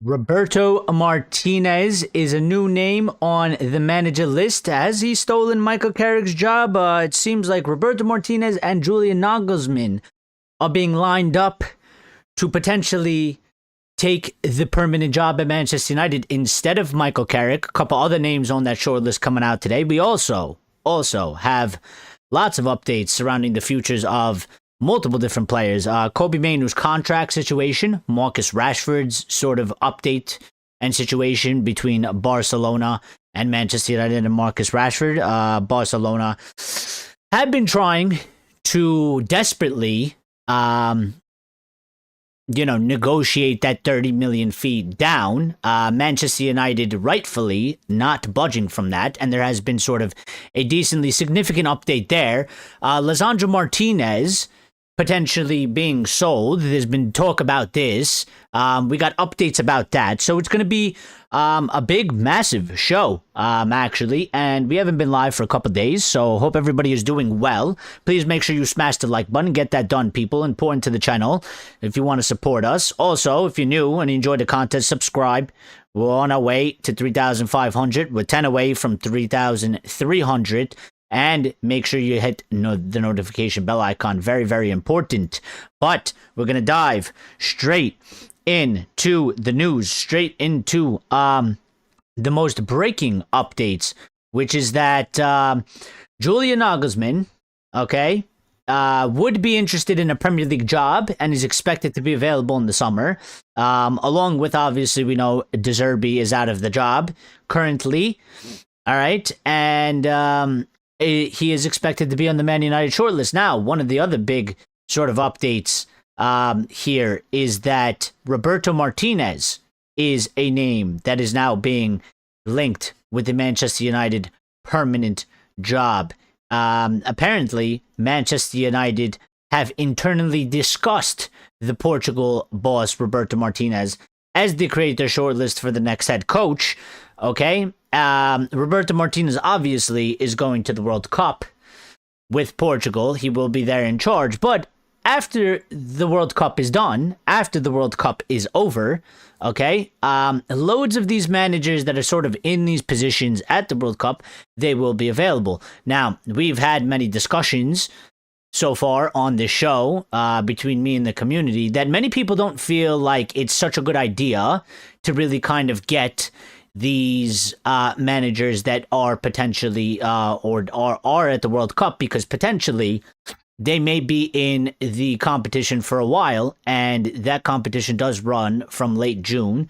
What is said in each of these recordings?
Roberto Martinez is a new name on the manager list. Has he stolen Michael Carrick's job? It seems like Roberto Martinez and Julian Nagelsmann are being lined up to potentially take the permanent job at Manchester United instead of Michael Carrick. A couple other names on that short list coming out today. We also have lots of updates surrounding the futures of multiple different players. Kobbie Mainoo's contract situation, Marcus Rashford's sort of update and situation between Barcelona and Manchester United and Marcus Rashford. Barcelona have been trying to desperately, negotiate that 30 million fee down. Manchester United rightfully not budging from that, and there has been sort of a decently significant update there. Lisandro Martinez potentially being sold. There's been talk about this. We got updates about that. So it's going to be a big, massive show, actually. And we haven't been live for a couple days, so hope everybody is doing well. Please make sure you smash the like button. Get that done, people. Important to the channel if you want to support us. Also, if you're new and you enjoy the content, subscribe. We're on our way to 3,500. We're 10 away from 3,300. And make sure you hit the notification bell icon. Very, very important. But we're going to dive straight into the news, straight into the most breaking updates, which is that Julian Nagelsmann, would be interested in a Premier League job and is expected to be available in the summer. Along with, obviously, we know De Zerbi is out of the job currently. All right. And he is expected to be on the Man United shortlist. Now, one of the other big sort of updates here is that Roberto Martinez is a name that is now being linked with the Manchester United permanent job. Apparently, Manchester United have internally discussed the Portugal boss, Roberto Martinez, as they create their shortlist for the next head coach. Okay? Roberto Martinez obviously is going to the World Cup with Portugal. He will be there in charge. But after the World Cup is done, after the World Cup is over, loads of these managers that are sort of in these positions at the World Cup, they will be available. Now, we've had many discussions so far on this show between me and the community that many people don't feel like it's such a good idea to really kind of get these managers that are potentially or are at the World Cup, because potentially they may be in the competition for a while, and that competition does run from late June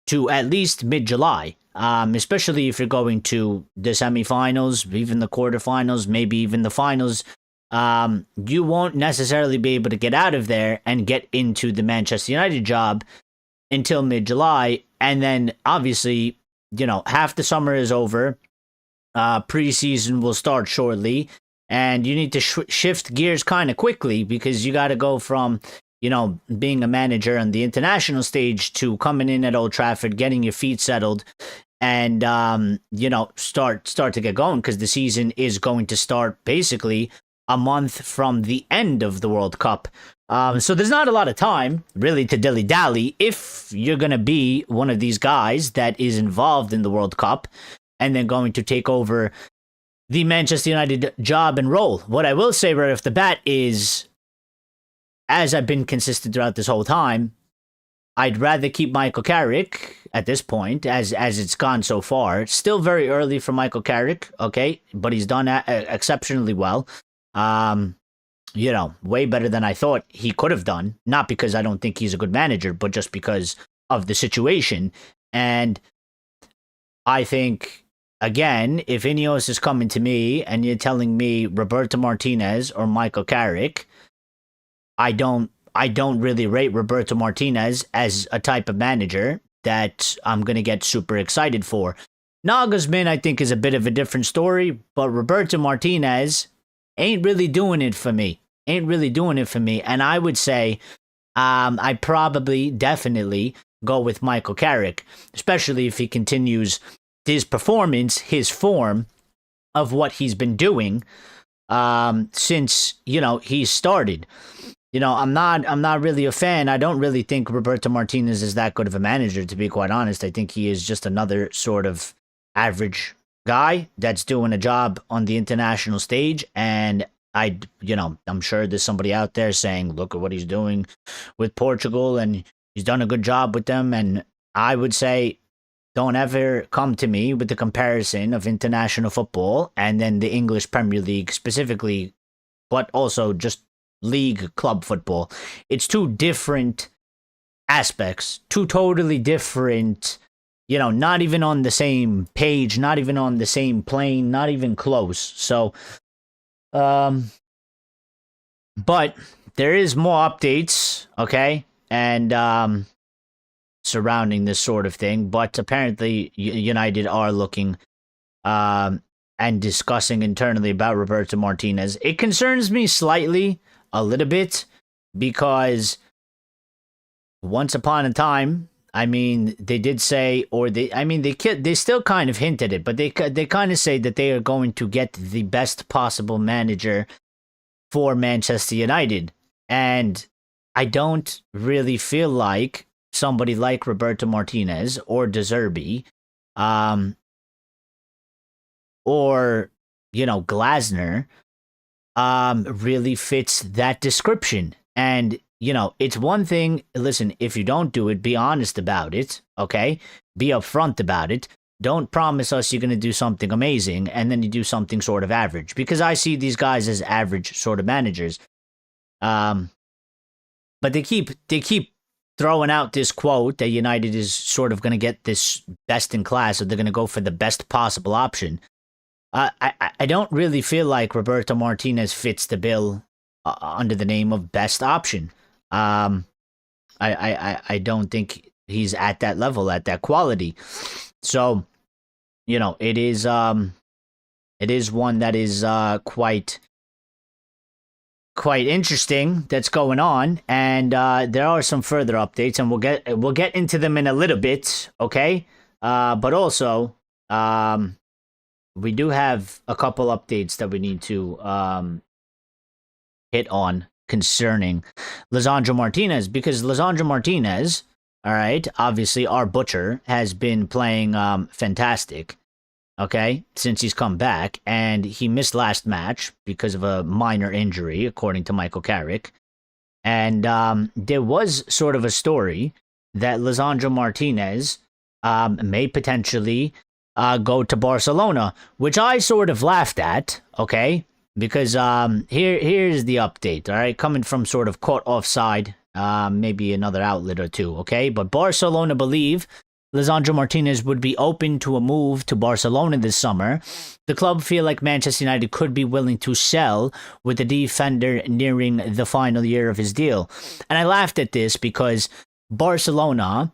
to at least mid-July, especially if you're going to the semifinals, even the quarterfinals, maybe even the finals. You won't necessarily be able to get out of there and get into the Manchester United job until mid-July, and then obviously, half the summer is over. Preseason will start shortly, and you need to shift gears kind of quickly, because you got to go from, being a manager on the international stage to coming in at Old Trafford, getting your feet settled, and, start to get going, because the season is going to start basically a month from the end of the World Cup. So there's not a lot of time, really, to dilly-dally if you're going to be one of these guys that is involved in the World Cup and then going to take over the Manchester United job and role. What I will say right off the bat is, as I've been consistent throughout this whole time, I'd rather keep Michael Carrick at this point, as it's gone so far. Still very early for Michael Carrick, but he's done exceptionally well. Way better than I thought he could have done. Not because I don't think he's a good manager, but just because of the situation. And I think, again, if Ineos is coming to me and you're telling me Roberto Martinez or Michael Carrick, I don't really rate Roberto Martinez as a type of manager that I'm going to get super excited for. Nagelsmann, I think, is a bit of a different story, but Roberto Martinez ain't really doing it for me. And I would say I'd probably definitely go with Michael Carrick, especially if he continues his performance, his form of what he's been doing since, he started. I'm not really a fan. I don't really think Roberto Martinez is that good of a manager, to be quite honest. I think he is just another sort of average guy that's doing a job on the international stage. And I'm sure there's somebody out there saying, look at what he's doing with Portugal and he's done a good job with them. And I would say, don't ever come to me with the comparison of international football and then the English Premier League specifically, but also just league club football. It's two different aspects, two totally different, not even on the same page, not even on the same plane, not even close. So, but there is more updates, okay? And surrounding this sort of thing, but apparently United are looking and discussing internally about Roberto Martinez. It concerns me slightly, a little bit, because once upon a time, I mean, they did say, or they still kind of hinted it, but they kind of say that they are going to get the best possible manager for Manchester United, and I don't really feel like somebody like Roberto Martinez or De Zerbi, or Glasner, really fits that description. And it's one thing. Listen, if you don't do it, be honest about it. Okay, be upfront about it. Don't promise us you're going to do something amazing and then you do something sort of average, because I see these guys as average sort of managers. But they keep throwing out this quote that United is sort of going to get this best in class, or they're going to go for the best possible option. I don't really feel like Roberto Martinez fits the bill under the name of best option. I don't think he's at that level, at that quality. So, it is one that is quite interesting that's going on, and there are some further updates, and we'll get into them in a little bit, okay? But also, we do have a couple updates that we need to hit on concerning Lisandro Martinez, because Lisandro Martinez, all right, obviously our butcher, has been playing fantastic, okay, since he's come back, and he missed last match because of a minor injury, according to Michael Carrick. And there was sort of a story that Lisandro Martinez may potentially go to Barcelona, which I sort of laughed at, okay, because here's the update, all right, coming from sort of caught offside, maybe another outlet or two, okay, but Barcelona believe Lisandro Martinez would be open to a move to Barcelona this summer. The club feel like Manchester United could be willing to sell, with the defender nearing the final year of his deal. And I laughed at this because Barcelona,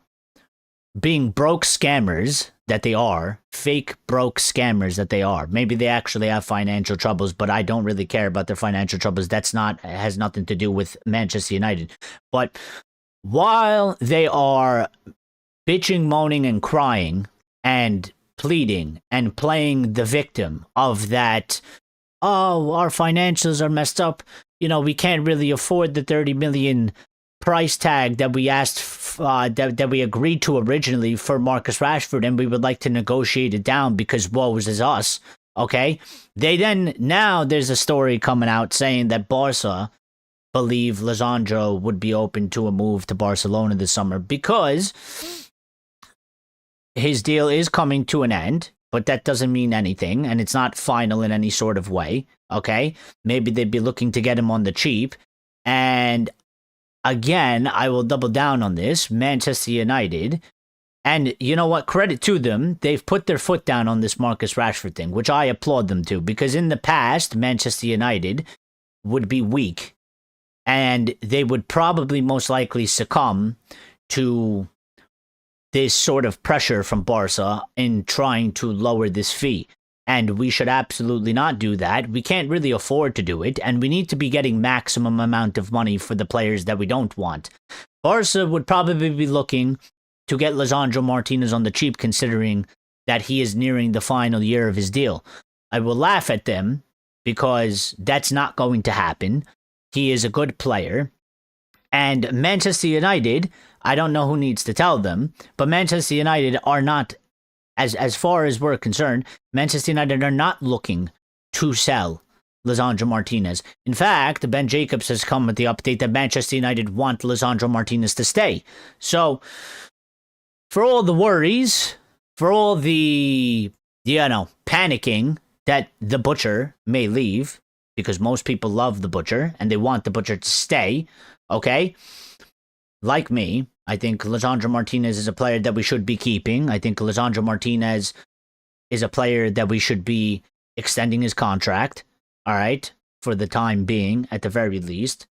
being broke scammers that they are, fake broke scammers that they are. Maybe they actually have financial troubles, but I don't really care about their financial troubles. Has nothing to do with Manchester United. But while they are bitching, moaning, and crying, and pleading, and playing the victim of that, oh, our financials are messed up, we can't really afford the 30 million price tag that we asked, that we agreed to originally for Marcus Rashford, and we would like to negotiate it down because woe is us, okay? Now there's a story coming out saying that Barca believe Lisandro would be open to a move to Barcelona this summer because his deal is coming to an end, but that doesn't mean anything, and it's not final in any sort of way, okay? Maybe they'd be looking to get him on the cheap, and again, I will double down on this, Manchester United, and you know what, credit to them, they've put their foot down on this Marcus Rashford thing, which I applaud them to, because in the past, Manchester United would be weak, and they would probably most likely succumb to this sort of pressure from Barca in trying to lower this fee. And we should absolutely not do that. We can't really afford to do it, and we need to be getting maximum amount of money for the players that we don't want. Barca would probably be looking to get Lisandro Martinez on the cheap, considering that he is nearing the final year of his deal. I will laugh at them because that's not going to happen. He is a good player. And Manchester United, I don't know who needs to tell them, but Manchester United are not, as far as we're concerned, Manchester United are not looking to sell Lisandro Martinez. In fact, Ben Jacobs has come with the update that Manchester United want Lisandro Martinez to stay. So, for all the worries, for all the, panicking that the Butcher may leave, because most people love the Butcher and they want the Butcher to stay, okay? Like me, I think Lisandro Martinez is a player that we should be keeping. I think Lisandro Martinez is a player that we should be extending his contract, all right, for the time being, at the very least.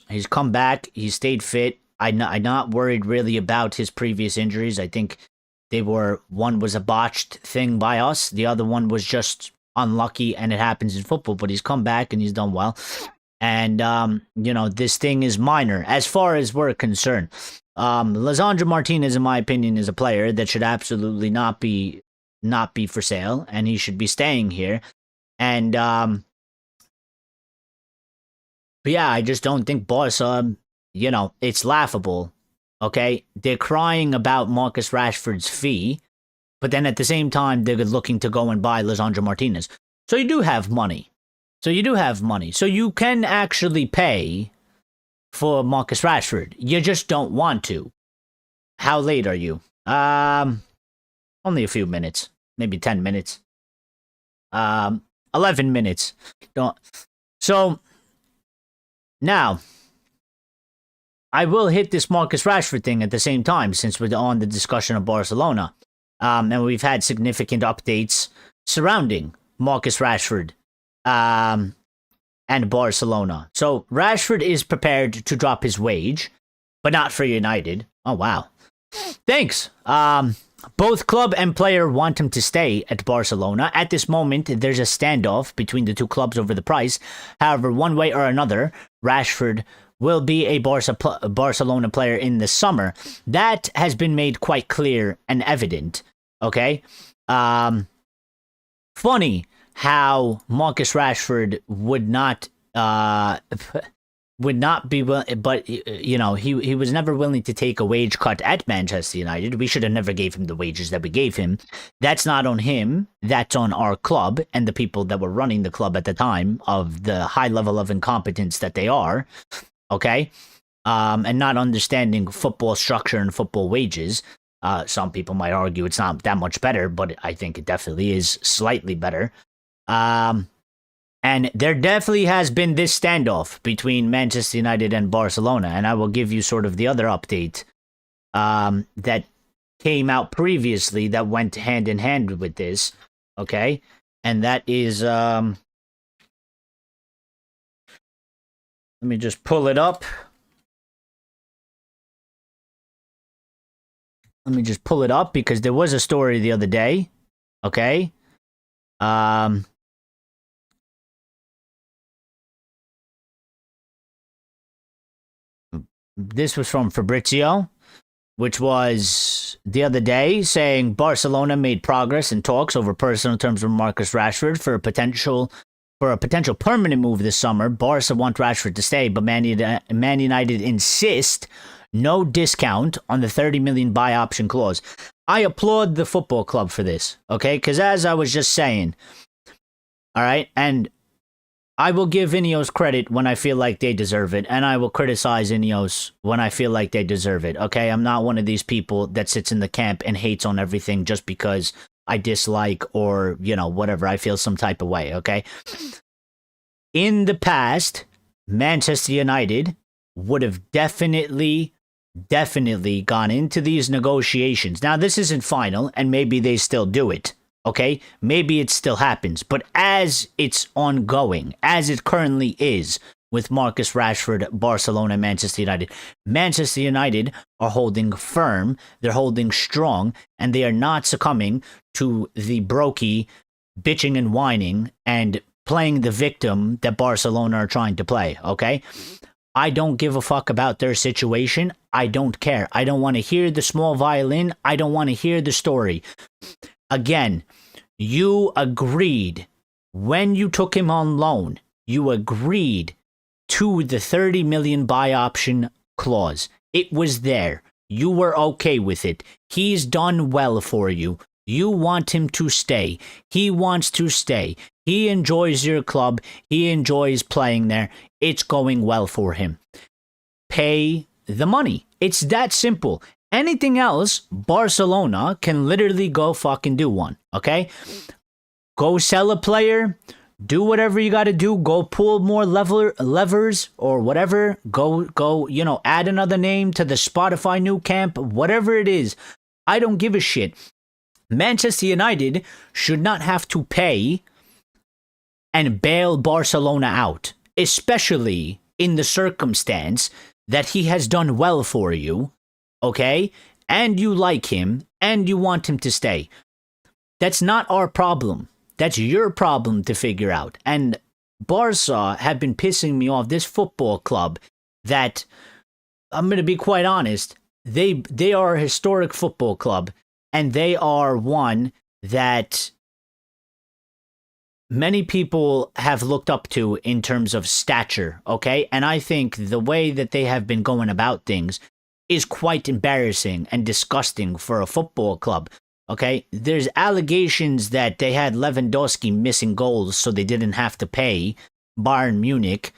He's come back. He stayed fit. I'm not worried really about his previous injuries. I think one was a botched thing by us. The other one was just unlucky, and it happens in football, but he's come back and he's done well. And, this thing is minor as far as we're concerned. Lisandro Martinez, in my opinion, is a player that should absolutely not be for sale, and he should be staying here. And, but yeah, I just don't think Barca, it's laughable, okay? They're crying about Marcus Rashford's fee, but then at the same time, they're looking to go and buy Lisandro Martinez. So you do have money. So you can actually pay for Marcus Rashford. You just don't want to. How late are you? Only a few minutes. Maybe 10 minutes. 11 minutes. So, now, I will hit this Marcus Rashford thing at the same time, since we're on the discussion of Barcelona. And we've had significant updates surrounding Marcus Rashford and Barcelona. So Rashford is prepared to drop his wage, but not for United. Oh, wow. Thanks. Both club and player want him to stay at Barcelona. At this moment, there's a standoff between the two clubs over the price. However, one way or another, Rashford will be a Barcelona player in the summer. That has been made quite clear and evident. Okay? Funny how Marcus Rashford would not be willing, but he was never willing to take a wage cut at Manchester United. We should have never gave him the wages that we gave him. That's not on him. That's on our club and the people that were running the club at the time, of the high level of incompetence that they are. Okay, and not understanding football structure and football wages. Some people might argue it's not that much better, but I think it definitely is slightly better. And there definitely has been this standoff between Manchester United and Barcelona, and I will give you sort of the other update that came out previously that went hand in hand with this, okay? And that is, let me just pull it up. Let me just pull it up, because there was a story the other day, okay? This was from Fabrizio, which was the other day, saying Barcelona made progress in talks over personal terms with Marcus Rashford for a potential permanent move this summer. Barca want Rashford to stay, but Man United insist no discount on the 30 million buy option clause. I applaud the football club for this, okay? Because as I was just saying, all right, and I will give Ineos credit when I feel like they deserve it, and I will criticize Ineos when I feel like they deserve it, okay? I'm not one of these people that sits in the camp and hates on everything just because I dislike or, whatever, I feel some type of way, okay? In the past, Manchester United would have definitely gone into these negotiations. Now, this isn't final, and maybe they still do it. Okay, maybe it still happens, but as it's ongoing, as it currently is with Marcus Rashford, Barcelona, Manchester United are holding firm, they're holding strong, and they are not succumbing to the brokey bitching and whining and playing the victim that Barcelona are trying to play, okay? I don't give a fuck about their situation. I don't care. I don't want to hear the small violin. I don't want to hear the story. Again, you agreed when you took him on loan, you agreed to the 30 million buy option clause. It was there. You were okay with it. He's done well for you. You want him to stay. He wants to stay. He enjoys your club. He enjoys playing there. It's going well for him. Pay the money. It's that simple. Anything else, Barcelona can literally go fucking do one, okay? Go sell a player. Do whatever you got to do. Go pull more levers or whatever. Go, add another name to the Spotify new camp. Whatever it is. I don't give a shit. Manchester United should not have to pay and bail Barcelona out, especially in the circumstance that he has done well for you, okay? And you like him, and you want him to stay. That's not our problem. That's your problem to figure out. And Barca have been pissing me off. This football club that, I'm going to be quite honest, they are a historic football club. And they are one that many people have looked up to in terms of stature, okay? And I think the way that they have been going about things is quite embarrassing and disgusting for a football club, okay? There's allegations that they had Lewandowski missing goals so they didn't have to pay Bayern Munich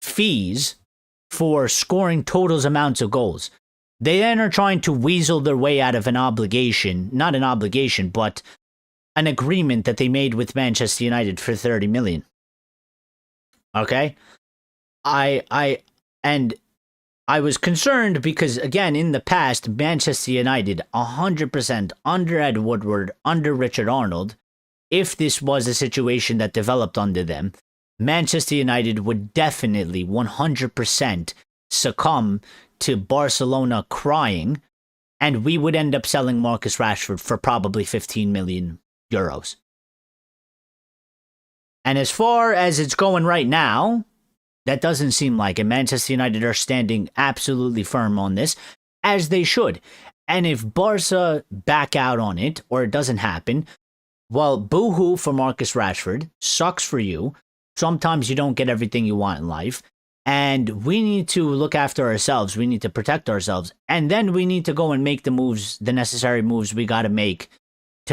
fees for scoring totals amounts of goals. They then are trying to weasel their way out of an obligation, not an obligation, but an agreement that they made with Manchester United for 30 million. Okay? I was concerned because, again, in the past, Manchester United, 100% under Ed Woodward, under Richard Arnold, if this was a situation that developed under them, Manchester United would definitely 100% succumb to Barcelona crying, and we would end up selling Marcus Rashford for probably 15 million euros. And as far as it's going right now, that doesn't seem like it. Manchester United are standing absolutely firm on this, as they should. And if Barca back out on it, or it doesn't happen, well, boo-hoo for Marcus Rashford. Sucks for you. Sometimes you don't get everything you want in life. And we need to look after ourselves. We need to protect ourselves. And then we need to go and make the moves, the necessary moves we got to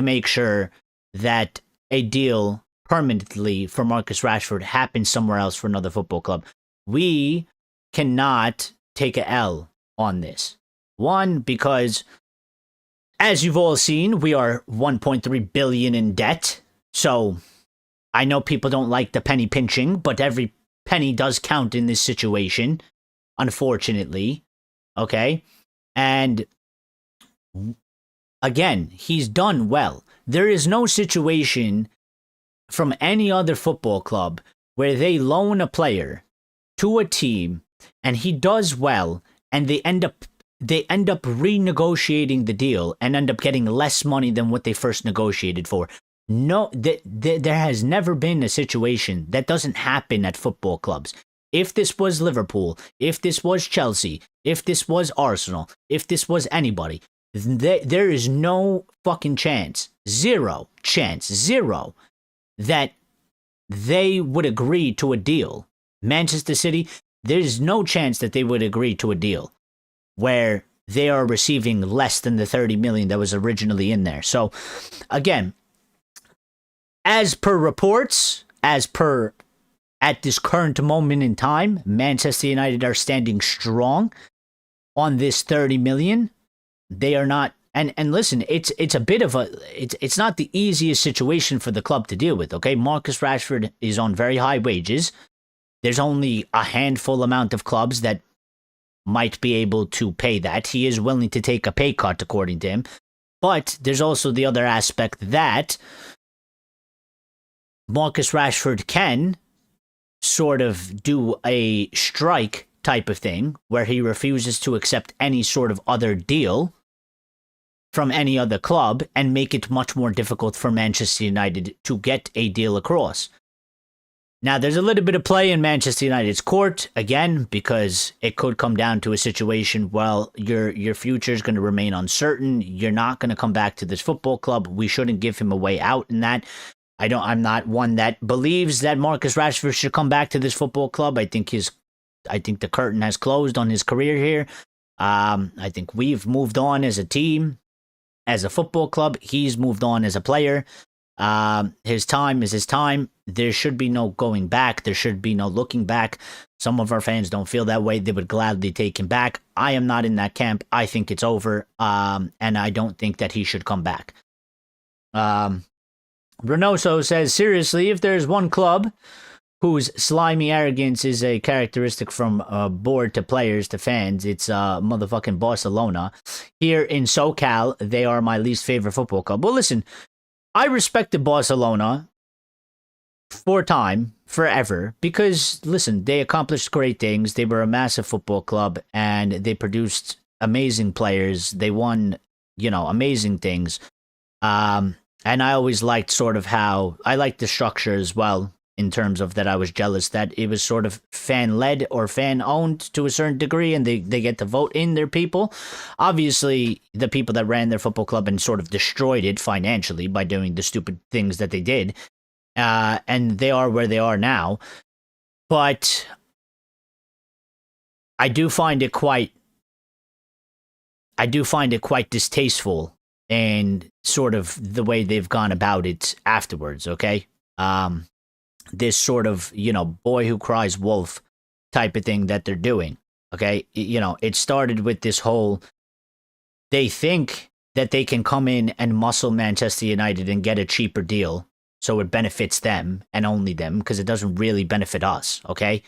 make sure that a deal permanently for Marcus Rashford happens somewhere else for another football club. We cannot take a L on this. One, because as you've all seen, we are 1.3 billion in debt. So I know people don't like the penny pinching, but every penny does count in this situation, unfortunately. Okay? And again, he's done well. There is no situation from any other football club where they loan a player to a team and he does well and they end up renegotiating the deal and end up getting less money than what they first negotiated for. No, there has never been a situation that doesn't happen at football clubs. If this was Liverpool, if this was Chelsea, if this was Arsenal, if this was anybody, there is no fucking chance, zero, that they would agree to a deal. Manchester City, there's no chance that they would agree to a deal where they are receiving less than the 30 million that was originally in there. So, again, as per reports, at this current moment in time, Manchester United are standing strong on this 30 million. They are not, and listen, it's a bit of it's not the easiest situation for the club to deal with, okay? Marcus Rashford is on very high wages. There's only a handful amount of clubs that might be able to pay that. He is willing to take a pay cut, according to him. But there's also the other aspect that Marcus Rashford can sort of do a strike type of thing where he refuses to accept any sort of other deal from any other club and make it much more difficult for Manchester United to get a deal across. Now, there's a little bit of play in Manchester United's court, again, because it could come down to a situation, well, your future is going to remain uncertain. You're not going to come back to this football club. We shouldn't give him a way out in that. I'm not one that believes that Marcus Rashford should come back to this football club. I think his I think the curtain has closed on his career here. I think we've moved on as a team, as a football club. He's moved on as a player. His time is his time. There should be no going back. There should be no looking back. Some of our fans don't feel that way. They would gladly take him back. I am not in that camp. I think it's over. And I don't think that he should come back. Renoso says, seriously, if there's one club whose slimy arrogance is a characteristic from board to players to fans, it's motherfucking Barcelona. Here in SoCal, they are my least favorite football club. Well, listen, I respected Barcelona for time, forever, because, listen, they accomplished great things. They were a massive football club, and they produced amazing players. They won, amazing things. And I always liked sort of how, I liked the structure as well, in terms of that I was jealous that it was sort of fan-led or fan-owned to a certain degree, and they get to vote in their people. Obviously, the people that ran their football club and sort of destroyed it financially by doing the stupid things that they did, and they are where they are now. But I do find it quite distasteful and sort of the way they've gone about it afterwards, okay? This sort of, boy who cries wolf type of thing that they're doing, okay? It started with this whole, they think that they can come in and muscle Manchester United and get a cheaper deal, so it benefits them and only them, because it doesn't really benefit us, okay?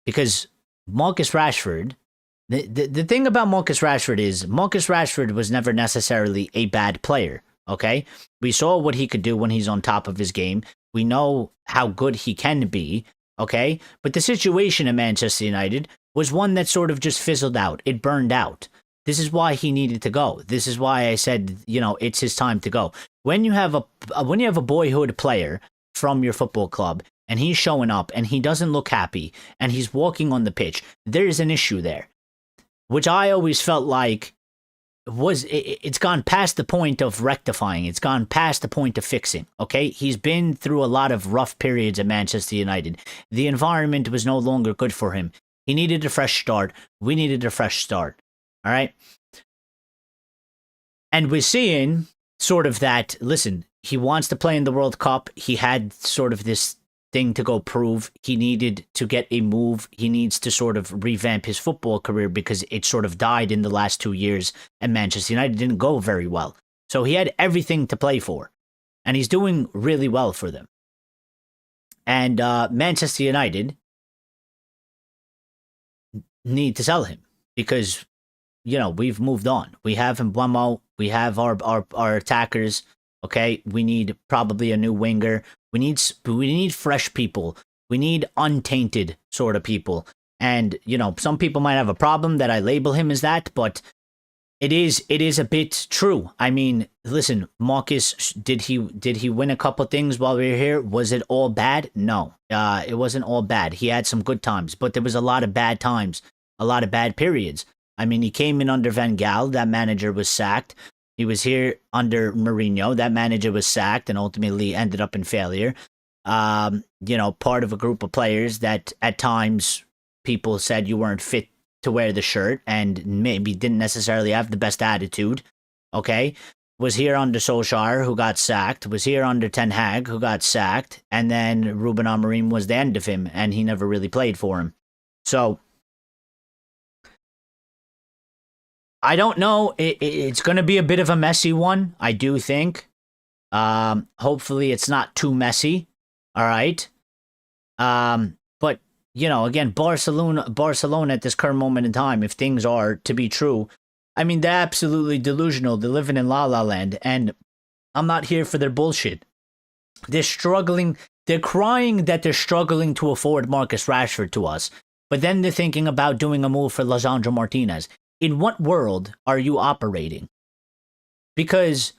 Because Marcus Rashford, the thing about Marcus Rashford is, Marcus Rashford was never necessarily a bad player, okay? We saw what he could do when he's on top of his game. We know how good he can be, okay? But the situation in Manchester United was one that sort of just fizzled out. It burned out. This is why he needed to go. This is why I said, it's his time to go. When you have a boyhood player from your football club and he's showing up and he doesn't look happy and he's walking on the pitch, there's an issue there, which I always felt like it's gone past the point of rectifying. It's gone past the point of fixing, okay? He's been through a lot of rough periods at Manchester United. The environment was no longer good for him. He needed a fresh start. We needed a fresh start, all right? And we're seeing sort of that, listen, he wants to play in the World Cup. He had sort of this thing to go prove. He needed to get a move. He needs to sort of revamp his football career because it sort of died in the last 2 years and Manchester United didn't go very well. So he had everything to play for and he's doing really well for them. And Manchester United need to sell him because, we've moved on. We have Mbeumo. We have our attackers. Okay, we need probably a new winger. We need fresh people. We need untainted sort of people. And, some people might have a problem that I label him as that, but it is a bit true. I mean, listen, Marcus, did he win a couple things while we were here? Was it all bad? No, it wasn't all bad. He had some good times, but there was a lot of bad times, a lot of bad periods. I mean, he came in under Van Gaal. That manager was sacked. He was here under Mourinho. That manager was sacked and ultimately ended up in failure. Part of a group of players that at times people said you weren't fit to wear the shirt and maybe didn't necessarily have the best attitude. Okay. Was here under Solskjaer, who got sacked. Was here under Ten Hag, who got sacked. And then Ruben Amorim was the end of him and he never really played for him. So I don't know. It's going to be a bit of a messy one, I do think. Hopefully it's not too messy. All right. But, again, Barcelona at this current moment in time, if things are to be true, I mean, they're absolutely delusional. They're living in La La Land, and I'm not here for their bullshit. They're struggling. They're crying that they're struggling to afford Marcus Rashford to us, but then they're thinking about doing a move for Lisandro Martinez. In what world are you operating? Because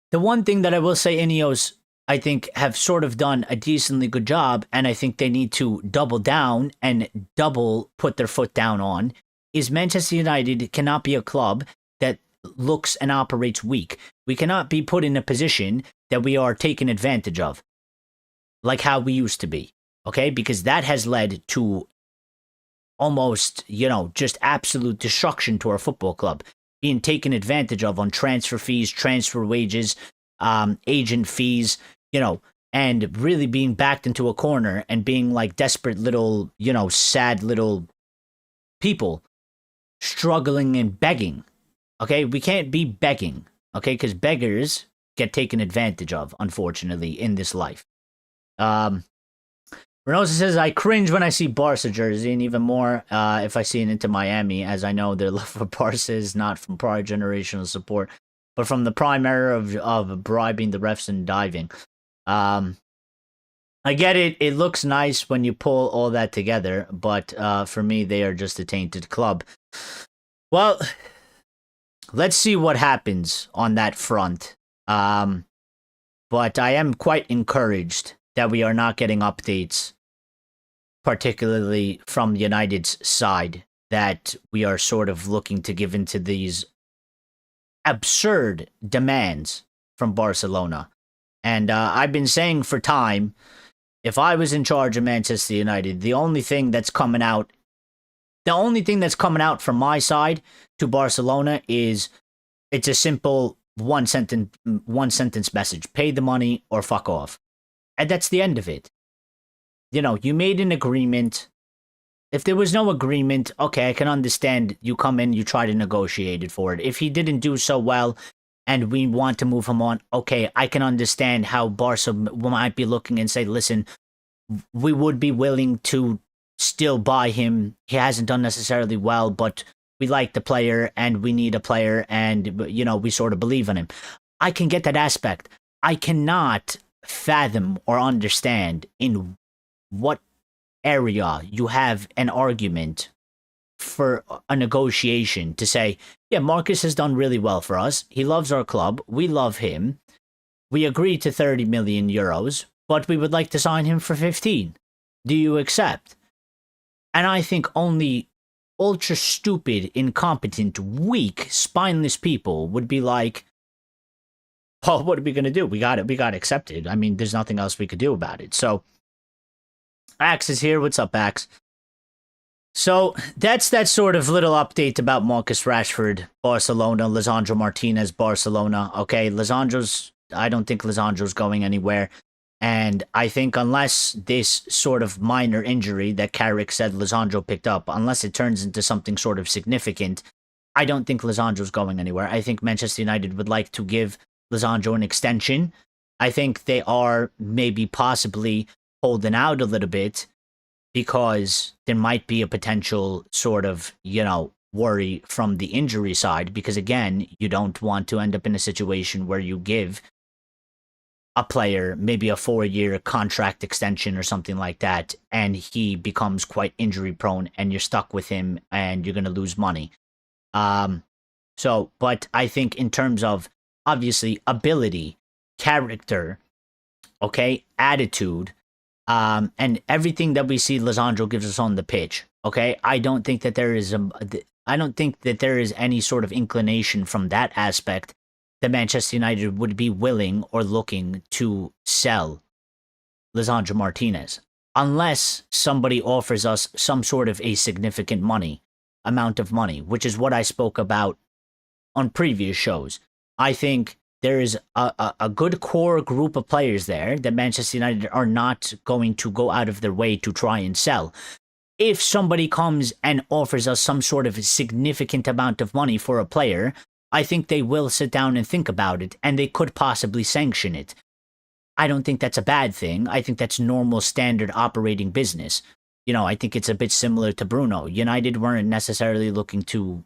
the one thing that I will say Ineos, I think, have sort of done a decently good job, and I think they need to double down and double put their foot down on, is Manchester United cannot be a club that looks and operates weak. We cannot be put in a position that we are taken advantage of, like how we used to be, okay? Because that has led to almost, just absolute destruction to our football club, being taken advantage of on transfer fees, transfer wages, agent fees, and really being backed into a corner and being like desperate little, sad little people struggling and begging. Okay, we can't be begging. Okay, because beggars get taken advantage of, unfortunately, in this life. Renosa says, I cringe when I see Barca jersey, and even more if I see an Inter Miami, as I know their love for Barca is not from prior generational support, but from the prime era of bribing the refs and diving. I get it. It looks nice when you pull all that together, but for me, they are just a tainted club. Well, let's see what happens on that front. But I am quite encouraged that we are not getting updates, particularly from United's side, that we are sort of looking to give into these absurd demands from Barcelona. And I've been saying for time, if I was in charge of Manchester United, the only thing that's coming out from my side to Barcelona is it's a simple one sentence message: pay the money or fuck off. And that's the end of it. You made an agreement. If there was no agreement, okay, I can understand you come in, you try to negotiate it for it. If he didn't do so well and we want to move him on, okay, I can understand how Barca might be looking and say, listen, we would be willing to still buy him. He hasn't done necessarily well, but we like the player and we need a player and, we sort of believe in him. I can get that aspect. I cannot fathom or understand in what area you have an argument for a negotiation to say, yeah, Marcus has done really well for us. He loves our club. We love him. We agreed to 30 million euros, but we would like to sign him for 15. Do you accept? And I think only ultra stupid, incompetent, weak, spineless people would be like, well, what are we going to do? We got accepted. I mean, there's nothing else we could do about it. So, Axe is here. What's up, Axe? So, that's that sort of little update about Marcus Rashford, Barcelona, Lisandro Martinez, Barcelona. Okay, I don't think Lisandro's going anywhere. And I think unless this sort of minor injury that Carrick said Lisandro picked up, unless it turns into something sort of significant, I don't think Lisandro's going anywhere. I think Manchester United would like to give Lisandro an extension. I think they are maybe possibly holding out a little bit because there might be a potential sort of, worry from the injury side. Because again, you don't want to end up in a situation where you give a player maybe a 4-year contract extension or something like that, and he becomes quite injury prone and you're stuck with him and you're going to lose money. But I think in terms of obviously ability, character, okay, attitude, and everything that we see Lisandro gives us on the pitch, okay, I don't think that there is any sort of inclination from that aspect that Manchester United would be willing or looking to sell Lisandro Martinez, unless somebody offers us some sort of a significant amount of money, which is what I spoke about on previous shows. I think there is a good core group of players there that Manchester United are not going to go out of their way to try and sell. If somebody comes and offers us some sort of significant amount of money for a player, I think they will sit down and think about it, and they could possibly sanction it. I don't think that's a bad thing. I think that's normal, standard operating business. I think it's a bit similar to Bruno. United weren't necessarily looking to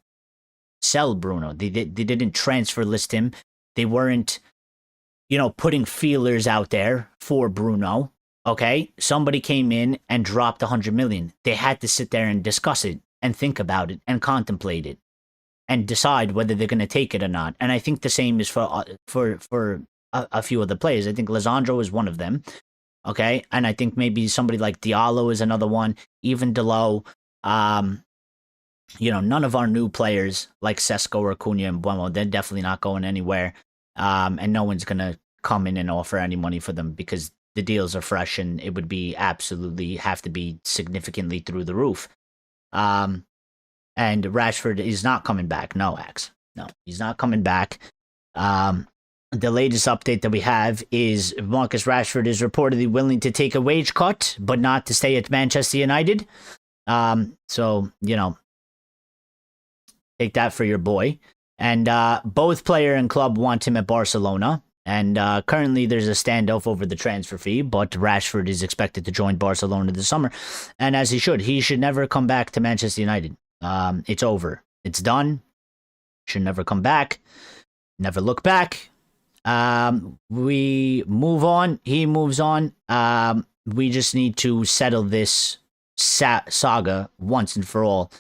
sell Bruno. They didn't transfer list him. They weren't, putting feelers out there for Bruno. Okay? Somebody came in and dropped 100 million. They had to sit there and discuss it and think about it and contemplate it and decide whether they're going to take it or not. And I think the same is for a few of the players. I think Lisandro is one of them, okay? And I think maybe somebody like Diallo is another one, even Delo. None of our new players like Sesko or Cunha and Buemo, they're definitely not going anywhere. And no one's going to come in and offer any money for them because the deals are fresh and it would be absolutely have to be significantly through the roof. And Rashford is not coming back. No, Axe. No, he's not coming back. The latest update that we have is Marcus Rashford is reportedly willing to take a wage cut, but not to stay at Manchester United. So, take that for your boy. And both player and club want him at Barcelona. And currently there's a standoff over the transfer fee, but Rashford is expected to join Barcelona this summer. And as he should. He should never come back to Manchester United. It's over. It's done. Should never come back. Never look back. We move on. He moves on. We just need to settle this saga once and for all.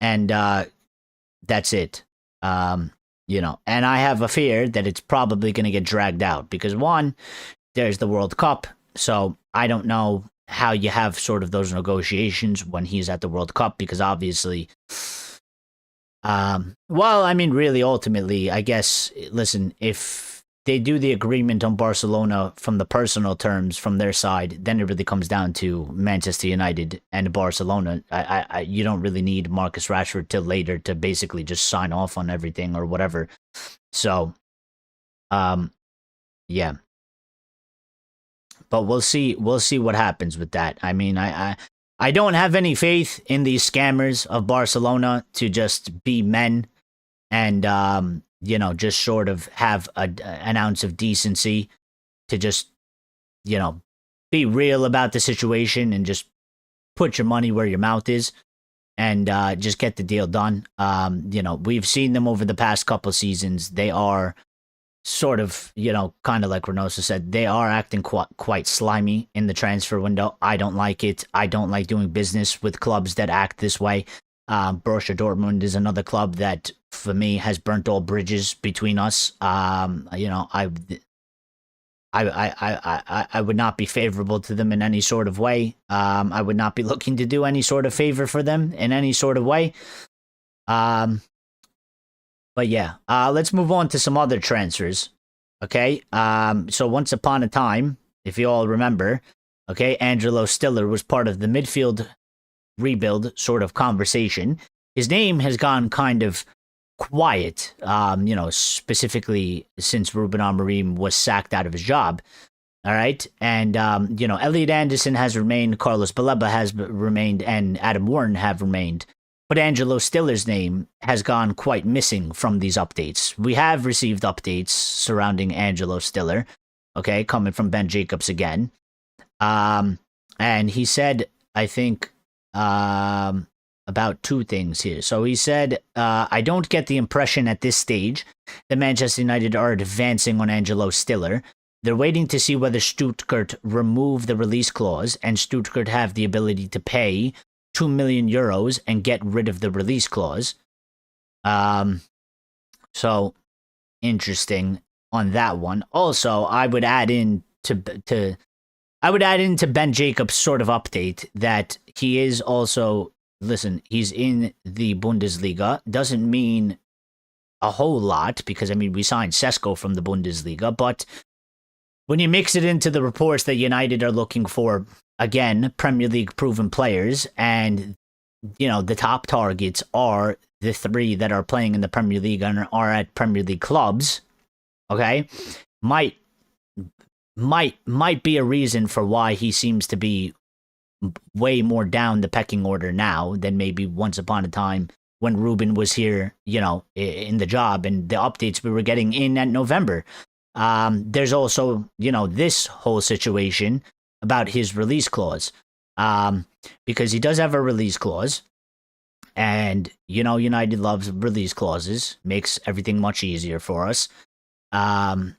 And that's it. And I have a fear that it's probably going to get dragged out because one, there's the World Cup. So I don't know how you have sort of those negotiations when he's at the World Cup because obviously, really, ultimately, I guess, listen, if they do the agreement on Barcelona from the personal terms from their side, then it really comes down to Manchester United and Barcelona. You don't really need Marcus Rashford till later to basically just sign off on everything or whatever. So, yeah. But we'll see what happens with that. I mean, I don't have any faith in these scammers of Barcelona to just be men and just sort of have an ounce of decency to just, be real about the situation and just put your money where your mouth is and just get the deal done. We've seen them over the past couple seasons. They are sort of, kind of like Renosa said, they are acting quite slimy in the transfer window. I don't like it. I don't like doing business with clubs that act this way. Borussia Dortmund is another club that, for me, has burnt all bridges between us. I would not be favorable to them in any sort of way. I would not be looking to do any sort of favor for them in any sort of way. But yeah, let's move on to some other transfers. Okay. So once upon a time, if you all remember, okay, Angelo Stiller was part of the midfield rebuild sort of conversation. His name has gone kind of quiet, specifically since Ruben Amorim was sacked out of his job. All right. And, Elliot Anderson has remained, Carlos Baleba has remained, and Adam Warren have remained. But Angelo Stiller's name has gone quite missing from these updates. We have received updates surrounding Angelo Stiller, okay, coming from Ben Jacobs again. And he said, I think, about two things here. So he said, I don't get the impression at this stage that Manchester United are advancing on Angelo Stiller. They're waiting to see whether Stuttgart remove the release clause and Stuttgart have the ability to pay 2 million euros and get rid of the release clause. So interesting on that one. Also, I would add in to Ben Jacobs' sort of update that he is also, listen, he's in the Bundesliga. Doesn't mean a whole lot because, we signed Sesko from the Bundesliga, but when you mix it into the reports that United are looking for, again, Premier League proven players, and, the top targets are the three that are playing in the Premier League and are at Premier League clubs, okay, might be a reason for why he seems to be way more down the pecking order now than maybe once upon a time when Ruben was here, in the job and the updates we were getting in at November. There's also, this whole situation about his release clause, because he does have a release clause, and, United loves release clauses, makes everything much easier for us. And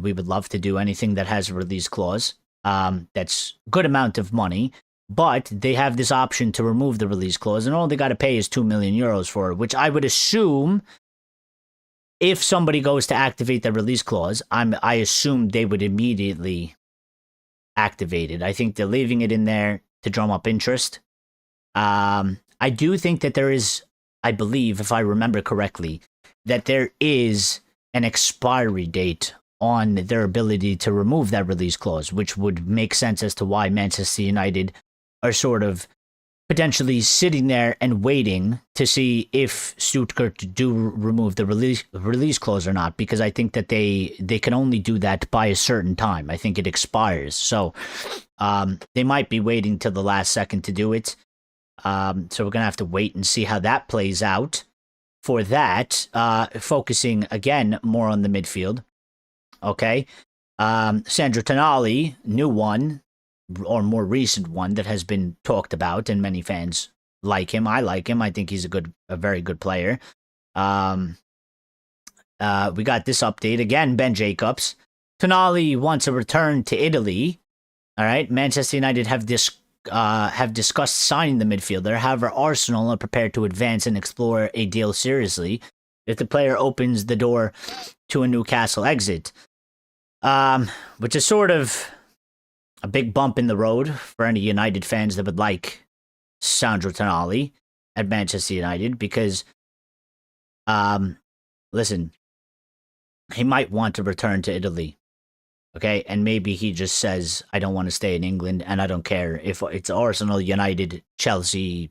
we would love to do anything that has a release clause. That's good amount of money, but they have this option to remove the release clause, and all they got to pay is 2 million euros for it, which I would assume if somebody goes to activate the release clause, I assume they would immediately activate it. I think they're leaving it in there to drum up interest. I do think that there is, I believe, if I remember correctly, that there is an expiry date on their ability to remove that release clause, which would make sense as to why Manchester United are sort of potentially sitting there and waiting to see if Stuttgart do remove the release clause or not, because I think that they can only do that by a certain time. I think it expires, so they might be waiting till the last second to do it. So we're gonna have to wait and see how that plays out. For that, focusing again more on the midfield. Okay, Sandro Tonali, new one, or more recent one that has been talked about, and many fans like him. I like him. I think he's a very good player. We got this update again. Ben Jacobs, Tonali wants a return to Italy. All right, Manchester United have discussed signing the midfielder. However, Arsenal are prepared to advance and explore a deal seriously if the player opens the door to a Newcastle exit, which is sort of a big bump in the road for any United fans that would like Sandro Tonali at Manchester United, because, listen, he might want to return to Italy, okay? And maybe he just says, I don't want to stay in England, and I don't care if it's Arsenal, United, Chelsea,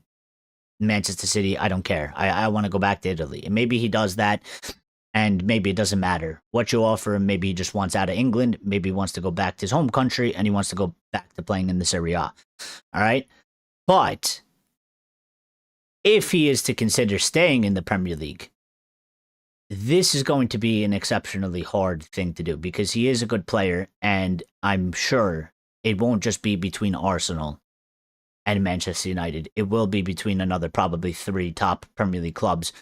Manchester City, I don't care. I want to go back to Italy. And maybe he does that, and maybe it doesn't matter what you offer him. Maybe he just wants out of England. Maybe he wants to go back to his home country, and he wants to go back to playing in the Serie A. All right? But if he is to consider staying in the Premier League, this is going to be an exceptionally hard thing to do, because he is a good player, and I'm sure it won't just be between Arsenal and Manchester United. It will be between another probably 3 top Premier League clubs.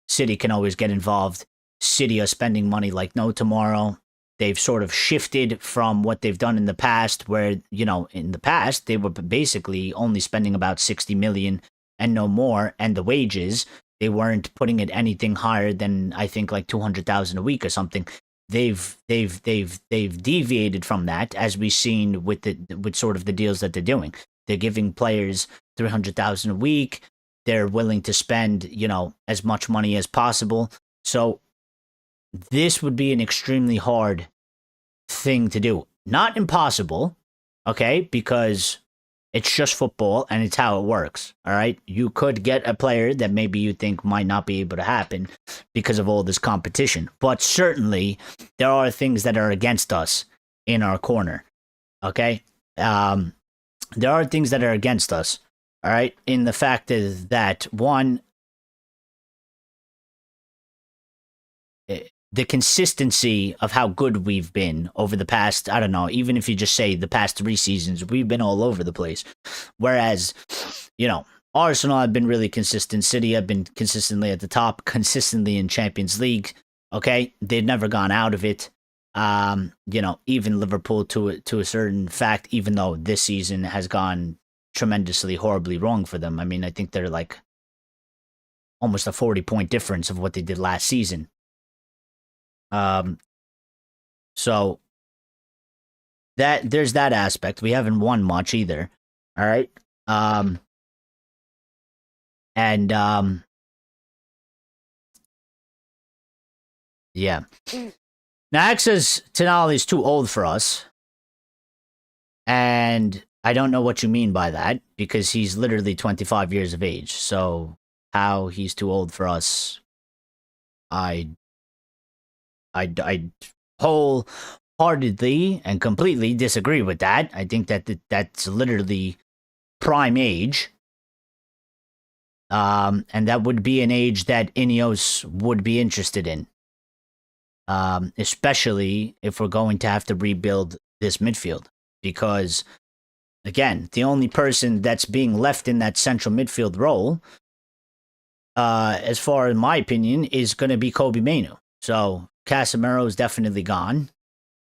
City can always get involved. City are spending money like no tomorrow. They've sort of shifted from what they've done in the past, where, in the past, they were basically only spending about 60 million and no more, and the wages, they weren't putting it anything higher than, I think, like 200,000 a week or something. They've deviated from that, as we've seen with sort of the deals that they're doing. They're giving players 300,000 a week. They're willing to spend, as much money as possible. So this would be an extremely hard thing to do. Not impossible, okay? Because it's just football, and it's how it works, all right? You could get a player that maybe you think might not be able to happen because of all this competition. But certainly, there are things that are against us in our corner, okay? There are things that are against us, all right? In the fact is that, one, the consistency of how good we've been over the past, I don't know, even if you just say the past 3 seasons, we've been all over the place. Whereas, Arsenal have been really consistent. City have been consistently at the top, consistently in Champions League. Okay, they've never gone out of it. Even Liverpool to a certain fact, even though this season has gone tremendously, horribly wrong for them. I mean, I think they're like almost a 40-point difference of what they did last season. So that there's that aspect. We haven't won much either. All right. Yeah. Now, X says Tonali's too old for us. And I don't know what you mean by that, because he's literally 25 years of age. So how he's too old for us, I wholeheartedly and completely disagree with that. I think that that's literally prime age. And that would be an age that Ineos would be interested in. Especially if we're going to have to rebuild this midfield. Because, again, the only person that's being left in that central midfield role, as far as my opinion, is going to be Kobbie Mainoo. So Casemiro is definitely gone,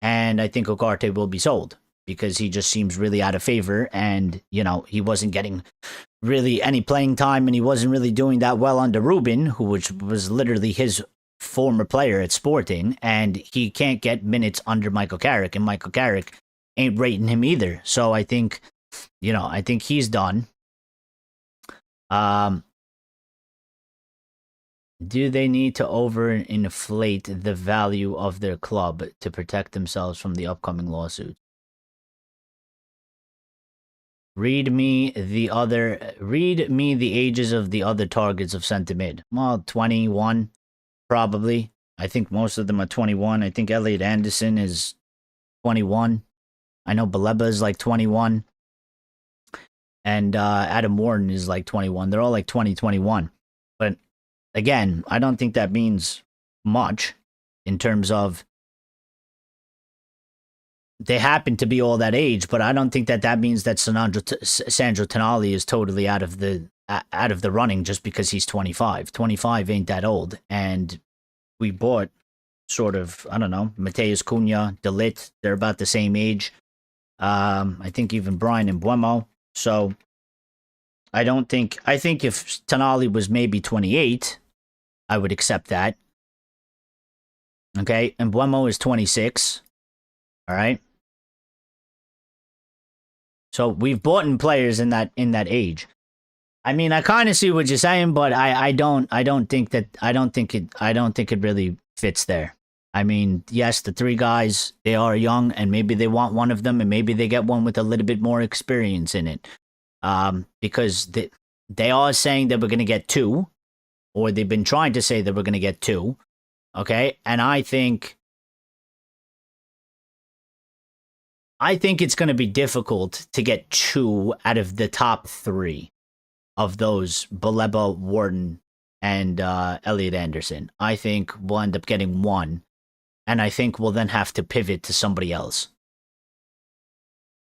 and I think Ugarte will be sold, because he just seems really out of favor, and, he wasn't getting really any playing time, and he wasn't really doing that well under Ruben, which was literally his former player at Sporting, and he can't get minutes under Michael Carrick, and Michael Carrick ain't rating him either. So I think, I think he's done. Do they need to overinflate the value of their club to protect themselves from the upcoming lawsuit? Read me the ages of the other targets of centre mid. Well, 21, probably. I think most of them are 21. I think Elliot Anderson is 21. I know Baleba is like 21. And Adam Wharton is like 21. They're all like 21. But again, I don't think that means much in terms of they happen to be all that age, but I don't think that means that Sandro Tonali is totally out of the running just because he's 25. 25 ain't that old. And we bought sort of, I don't know, Mateus Cunha, De Ligt, they're about the same age. I think even Brian and Buemo. So I think if Tonali was maybe 28, I would accept that. Okay, and Buemo is 26. All right. So we've bought in players in that age. I mean, I kind of see what you're saying, but I don't think it really fits there. I mean, yes, the three guys, they are young, and maybe they want one of them, and maybe they get one with a little bit more experience in it. Because they are saying that we're going to get two, or they've been trying to say that we're going to get two. Okay, and I think it's going to be difficult to get two out of the top three of those Baleba, Wharton, and Elliot Anderson. I think we'll end up getting one, and I think we'll then have to pivot to somebody else.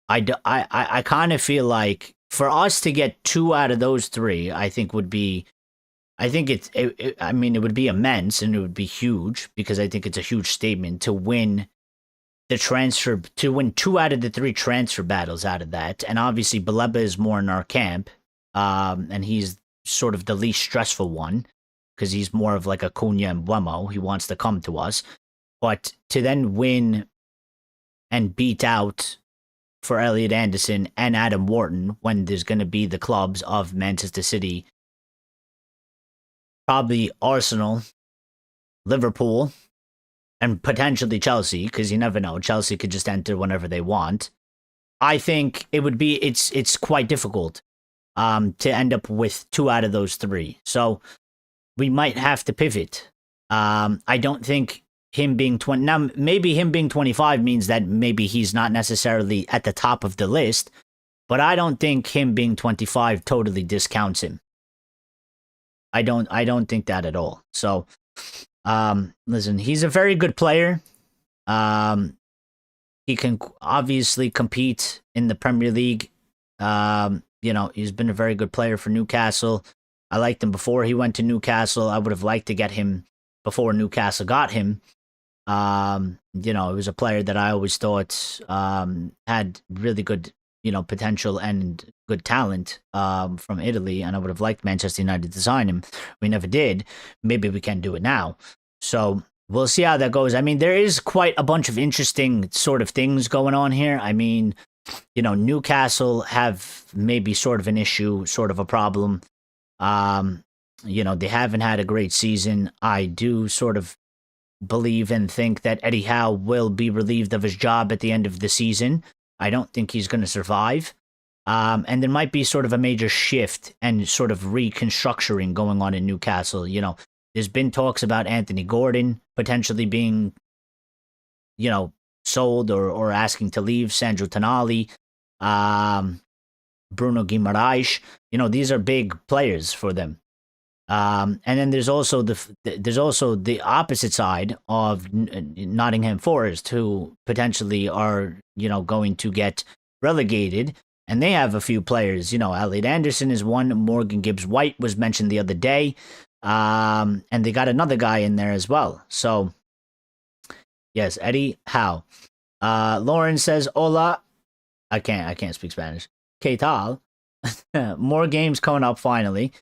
I kind of feel like for us to get two out of those three, I think would be, I mean, it would be immense and it would be huge because I think it's a huge statement to win to win two out of the three transfer battles out of that. And obviously Baleba is more in our camp, and he's sort of the least stressful one because he's more of like a Cunha and Buemo. He wants to come to us. But to then win and beat out for Elliot Anderson and Adam Wharton when there's going to be the clubs of Manchester City, probably Arsenal, Liverpool, and potentially Chelsea, because you never know. Chelsea could just enter whenever they want. I think it would be, it's quite difficult to end up with two out of those three. So we might have to pivot. I don't think him being 20, now maybe him being 25 means that maybe he's not necessarily at the top of the list, but I don't think him being 25 totally discounts him. I don't think that at all. So, listen, he's a very good player. He can obviously compete in the Premier League. You know, he's been a very good player for Newcastle. I liked him before he went to Newcastle. I would have liked to get him before Newcastle got him. You know, it was a player that I always thought had really good, you know, potential and good talent from Italy, and I would have liked Manchester United to sign him. We never did. Maybe we can do it now. So we'll see how that goes. I mean, there is quite a bunch of interesting sort of things going on here. I mean, you know, Newcastle have maybe sort of an issue, sort of a problem. You know, they haven't had a great season. I do sort of believe and think that Eddie Howe will be relieved of his job at the end of the season. I don't think he's going to survive. And there might be sort of a major shift and sort of reconstructuring going on in Newcastle. You know, there's been talks about Anthony Gordon potentially being, you know, sold or asking to leave. Sandro Tonali, Bruno Guimaraes. You know, these are big players for them. And then there's also the opposite side of Nottingham Forest, who potentially are, you know, going to get relegated, and they have a few players. You know, Elliot Anderson is one. Morgan Gibbs-White was mentioned the other day, and they got another guy in there as well. So, yes, Eddie Howe. Lauren says, "Hola." I can't speak Spanish. ¿Qué tal? More games coming up finally.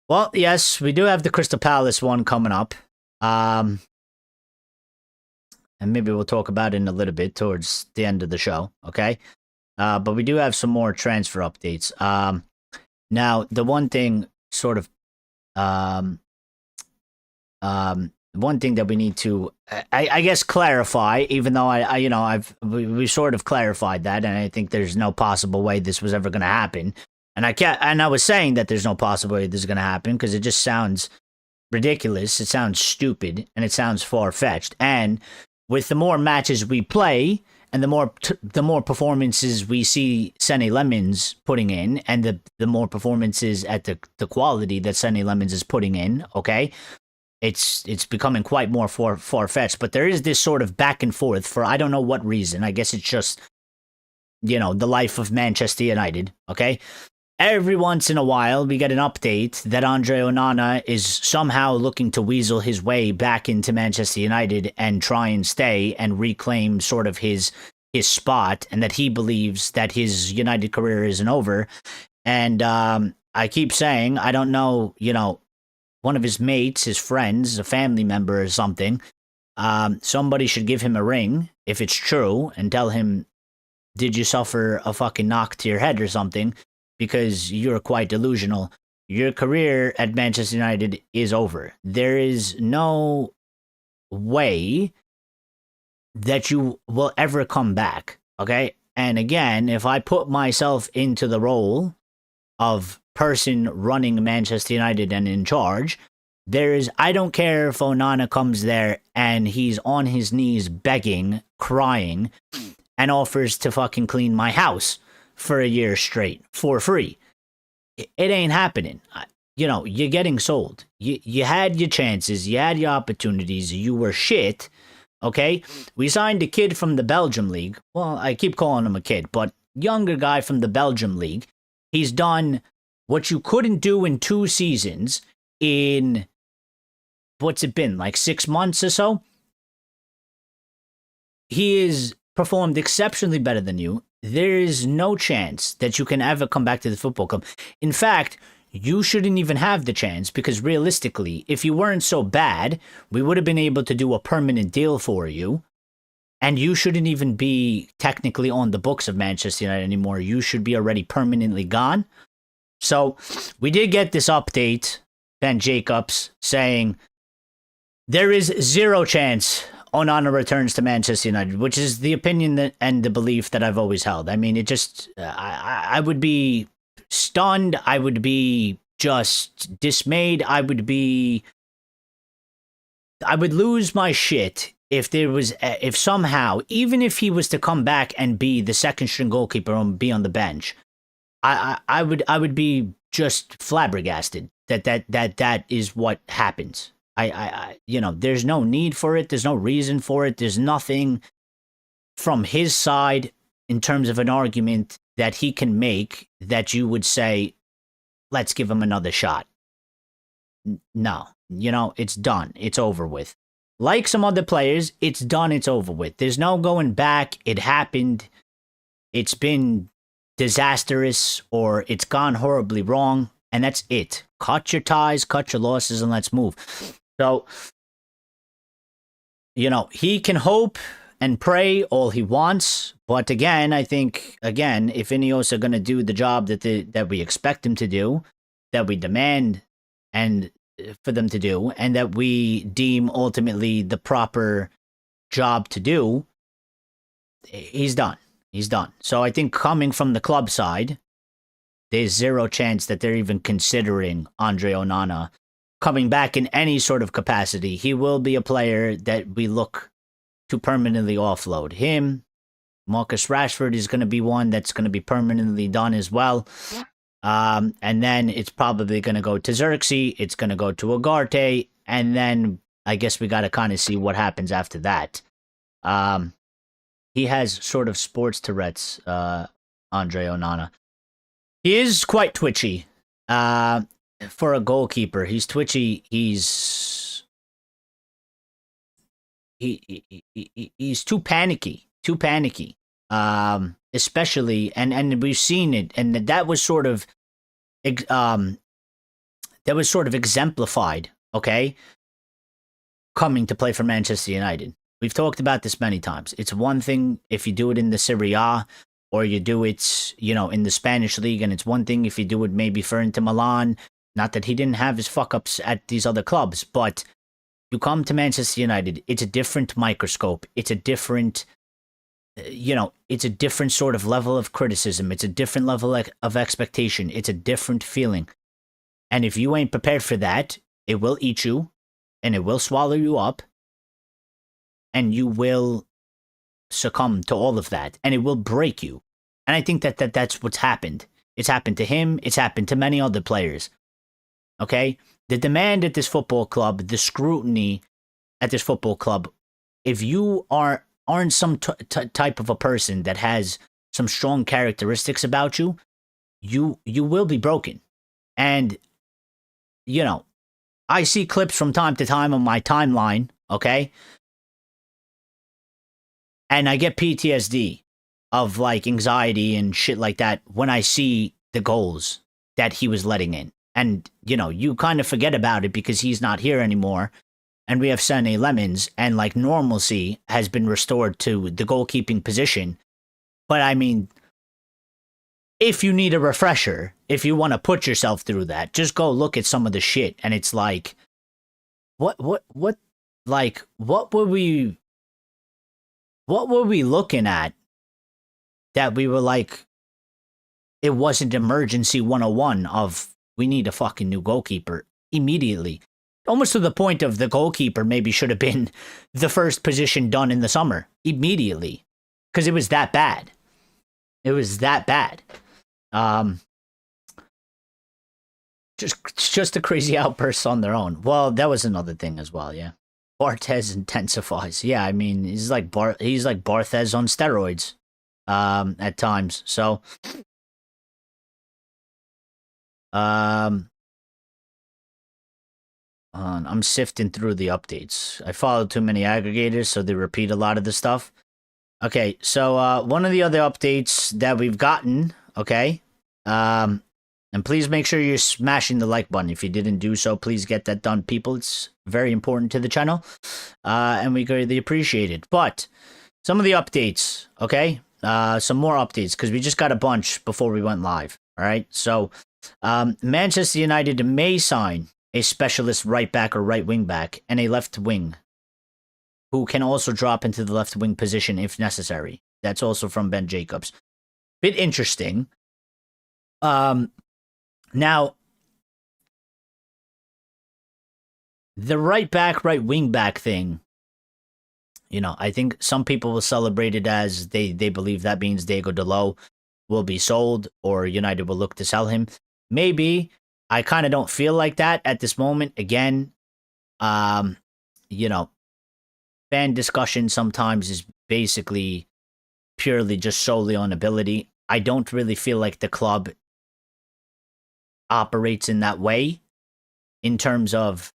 Well, yes, we do have the Crystal Palace one coming up. And maybe we'll talk about it in a little bit towards the end of the show, okay? But we do have some more transfer updates. Now, the one thing sort of one thing that we need to, I guess, clarify. Even though we sort of clarified that, and I think there's no possible way this was ever going to happen. And I was saying that there's no possible way this is going to happen because it just sounds ridiculous. It sounds stupid, and it sounds far fetched. And with the more matches we play, and the more performances we see Senny Lemons putting in, and the more performances at the quality that Senny Lemons is putting in, okay, it's becoming quite more far-fetched. But there is this sort of back and forth for I don't know what reason. I guess it's just, the life of Manchester United, okay? Every once in a while, we get an update that Andre Onana is somehow looking to weasel his way back into Manchester United and try and stay and reclaim sort of his spot, and that he believes that his United career isn't over. And I keep saying, I don't know, one of his mates, his friends, a family member or something, somebody should give him a ring if it's true and tell him, did you suffer a fucking knock to your head or something? Because you're quite delusional. Your career at Manchester United is over. There is no way that you will ever come back, okay? And again, if I put myself into the role of person running Manchester United and in charge, I don't care if Onana comes there and he's on his knees begging, crying, and offers to fucking clean my house for a year straight for free. It ain't happening. You're getting sold. You had your chances. You had your opportunities. You were shit. Okay? We signed a kid from the Belgium League. Well, I keep calling him a kid, but younger guy from the Belgium League. He's done what you couldn't do in 2 seasons in, what's it been, like 6 months or so? He is performed exceptionally better than you. There is no chance that you can ever come back to the football club. In fact, you shouldn't even have the chance, because realistically, if you weren't so bad, we would have been able to do a permanent deal for you, and you shouldn't even be technically on the books of Manchester United anymore. You should be already permanently gone. So we did get this update, Ben Jacobs, saying there is 0 chance Onana returns to Manchester United, which is the opinion and the belief that I've always held. I mean, it just, I would be stunned. I would be just dismayed. I would lose my shit if somehow, even if he was to come back and be the second string goalkeeper and be on the bench, I would be just flabbergasted that is what happens. There's no need for it. There's no reason for it. There's nothing from his side in terms of an argument that he can make that you would say, let's give him another shot. No, it's done. It's over with. Like some other players, it's done. It's over with. There's no going back. It happened. It's been disastrous, or it's gone horribly wrong. And that's it. Cut your ties, cut your losses, and let's move. So, he can hope and pray all he wants. But again, I think, if Ineos are going to do the job that we expect him to do, that we demand and for them to do, and that we deem ultimately the proper job to do, he's done. He's done. So I think coming from the club side, there's 0 chance that they're even considering Andre Onana coming back in any sort of capacity. He will be a player that we look to permanently offload. Him, Marcus Rashford is going to be one that's going to be permanently done as well. And then it's probably going to go to Xerxes. It's going to go to Ugarte. And then I guess we got to kind of see what happens after that. He has sort of sports Tourette's, Andre Onana. He is quite twitchy. For a goalkeeper, he's twitchy. He's too panicky. Especially, and we've seen it, and that was sort of exemplified. Okay, coming to play for Manchester United. We've talked about this many times. It's one thing if you do it in the Serie A, or you do it, in the Spanish league, and it's one thing if you do it maybe for Inter Milan. Not that he didn't have his fuck-ups at these other clubs, but You come to Manchester United, it's a different microscope. It's a different, it's a different sort of level of criticism. It's a different level of expectation. It's a different feeling. And if you ain't prepared for that, it will eat you and it will swallow you up. And you will succumb to all of that. And it will break you. And I think that's what's happened. It's happened to him. It's happened to many other players. Okay? The demand at this football club, the scrutiny at this football club, if you aren't some type of a person that has some strong characteristics about you, you will be broken. And, I see clips from time to time on my timeline, okay? And I get PTSD of like anxiety and shit like that when I see the goals that he was letting in. And, you kind of forget about it because he's not here anymore. And we have Sané Lemons, and like normalcy has been restored to the goalkeeping position. But I mean, if you need a refresher, if you want to put yourself through that, just go look at some of the shit. And it's like, what were we looking at that we were like, it wasn't emergency 101 of, we need a fucking new goalkeeper immediately. Almost to the point of the goalkeeper maybe should have been the first position done in the summer immediately. Because it was that bad. It was that bad. Just a crazy outburst on their own. Well, that was another thing as well, yeah. Barthez intensifies. Yeah, I mean, he's like Barthez on steroids at times. So I'm sifting through the updates. I follow too many aggregators, so they repeat a lot of the stuff. Okay, so one of the other updates that we've gotten, okay, and please make sure you're smashing the like button. If you didn't do so, please get that done, people. It's very important to the channel, and we greatly appreciate it. But some of the updates, okay, some more updates, because we just got a bunch before we went live, all right? So Manchester United may sign a specialist right back or right wing back and a left wing who can also drop into the left wing position if necessary. That's also from Ben Jacobs. Bit interesting. Now, the right back, right wing back thing, I think some people will celebrate it as they believe that means Diego Dalot will be sold or United will look to sell him. Maybe. I kind of don't feel like that at this moment. Again, fan discussion sometimes is basically purely just solely on ability. I don't really feel like the club operates in that way in terms of,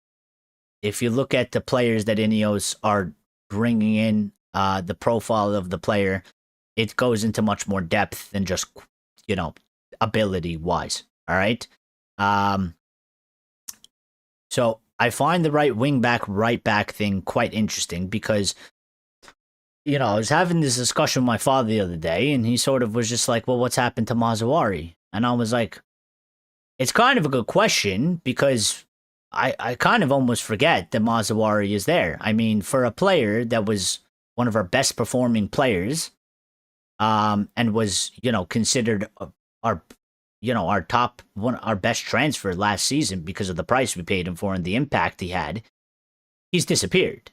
if you look at the players that Ineos are bringing in, the profile of the player, it goes into much more depth than just, ability wise. All right. So I find the right wing back, right back thing quite interesting because, I was having this discussion with my father the other day and he sort of was just like, well, what's happened to Mazzawari? And I was like, it's kind of a good question because I kind of almost forget that Mazzawari is there. I mean, for a player that was one of our best performing players, and was, considered our top one, our best transfer last season because of the price we paid him for and the impact he had, he's disappeared,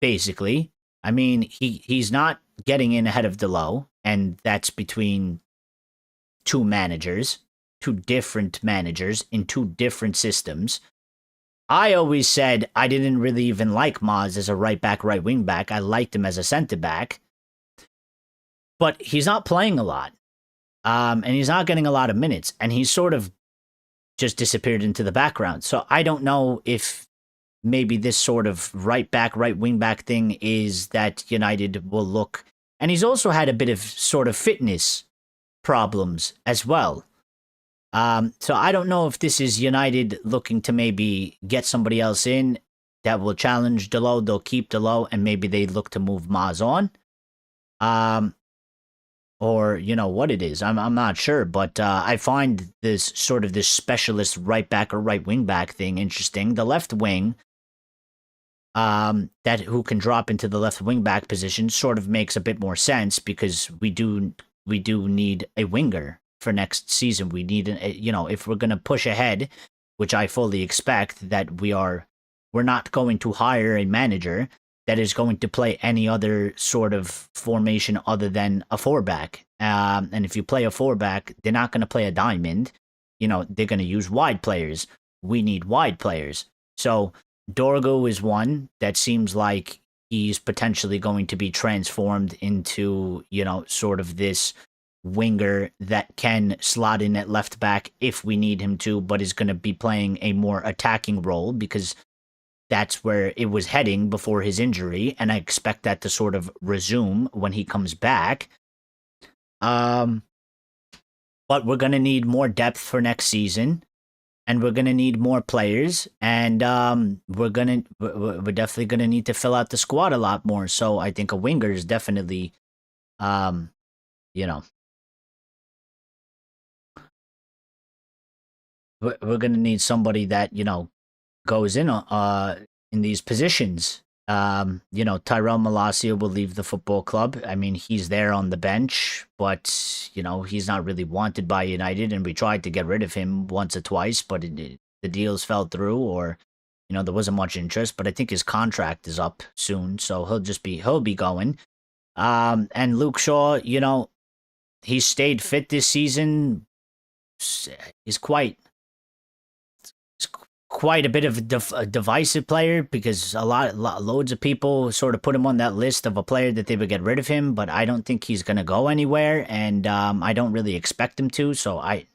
basically. I mean, he's not getting in ahead of Dalot, and that's between two different managers in two different systems. I always said I didn't really even like Maz as a right back, right wing back. I liked him as a center back, but he's not playing a lot. And he's not getting a lot of minutes, and he's sort of just disappeared into the background. So I don't know if maybe this sort of right back, right wing back thing is that United will look. And he's also had a bit of sort of fitness problems as well. So I don't know if this is United looking to maybe get somebody else in that will challenge Dalot. They'll keep Dalot, and maybe they look to move Maz on. Or, what it is. I'm not sure, but I find this specialist right back or right wing back thing interesting. The left wing, that who can drop into the left wing back position sort of makes a bit more sense because we do need a winger for next season. We need if we're gonna push ahead, which I fully expect that we're not going to hire a manager that is going to play any other sort of formation other than a four-back. And if you play a four-back, they're not going to play a diamond. They're going to use wide players. We need wide players. So Dorgo is one that seems like he's potentially going to be transformed into, sort of this winger that can slot in at left back if we need him to, but is going to be playing a more attacking role because that's where it was heading before his injury, and I expect that to sort of resume when he comes back. But we're going to need more depth for next season, and we're going to need more players, and we're definitely going to need to fill out the squad a lot more. So I think a winger is definitely, we're going to need somebody that, goes in these positions. Tyrell Malacia will leave the football club. I mean, he's there on the bench, but he's not really wanted by United, and we tried to get rid of him once or twice, but the deals fell through, or there wasn't much interest. But I think his contract is up soon, so he'll be going. And Luke Shaw, he stayed fit this season. He's quite a bit of a divisive player because loads of people sort of put him on that list of a player that they would get rid of him, but I don't think he's going to go anywhere, and I don't really expect him to, so I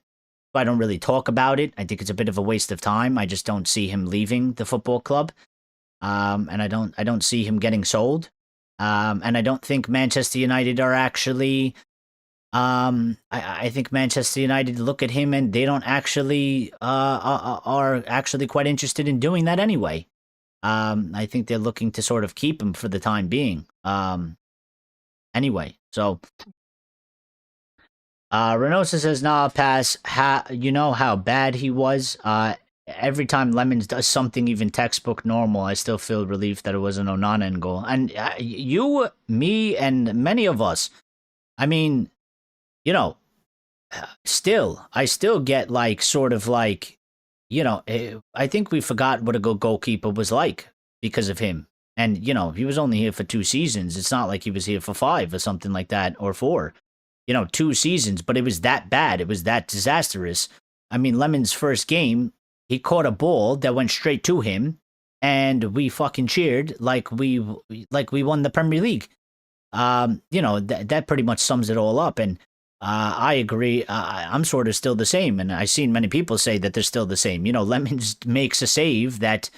don't really talk about it. I think it's a bit of a waste of time. I just don't see him leaving the football club, and I don't see him getting sold, and I don't think Manchester United are actually... I think Manchester United look at him and they don't actually are actually quite interested in doing that anyway. I think they're looking to sort of keep him for the time being. Anyway, so Renosa says, "Nah, pass. You know how bad he was. Every time Lemons does something even textbook normal, I still feel relief that it was an Onana in goal. And you, me, and many of us. I mean." I still get sort of I think we forgot what a good goalkeeper was like because of him. And, he was only here for 2 seasons. It's not like he was here for 5 or something like that, or 4. 2 seasons, but it was that bad. It was that disastrous. I mean, Lemon's first game, he caught a ball that went straight to him, and we fucking cheered like we won the Premier League. That pretty much sums it all up. And I agree. I'm sort of still the same, and I've seen many people say that they're still the same. Lemons makes a save that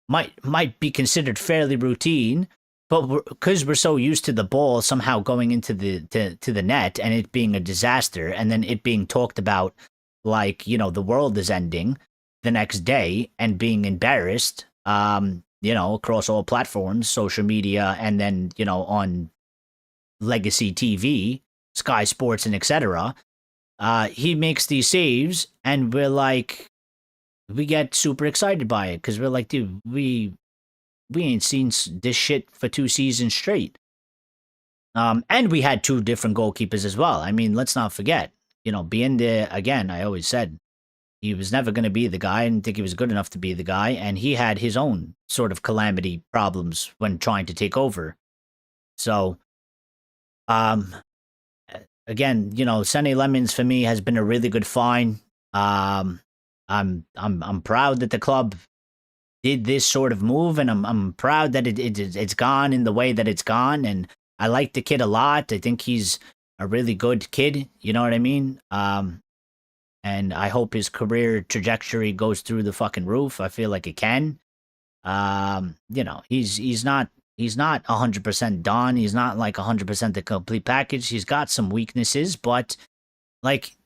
might be considered fairly routine, but because we're so used to the ball somehow going into the net and it being a disaster, and then it being talked about like the world is ending the next day, and being embarrassed, across all platforms, social media, and then on legacy TV, Sky Sports, and etc. He makes these saves, and we get super excited by it because we're like, dude, we ain't seen this shit for 2 seasons straight. And we had 2 different goalkeepers as well. I mean, let's not forget, being there again. I always said he was never going to be the guy. I didn't think he was good enough to be the guy, and he had his own sort of calamity problems when trying to take over. So, again, Sonny Lemons for me has been a really good find. I'm proud that the club did this sort of move, and I'm proud that it's gone in the way that it's gone. And I like the kid a lot. I think he's a really good kid. You know what I mean? And I hope his career trajectory goes through the fucking roof. I feel like it can. He's not 100% done. He's not 100% the complete package. He's got some weaknesses, but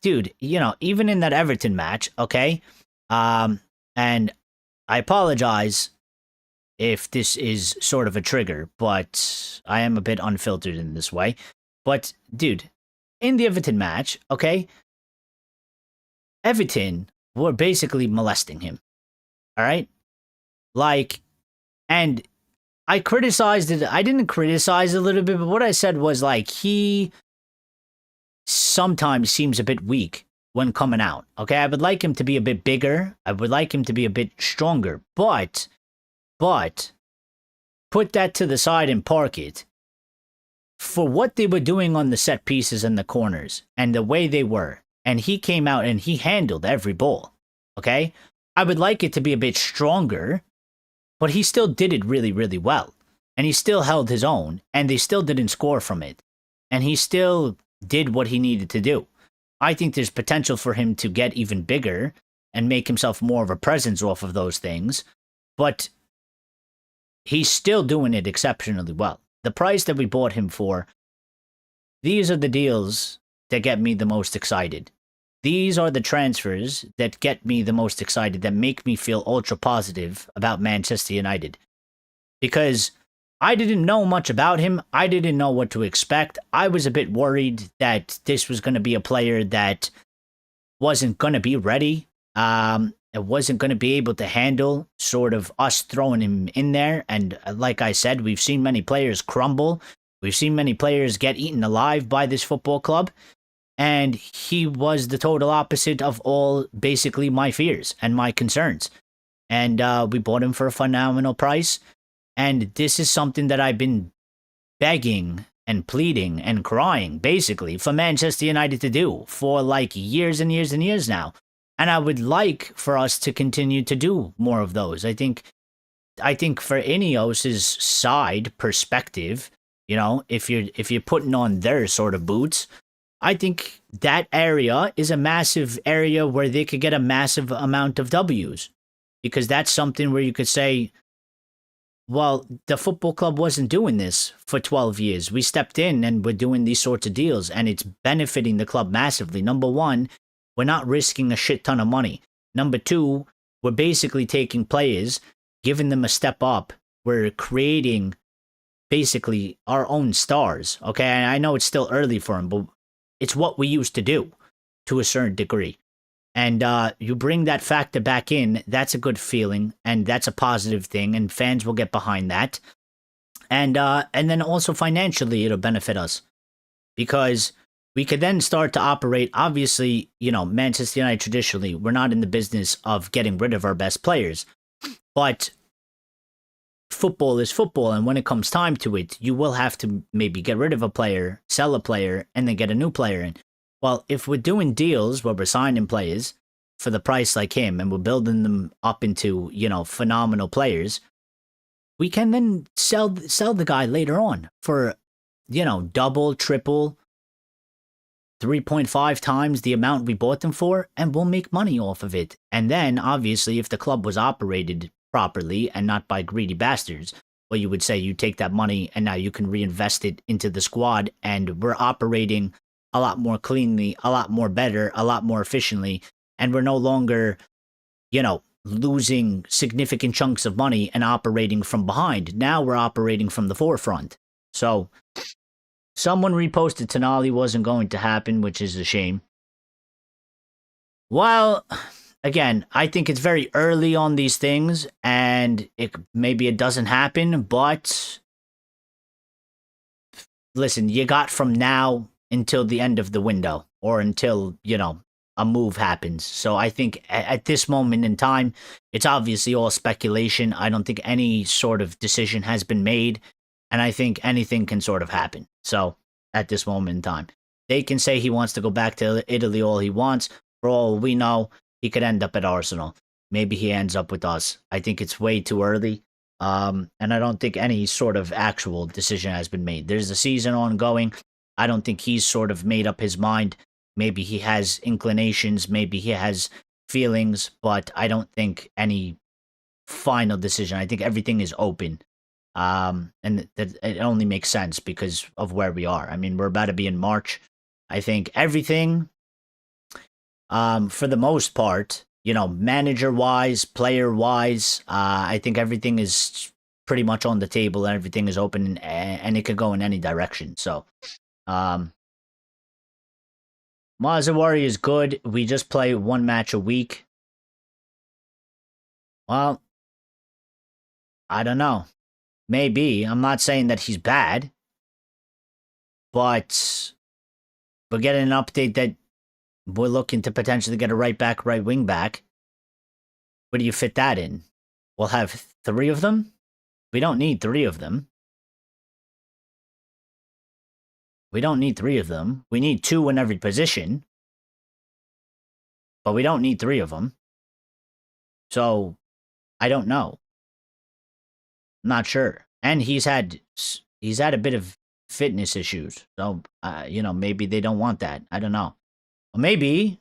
dude, even in that Everton match, okay? And I apologize if this is sort of a trigger, but I am a bit unfiltered in this way. But dude, in the Everton match, okay? Everton were basically molesting him. All right? And I criticized it. I didn't criticize it a little bit, but what I said was like he sometimes seems a bit weak when coming out. Okay, I would like him to be a bit bigger. I would like him to be a bit stronger. But put that to the side and park it. For what they were doing on the set pieces and the corners and the way they were, and he came out and he handled every ball. Okay, I would like it to be a bit stronger, but he still did it really, really well. And he still held his own, and they still didn't score from it. And he still did what he needed to do. I think there's potential for him to get even bigger and make himself more of a presence off of those things. But he's still doing it exceptionally well. The price that we bought him for, these are the deals that get me the most excited. These are the transfers that get me the most excited, that make me feel ultra positive about Manchester United. Because I didn't know much about him. I didn't know what to expect. I was a bit worried that this was going to be a player that wasn't going to be ready. It wasn't going to be able to handle sort of us throwing him in there. And like I said, we've seen many players crumble. We've seen many players get eaten alive by this football club. And he was the total opposite of all, basically, my fears and my concerns. And we bought him for a phenomenal price. And this is something that I've been begging and pleading and crying, basically, for Manchester United to do for like years and years and years now. And I would like for us to continue to do more of those. I think for Ineos's side perspective, you know, if you're putting on their sort of boots, I think that area is a massive area where they could get a massive amount of W's. Because that's something where you could say, well, the football club wasn't doing this for 12 years. We stepped in and we're doing these sorts of deals, and it's benefiting the club massively. Number one, we're not risking a shit ton of money. Number two, we're basically taking players, giving them a step up. We're creating basically our own stars. Okay, and I know it's still early for them, but it's what we used to do to a certain degree. And you bring that factor back in, that's a good feeling, and that's a positive thing, and fans will get behind that. And then also financially, it'll benefit us. Because we could then start to operate, obviously, you know, Manchester United traditionally, we're not in the business of getting rid of our best players. But football is football, and when it comes time to it, you will have to maybe get rid of a player, sell a player, and then get a new player in. Well, if we're doing deals where we're signing players for the price like him and we're building them up into, you know, phenomenal players, we can then sell the guy later on for, you know, double, triple, 3.5 times the amount we bought them for, and we'll make money off of it. And then, obviously, if the club was operated properly and not by greedy bastards, well, you would say you take that money and now you can reinvest it into the squad, and we're operating a lot more cleanly, a lot more better, a lot more efficiently, and we're no longer, you know, losing significant chunks of money and operating from behind. Now we're operating from the forefront. So, someone reposted Tonali wasn't going to happen, which is a shame. Well, again, I think it's very early on these things, and maybe it doesn't happen, but listen, you got from now until the end of the window, or until, you know, a move happens. So I think at this moment in time, it's obviously all speculation. I don't think any sort of decision has been made, and I think anything can sort of happen. So at this moment in time, they can say he wants to go back to Italy all he wants. For all we know, he could end up at Arsenal. Maybe he ends up with us. I think it's way too early. And I don't think any sort of actual decision has been made. There's a season ongoing. I don't think he's sort of made up his mind. Maybe he has inclinations, maybe he has feelings, but I don't think any final decision. I think everything is open. And that it only makes sense because of where we are. I mean, we're about to be in March. I think everything, for the most part, you know, manager-wise, player-wise, I think everything is pretty much on the table and everything is open, and it could go in any direction. So, Mazawari is good. We just play one match a week. Well, I don't know. Maybe. I'm not saying that he's bad. But we're getting an update that we're looking to potentially get a right back, right wing back. Where do you fit that in? We'll have 3 of them? We don't need 3 of them. We don't need 3 of them. We need 2 in every position. But we don't need 3 of them. So, I don't know. I'm not sure. And he's had a bit of fitness issues. So, maybe they don't want that. I don't know. Or maybe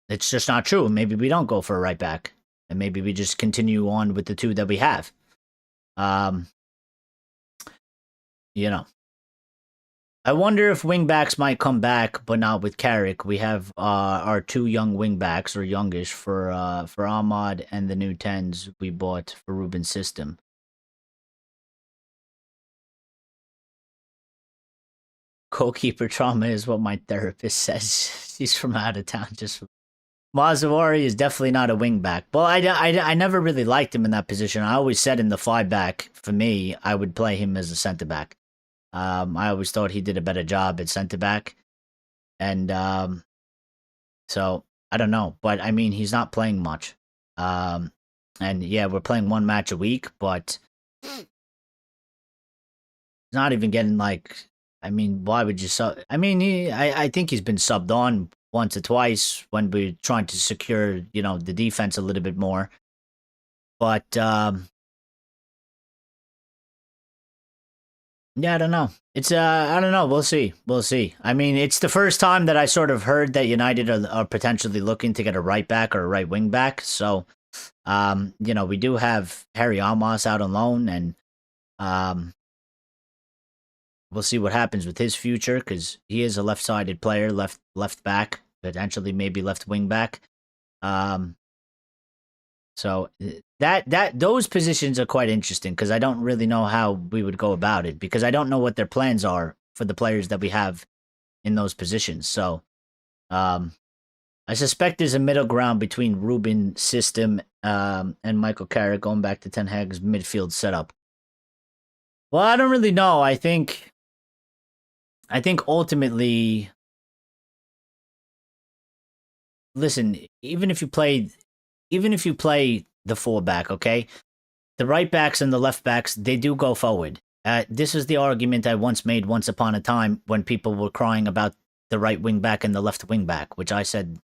it's just not true. Maybe we don't go for a right back. And maybe we just continue on with the 2 that we have. I wonder if wingbacks might come back, but not with Carrick. We have our 2 young wingbacks, or youngish, for Ahmad and the new 10s we bought for Ruben's system. Goalkeeper trauma is what my therapist says. He's from out of town. Mazawari is definitely not a wingback. Well, I never really liked him in that position. I always said in the 5-back, for me, I would play him as a centre-back. I always thought he did a better job at centre-back. And so, I don't know. But, I mean, he's not playing much. And, yeah, we're playing 1 match a week, but he's not even getting, I mean, why would you sub? I mean, I think he's been subbed on once or twice when we're trying to secure, the defense a little bit more. But, yeah, I don't know. It's, I don't know. We'll see. I mean, it's the first time that I sort of heard that United are potentially looking to get a right back or a right wing back. So, we do have Harry Almas out on loan, and, we'll see what happens with his future, because he is a left-sided player, left back, potentially maybe left wing back. So those positions are quite interesting, because I don't really know how we would go about it, because I don't know what their plans are for the players that we have in those positions. So I suspect there's a middle ground between Ruben's system and Michael Carrick, going back to Ten Hag's midfield setup. Well, I don't really know. I think ultimately, listen, even if you play the fullback, okay, the right backs and the left backs, they do go forward. This is the argument I once made once upon a time when people were crying about the right wing back and the left wing back, which I said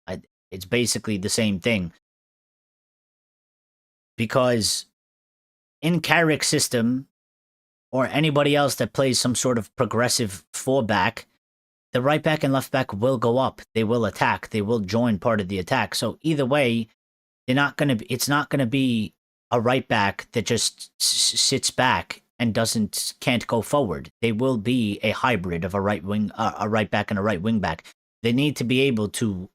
it's basically the same thing. Because in Carrick's system, or anybody else that plays some sort of progressive fullback, the right back and left back will go up. They will attack. They will join part of the attack. So either way, it's not gonna be a right back that just sits back and can't go forward. They will be a hybrid of a right back and a right wing back. They need to be able to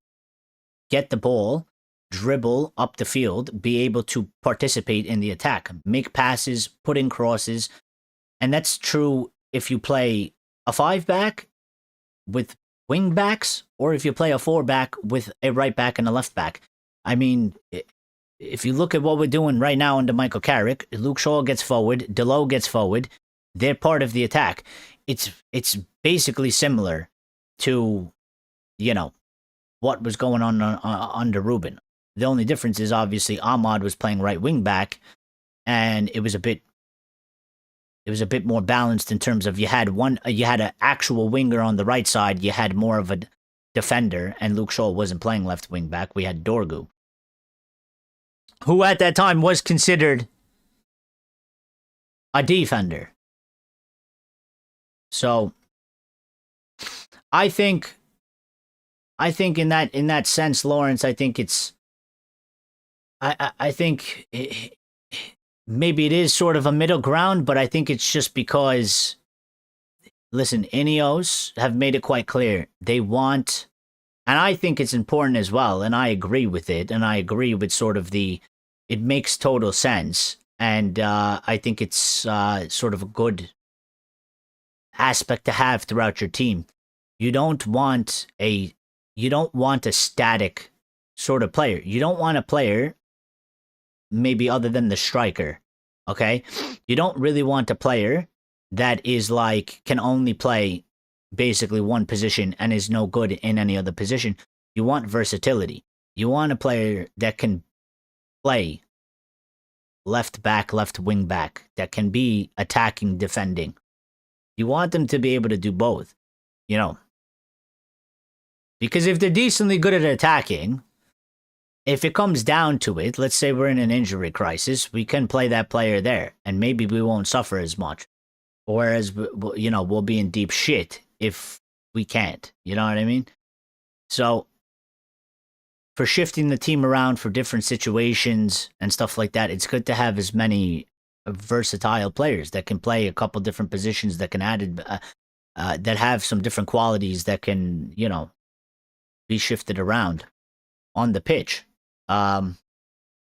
get the ball, dribble up the field, be able to participate in the attack, make passes, put in crosses. And that's true if you play a 5-back with wing backs, or if you play a 4-back with a right back and a left back. I mean, if you look at what we're doing right now under Michael Carrick, Luke Shaw gets forward, Delo gets forward. They're part of the attack. It's basically similar to, what was going on under Ruben. The only difference is obviously Ahmad was playing right wing back, and it was a bit more balanced in terms of you had an actual winger on the right side, you had more of a defender, and Luke Shaw wasn't playing left wing back. We had Dorgu, who at that time was considered a defender. So I think in that sense, Lawrence, I think I think maybe it is sort of a middle ground, but I think it's just because, listen, Ineos have made it quite clear. They want, and I think it's important as well, and I agree with it, and I agree with sort of it makes total sense, and I think it's sort of a good aspect to have throughout your team. You don't want a static sort of player. You don't want a player, maybe other than the striker, Okay? You don't really want a player that is like, can only play basically one position and is no good in any other position. You want versatility. You want a player that can play left back, left wing back, that can be attacking, defending. You want them to be able to do both, you know. Because if they're decently good at attacking, if it comes down to it, let's say we're in an injury crisis, we can play that player there, and maybe we won't suffer as much. Whereas, you know, we'll be in deep shit if we can't. You know what I mean? So, for shifting the team around for different situations and stuff like that, it's good to have as many versatile players that can play a couple different positions, that can add, that have some different qualities that can, you know, be shifted around on the pitch. We're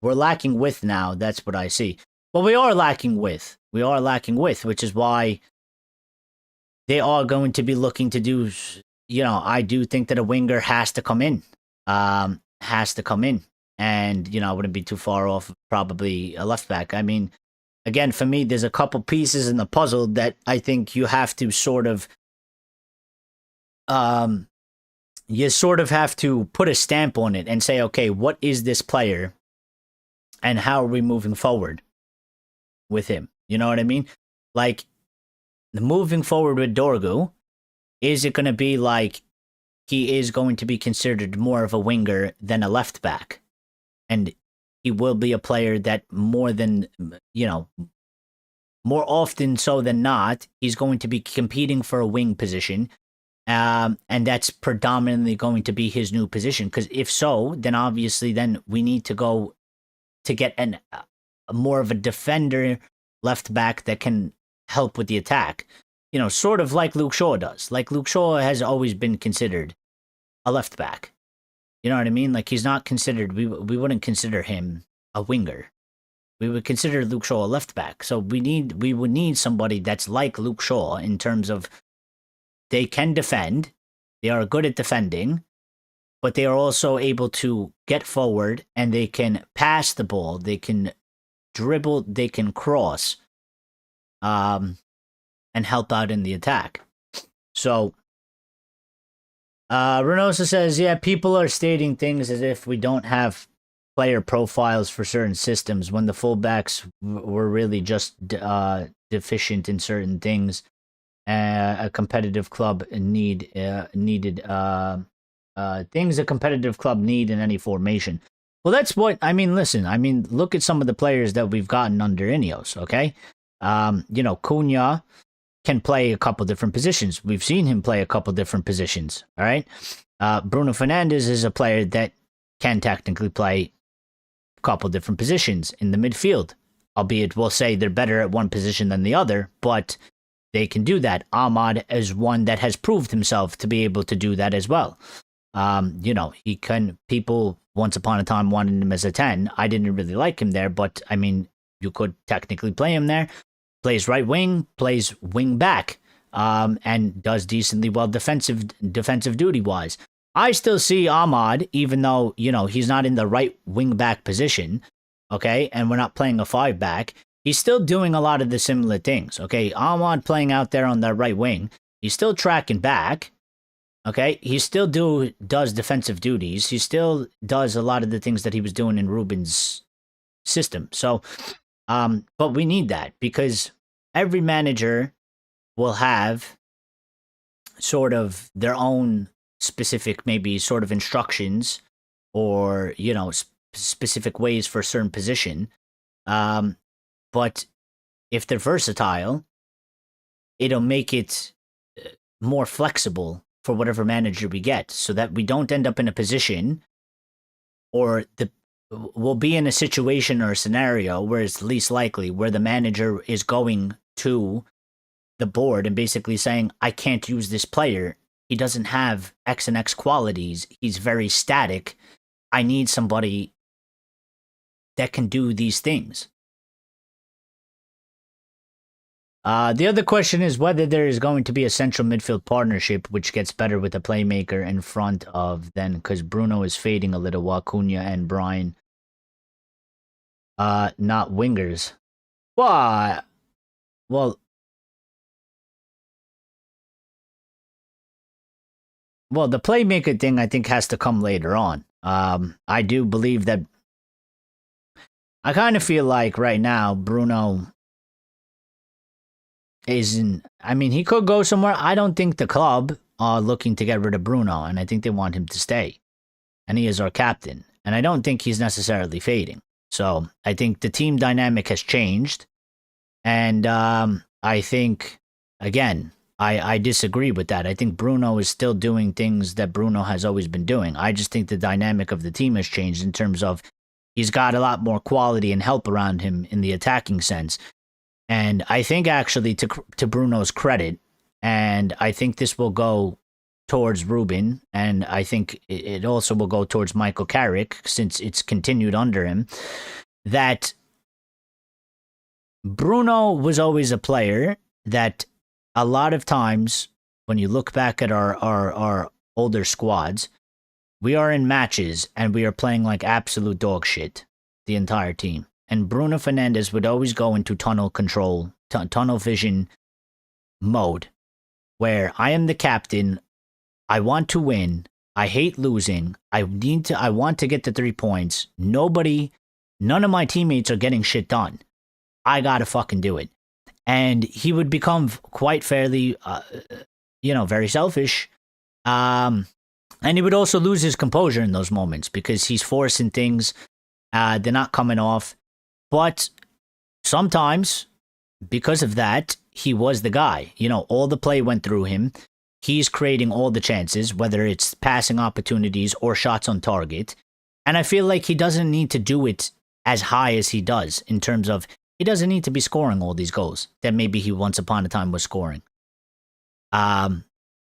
lacking width now. That's what I see. Well, we are lacking width. We are lacking width, which is why they are going to be looking to do, you know, I do think that a winger has to come in. Has to come in. And, you know, I wouldn't be too far off probably a left back. I mean, again, for me, there's a couple pieces in the puzzle that I think you have to sort of, you sort of have to put a stamp on it and say, okay, what is this player and how are we moving forward with him? You know what I mean? Like, moving forward with Dorgu, is it going to be like he is going to be considered more of a winger than a left back? And he will be a player that more than, you know, more often so than not, he's going to be competing for a wing position. And that's predominantly going to be his new position. Because if so, then obviously then we need to go to get more of a defender left back that can help with the attack. You know, sort of like Luke Shaw does. Like Luke Shaw has always been considered a left back. You know what I mean? Like he's not considered, we wouldn't consider him a winger. We would consider Luke Shaw a left back. So we would need somebody that's like Luke Shaw in terms of they can defend, they are good at defending, but they are also able to get forward and they can pass the ball, they can dribble, they can cross, and help out in the attack. So, Renosa says, yeah, people are stating things as if we don't have player profiles for certain systems when the fullbacks were really just deficient in certain things. A competitive club needed things a competitive club need in any formation. Well, that's what I mean. Listen, I mean, look at some of the players that we've gotten under Ineos. Okay, you know, Cunha can play a couple different positions. We've seen him play a couple different positions. All right, Bruno Fernandes is a player that can technically play a couple different positions in the midfield, albeit we'll say they're better at one position than the other, but they can do that. Ahmad is one that has proved himself to be able to do that as well. You know, he can, people once upon a time wanted him as a 10. I didn't really like him there, but I mean, you could technically play him there. Plays right wing, plays wing back, and does decently well defensive duty wise. I still see Ahmad, even though, you know, he's not in the right wing back position, okay, and we're not playing a 5 back. He's still doing a lot of the similar things, okay? Ahmad playing out there on the right wing. He's still tracking back, okay? He still does defensive duties. He still does a lot of the things that he was doing in Ruben's system. So, but we need that because every manager will have sort of their own specific, maybe sort of instructions or, you know, specific ways for a certain position. But if they're versatile, it'll make it more flexible for whatever manager we get so that we don't end up in a position or we'll be in a situation or a scenario where it's least likely where the manager is going to the board and basically saying, I can't use this player. He doesn't have X and X qualities. He's very static. I need somebody that can do these things. The other question is whether there is going to be a central midfield partnership which gets better with a playmaker in front of then, because Bruno is fading a little while Cunha and Brian not wingers. Well, well, well, the playmaker thing I think has to come later on. I do believe that I kind of feel like right now Bruno isn't. I mean, he could go somewhere. I don't think the club are looking to get rid of Bruno, and I think they want him to stay. And he is our captain, and I don't think he's necessarily fading. So I think the team dynamic has changed, and I think again. I disagree with that. I think Bruno is still doing things that Bruno has always been doing. I just think the dynamic of the team has changed in terms of he's got a lot more quality and help around him in the attacking sense. And I think actually to Bruno's credit, and I think this will go towards Ruben, and I think it also will go towards Michael Carrick since it's continued under him, that Bruno was always a player that a lot of times when you look back at our older squads, we are in matches and we are playing like absolute dog shit, the entire team. And Bruno Fernandes would always go into tunnel control, tunnel vision mode, where I am the captain, I want to win, I hate losing, I want to get the 3 points. None of my teammates are getting shit done. I gotta fucking do it. And he would become quite fairly, very selfish. And he would also lose his composure in those moments because he's forcing things. They're not coming off. But sometimes, because of that, he was the guy. All the play went through him. He's creating all the chances, whether it's passing opportunities or shots on target. And I feel like he doesn't need to do it as high as he does in terms of he doesn't need to be scoring all these goals that maybe he once upon a time was scoring.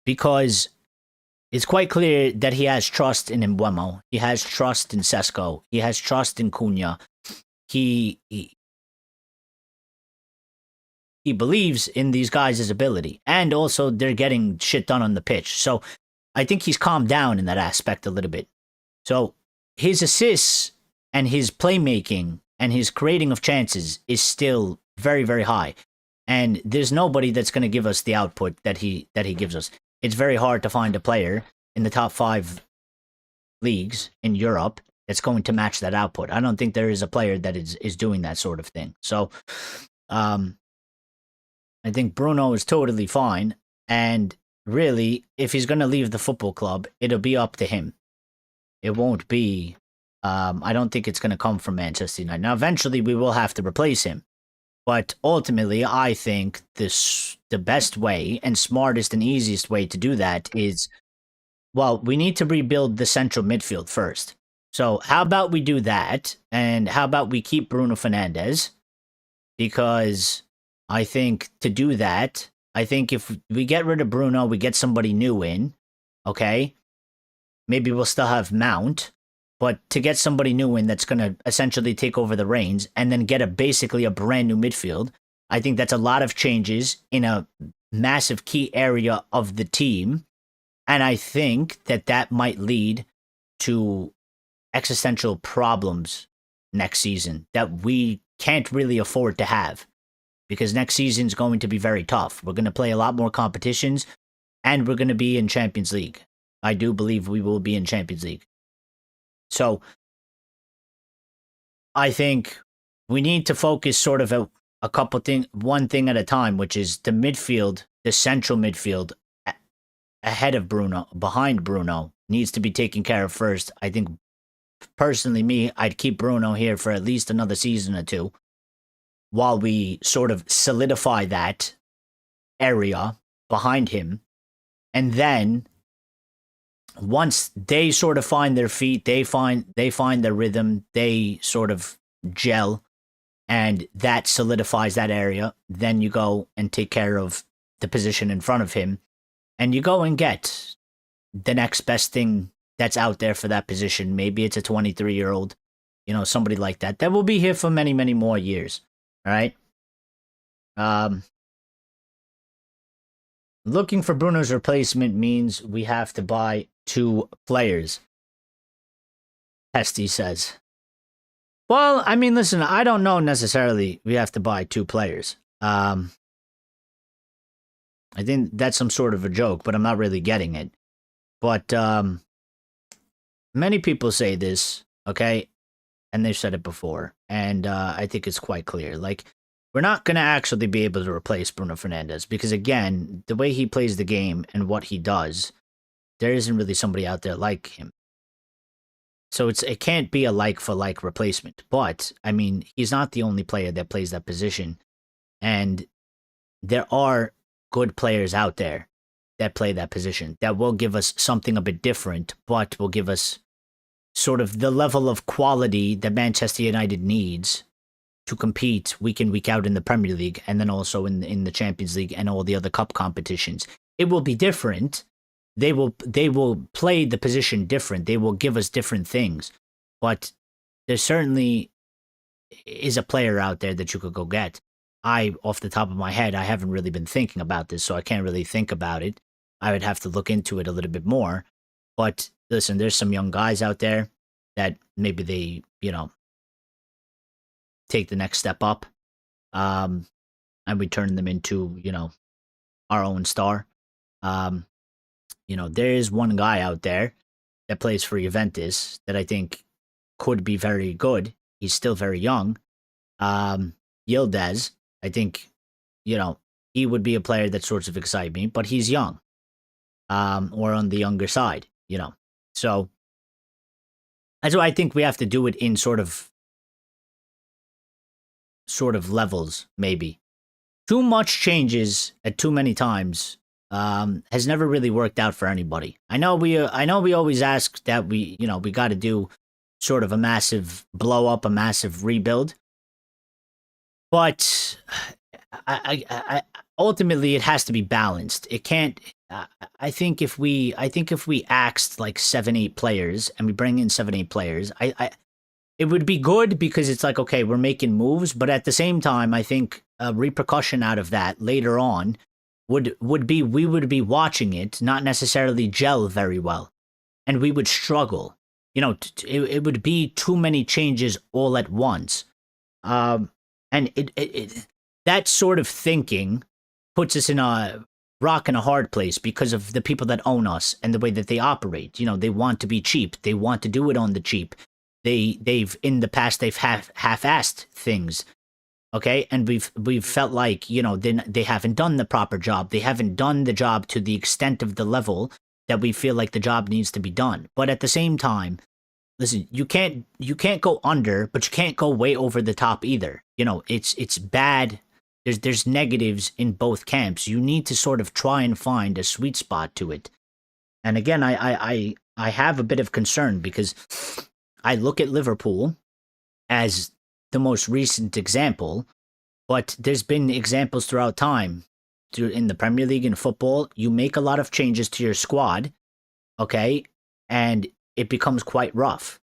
Because it's quite clear that he has trust in Mbeumo. He has trust in Sesko. He has trust in Cunha. He believes in these guys' ability. And also they're getting shit done on the pitch. So I think he's calmed down in that aspect a little bit. So his assists and his playmaking and his creating of chances is still very, very high. And there's nobody that's going to give us the output that he gives us. It's very hard to find a player in the top 5 leagues in Europe that's going to match that output. I don't think there is a player that is doing that sort of thing. So I think Bruno is totally fine. And really, if he's going to leave the football club, it'll be up to him. It won't be... I don't think it's going to come from Manchester United. Now, eventually, we will have to replace him. But ultimately, I think the best way and smartest and easiest way to do that is, well, we need to rebuild the central midfield first. So how about we do that? And how about we keep Bruno Fernandes? Because I think to do that, I think if we get rid of Bruno, we get somebody new in, okay? Maybe we'll still have Mount. But to get somebody new in that's going to essentially take over the reins and then get basically a brand new midfield, I think that's a lot of changes in a massive key area of the team. And I think that might lead to existential problems next season that we can't really afford to have. Because next season's going to be very tough. We're going to play a lot more competitions and we're going to be in Champions League. I do believe we will be in Champions League. So I think we need to focus sort of a couple things, one thing at a time, which is the midfield, the central midfield ahead of Bruno, behind Bruno, needs to be taken care of first. I think personally, I'd keep Bruno here for at least another season or two while we sort of solidify that area behind him. And then once they sort of find their feet, they find their rhythm, they sort of gel, and that solidifies that area, then you go and take care of the position in front of him, and you go and get the next best thing that's out there for that position. Maybe it's a 23-year-old, somebody like that. That will be here for many, many more years. All right? Looking for Bruno's replacement means we have to buy 2 players, Hesty says. Well, I mean, listen, I don't know necessarily we have to buy 2 players. I think that's some sort of a joke, but I'm not really getting it. But many people say this, okay? And they've said it before. And I think it's quite clear. Like, we're not going to actually be able to replace Bruno Fernandes because, again, the way he plays the game and what he does, there isn't really somebody out there like him. So it can't be a like-for-like replacement. But, I mean, he's not the only player that plays that position. And there are good players out there that play that position that will give us something a bit different, but will give us sort of the level of quality that Manchester United needs to compete week in, week out in the Premier League and then also in the Champions League and all the other cup competitions. It will be different. They will play the position different. They will give us different things. But there certainly is a player out there that you could go get. Off the top of my head, I haven't really been thinking about this, so I can't really think about it. I would have to look into it a little bit more. But listen, there's some young guys out there that maybe they, take the next step up. And we turn them into, our own star. There is one guy out there that plays for Juventus that I think could be very good. He's still very young. Yildiz, I think, he would be a player that sorts of excite me, but he's young, or on the younger side, So that's why I think we have to do it in sort of levels, maybe. Too much changes at too many times has never really worked out for anybody. I know we always ask that we got to do sort of a massive blow up, a massive rebuild. But I ultimately it has to be balanced. It can't. I think if we axed like 7-8 players and we bring in 7-8 players, it would be good because it's like, okay, we're making moves, but at the same time, I think a repercussion out of that later on would be we would be watching it not necessarily gel very well, and we would struggle. It would be too many changes all at once. And that sort of thinking puts us in a rock and a hard place because of the people that own us and the way that they operate. They want to be cheap. They want to do it on the cheap. They've in the past they've half-assed things, okay, and we've felt like they haven't done the proper job. They haven't done the job to the extent of the level that we feel like the job needs to be done. But at the same time, listen, you can't go under, but you can't go way over the top either. It's bad. There's negatives in both camps. You need to sort of try and find a sweet spot to it. And again, I have a bit of concern because I look at Liverpool as the most recent example, but there's been examples throughout time. In the Premier League and football, you make a lot of changes to your squad, okay, and it becomes quite rough.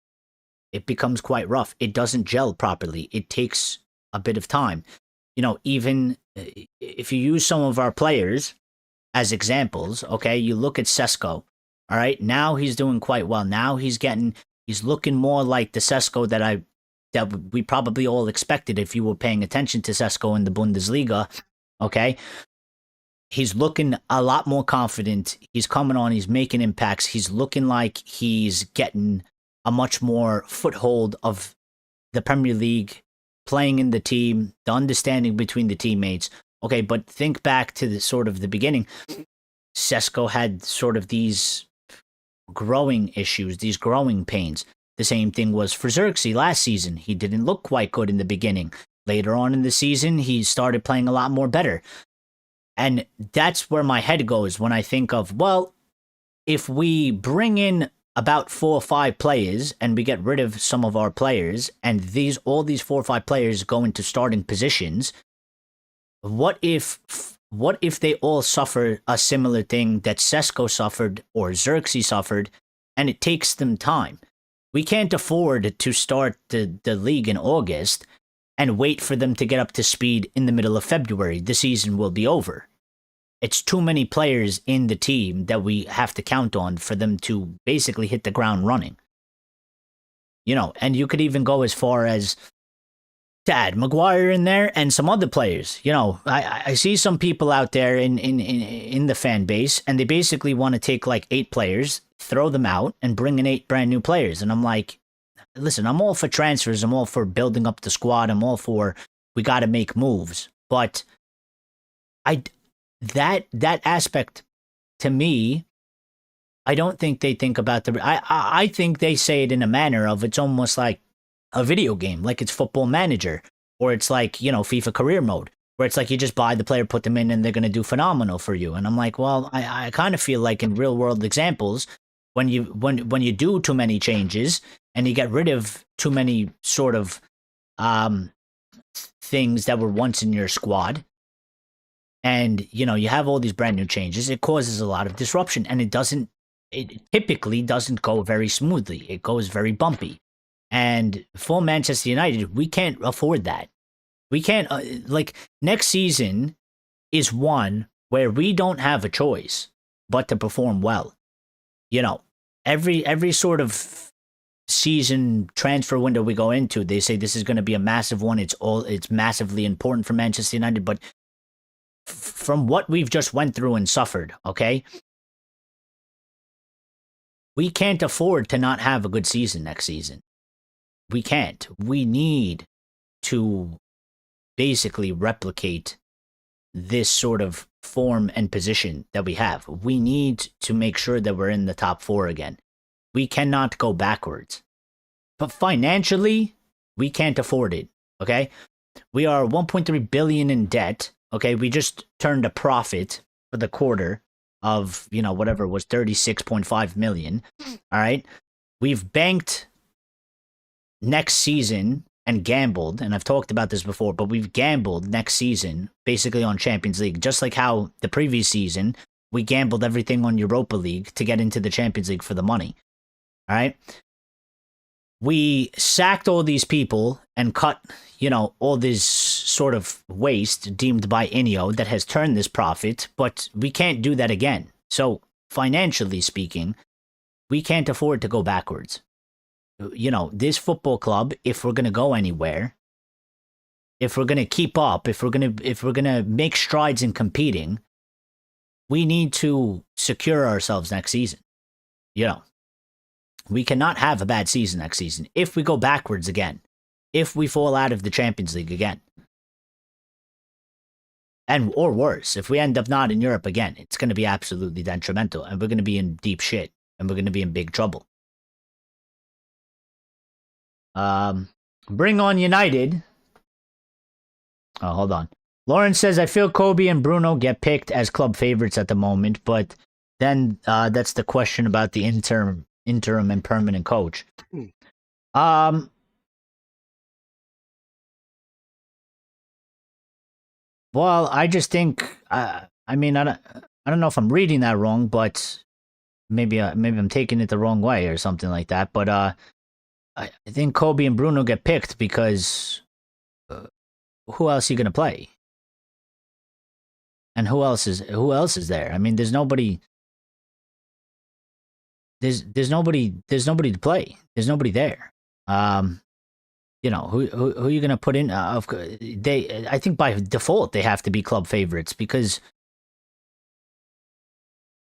It doesn't gel properly. It takes a bit of time. Even if you use some of our players as examples, okay, you look at Sesko, all right, now he's doing quite well. Now he's looking more like the Sesko that we probably all expected if you were paying attention to Sesko in the Bundesliga, okay? He's looking a lot more confident. He's coming on. He's making impacts. He's looking like he's getting a much more foothold of the Premier League, playing in the team, the understanding between the teammates. Okay, but think back to the beginning. Sesko had sort of these growing issues, these growing pains. The same thing was for Xerxes last season. He didn't look quite good in the beginning. Later on in the season, he started playing a lot more better. And that's where my head goes when I think of, well, if we bring in about 4 or 5 players and we get rid of some of our players and all these 4 or 5 players go into starting positions, what if they all suffer a similar thing that Sesko suffered or Xerxes suffered, and it takes them time? We can't afford to start the league in August and wait for them to get up to speed in the middle of February. The season will be over. It's too many players in the team that we have to count on for them to basically hit the ground running. And you could even go as far as to add Maguire in there and some other players. I see some people out there in the fan base, and they basically want to take like 8 players, throw them out, and bring in 8 brand new players. And I'm like, listen, I'm all for transfers. I'm all for building up the squad. I'm all for we got to make moves. But that aspect, to me, I don't think they think about I think they say it in a manner of it's almost like a video game, like it's Football Manager, or it's like, FIFA career mode, where it's like you just buy the player, put them in, and they're going to do phenomenal for you. And I'm like, well, I kind of feel like in real world examples, when you do too many changes and you get rid of too many sort of things that were once in your squad, and you have all these brand new changes, it causes a lot of disruption, and it typically doesn't go very smoothly. It goes very bumpy. And for Manchester United, we can't afford that. We can't, next season is one where we don't have a choice but to perform well. Every sort of season transfer window we go into, they say this is going to be a massive one. It's massively important for Manchester United. But from what we've just went through and suffered, okay, we can't afford to not have a good season next season. We can't. We need to basically replicate this sort of form and position that we have. We need to make sure that we're in the top 4 again. We cannot go backwards. But financially, we can't afford it, okay? We are 1.3 billion in debt, okay? We just turned a profit for the quarter of, whatever it was, 36.5 million, all right? We've banked next season and gambled, and I've talked about this before, but we've gambled next season basically on Champions League, just like how the previous season we gambled everything on Europa League to get into the Champions League for the money. All right, we sacked all these people and cut all this sort of waste deemed by Inio that has turned this profit, but we can't do that again. So financially speaking, we can't afford to go backwards. This football club, if we're going to go anywhere, if we're going to keep up, if we're going to make strides in competing, we need to secure ourselves next season. We cannot have a bad season next season. If we go backwards again, if we fall out of the Champions League again, or worse, if we end up not in Europe again, it's going to be absolutely detrimental, and we're going to be in deep shit, and we're going to be in big trouble. Bring on United. Oh, hold on. Lawrence says, I feel Kobbie and Bruno get picked as club favorites at the moment, but then that's the question about the interim and permanent coach. Well, I just think, I don't know if I'm reading that wrong, but maybe I'm taking it the wrong way or something like that. But I think Kobbie and Bruno get picked because who else are you gonna play? And who else is there? I mean, there's nobody. There's nobody to play. There's nobody there. Who are you gonna put in? I think by default they have to be club favorites because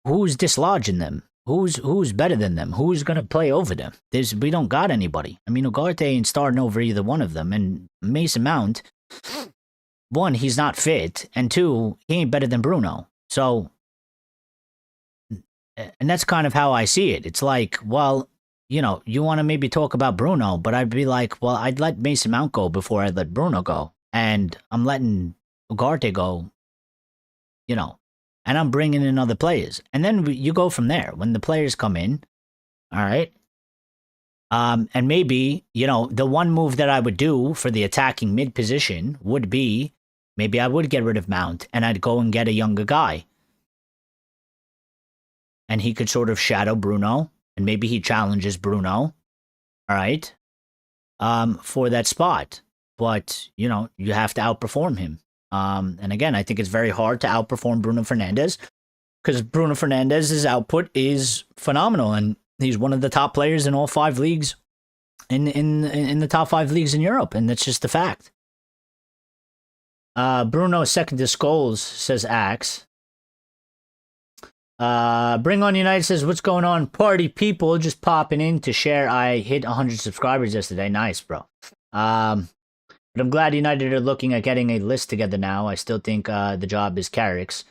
who's dislodging them? Who's better than them? Who's gonna play over them? We don't got anybody. I mean, Ugarte ain't starting over either one of them, and Mason Mount, one, he's not fit, and two, he ain't better than Bruno. So, and that's kind of how I see it. It's like, well, you want to maybe talk about Bruno, but I'd be like, well, I'd let Mason Mount go before I'd let Bruno go, and I'm letting Ugarte go, and I'm bringing in other players. And then you go from there. When the players come in, all right? And maybe, the one move that I would do for the attacking mid position would be, maybe I would get rid of Mount, and I'd go and get a younger guy. And he could sort of shadow Bruno, and maybe he challenges Bruno, all right, for that spot. But, you have to outperform him. And again, I think it's very hard to outperform Bruno Fernandes because Bruno Fernandes's output is phenomenal, and he's one of the top players in all 5 leagues in the top 5 leagues in Europe, and that's just the fact. Bruno second to Scholes, says Axe. Bring on United says, what's going on, party people? Just popping in to share. I hit 100 subscribers yesterday. Nice, bro. But I'm glad United are looking at getting a list together now. I still think the job is Carrick's.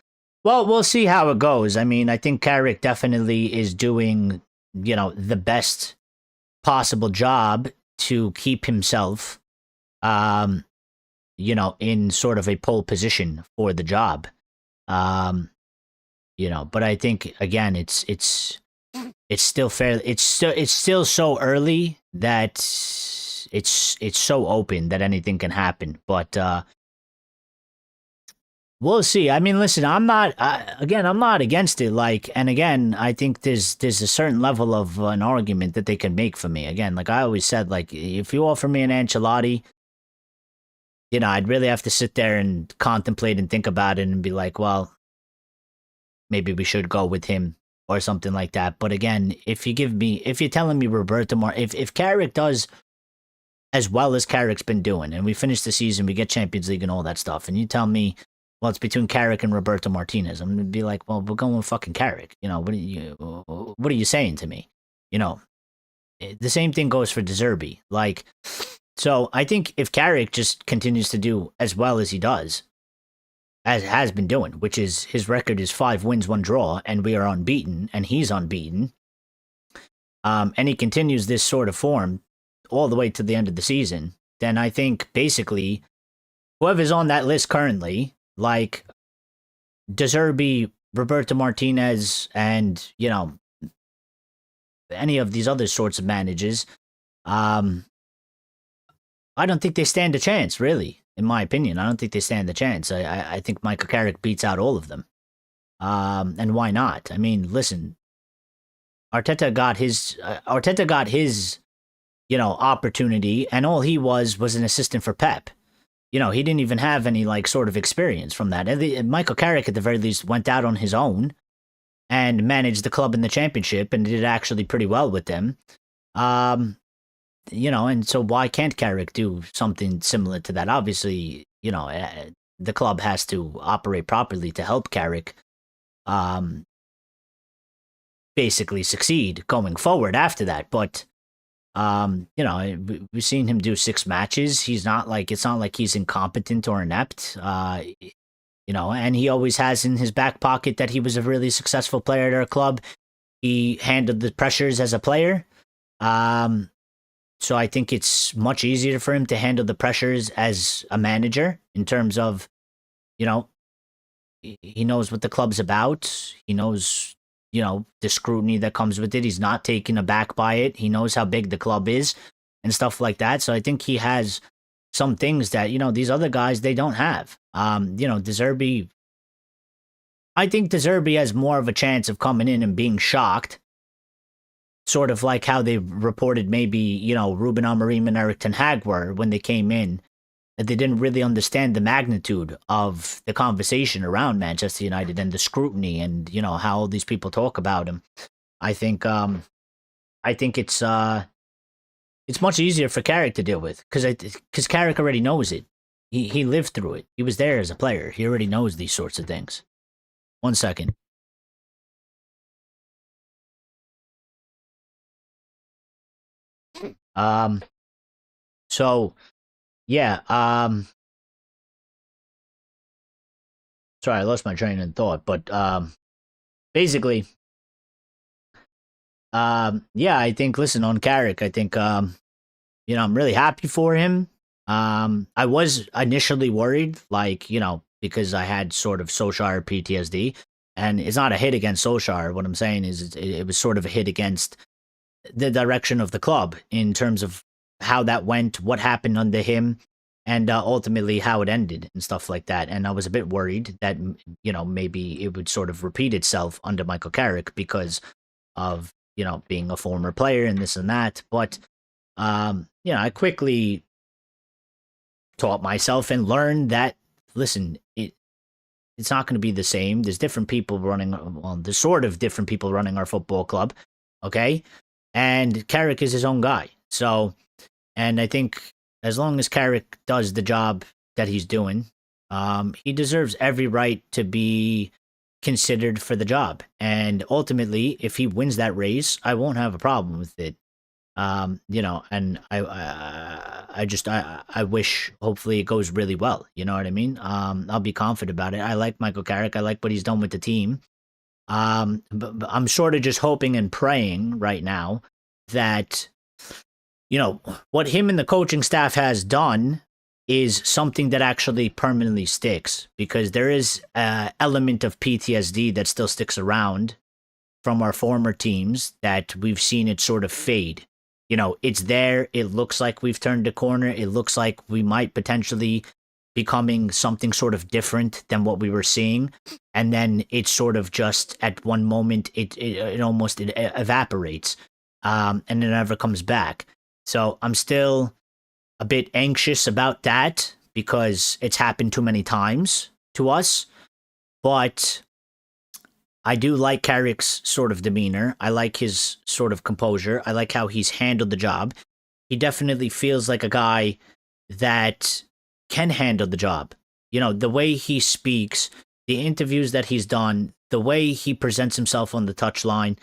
Well, we'll see how it goes. I mean, I think Carrick definitely is doing, the best possible job to keep himself, in sort of a pole position for the job. But I think again, it's still fair. It's still so early that it's so open that anything can happen. But we'll see. I mean, listen, I'm not against it. And again, I think there's a certain level of an argument that they can make for me. Again, like I always said, like if you offer me an Ancelotti, I'd really have to sit there and contemplate and think about it and be like, well, maybe we should go with him or something like that. But again, if you're telling me Roberto if Carrick does as well as Carrick's been doing, and we finish the season, we get Champions League and all that stuff, and you tell me, well, it's between Carrick and Roberto Martinez, I'm gonna be like, well, we're going with fucking Carrick. What are you saying to me? The same thing goes for De Zerbi. So I think if Carrick just continues to do as well as he does, as has been doing, which is his record is 5 wins, 1 draw, and we are unbeaten, and he's unbeaten, and he continues this sort of form all the way to the end of the season, then I think basically whoever's on that list currently, like De Zerbi, Roberto Martinez, and any of these other sorts of managers, I don't think they stand a chance, really. In my opinion, I don't think they stand a chance. I think Michael Carrick beats out all of them. And why not? I mean, listen, Arteta got his opportunity, and all he was an assistant for Pep. He didn't even have any sort of experience from that. And Michael Carrick, at the very least, went out on his own and managed the club in the Championship and did actually pretty well with them. And so why can't Carrick do something similar to that? Obviously, the club has to operate properly to help Carrick basically succeed going forward after that. But, we've seen him do 6 matches. It's not like he's incompetent or inept, and he always has in his back pocket that he was a really successful player at our club. He handled the pressures as a player. So I think it's much easier for him to handle the pressures as a manager in terms of, he knows what the club's about. He knows, the scrutiny that comes with it. He's not taken aback by it. He knows how big the club is and stuff like that. So I think he has some things that, these other guys, they don't have. De Zerbi, I think De Zerbi has more of a chance of coming in and being shocked. Sort of like how they reported maybe, Ruben Amorim and Erik ten Hag were when they came in. That they didn't really understand the magnitude of the conversation around Manchester United and the scrutiny and, how all these people talk about him. I think it's much easier for Carrick to deal with because Carrick already knows it. He lived through it. He was there as a player. He already knows these sorts of things. 1 second. So yeah, sorry, I lost my train of thought, but basically, yeah, I think, listen, on Carrick, I think, I'm really happy for him. I was initially worried, because I had sort of Solskjaer PTSD, and it's not a hit against Solskjaer. What I'm saying is it was sort of a hit against the direction of the club in terms of how that went, what happened under him, and ultimately how it ended and stuff like that. And I was a bit worried that, maybe it would sort of repeat itself under Michael Carrick because of, being a former player and this and that. But, I quickly taught myself and learned that, listen, it's not going to be the same. There's different people running, there's sort of different people running our football club, okay? And Carrick is his own guy. So And I think as long as Carrick does the job that he's doing, he deserves every right to be considered for the job. And ultimately, if he wins that race, I won't have a problem with it. And I wish hopefully it goes really well. You know what I mean? I'll be confident about it. I like Michael Carrick. I like what he's done with the team. But I'm sort of just hoping and praying right now that, what him and the coaching staff has done is something that actually permanently sticks, because there is an element of PTSD that still sticks around from our former teams that we've seen it sort of fade. It's there. It looks like we've turned a corner. It looks like we might potentially becoming something sort of different than what we were seeing. And then it's sort of just at one moment, it almost evaporates. And it never comes back. So I'm still a bit anxious about that because it's happened too many times to us. But I do like Carrick's sort of demeanor. I like his sort of composure. I like how he's handled the job. He definitely feels like a guy that can handle the job. The way he speaks, the interviews that he's done, the way he presents himself on the touchline,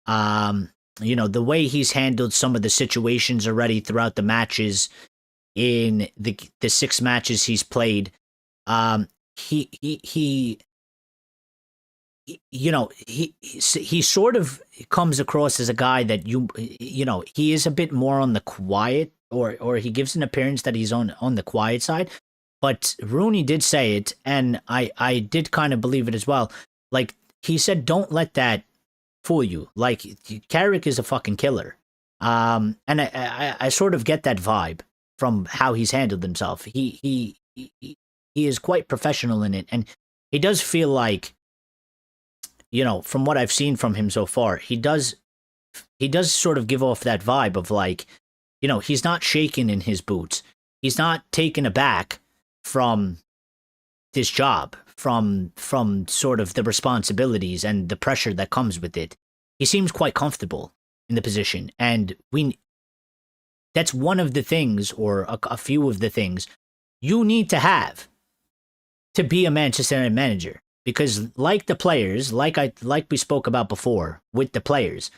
the way he's handled some of the situations already throughout the matches in the 6 matches he's played. He sort of comes across as a guy that he is a bit more on the quiet, or he gives an appearance that he's on the quiet side. But Rooney did say it, and I did kind of believe it as well. Like, he said, don't let that fool you. Like, Carrick is a fucking killer. And I sort of get that vibe from how he's handled himself. He is quite professional in it, and he does feel like, from what I've seen from him so far, he does sort of give off that vibe of like, he's not shaken in his boots. He's not taken aback from this job, from sort of the responsibilities and the pressure that comes with it. He seems quite comfortable in the position, and that's one of the things, or a few of the things you need to have to be a Manchester United manager. Because like the players, like we spoke about before with the players,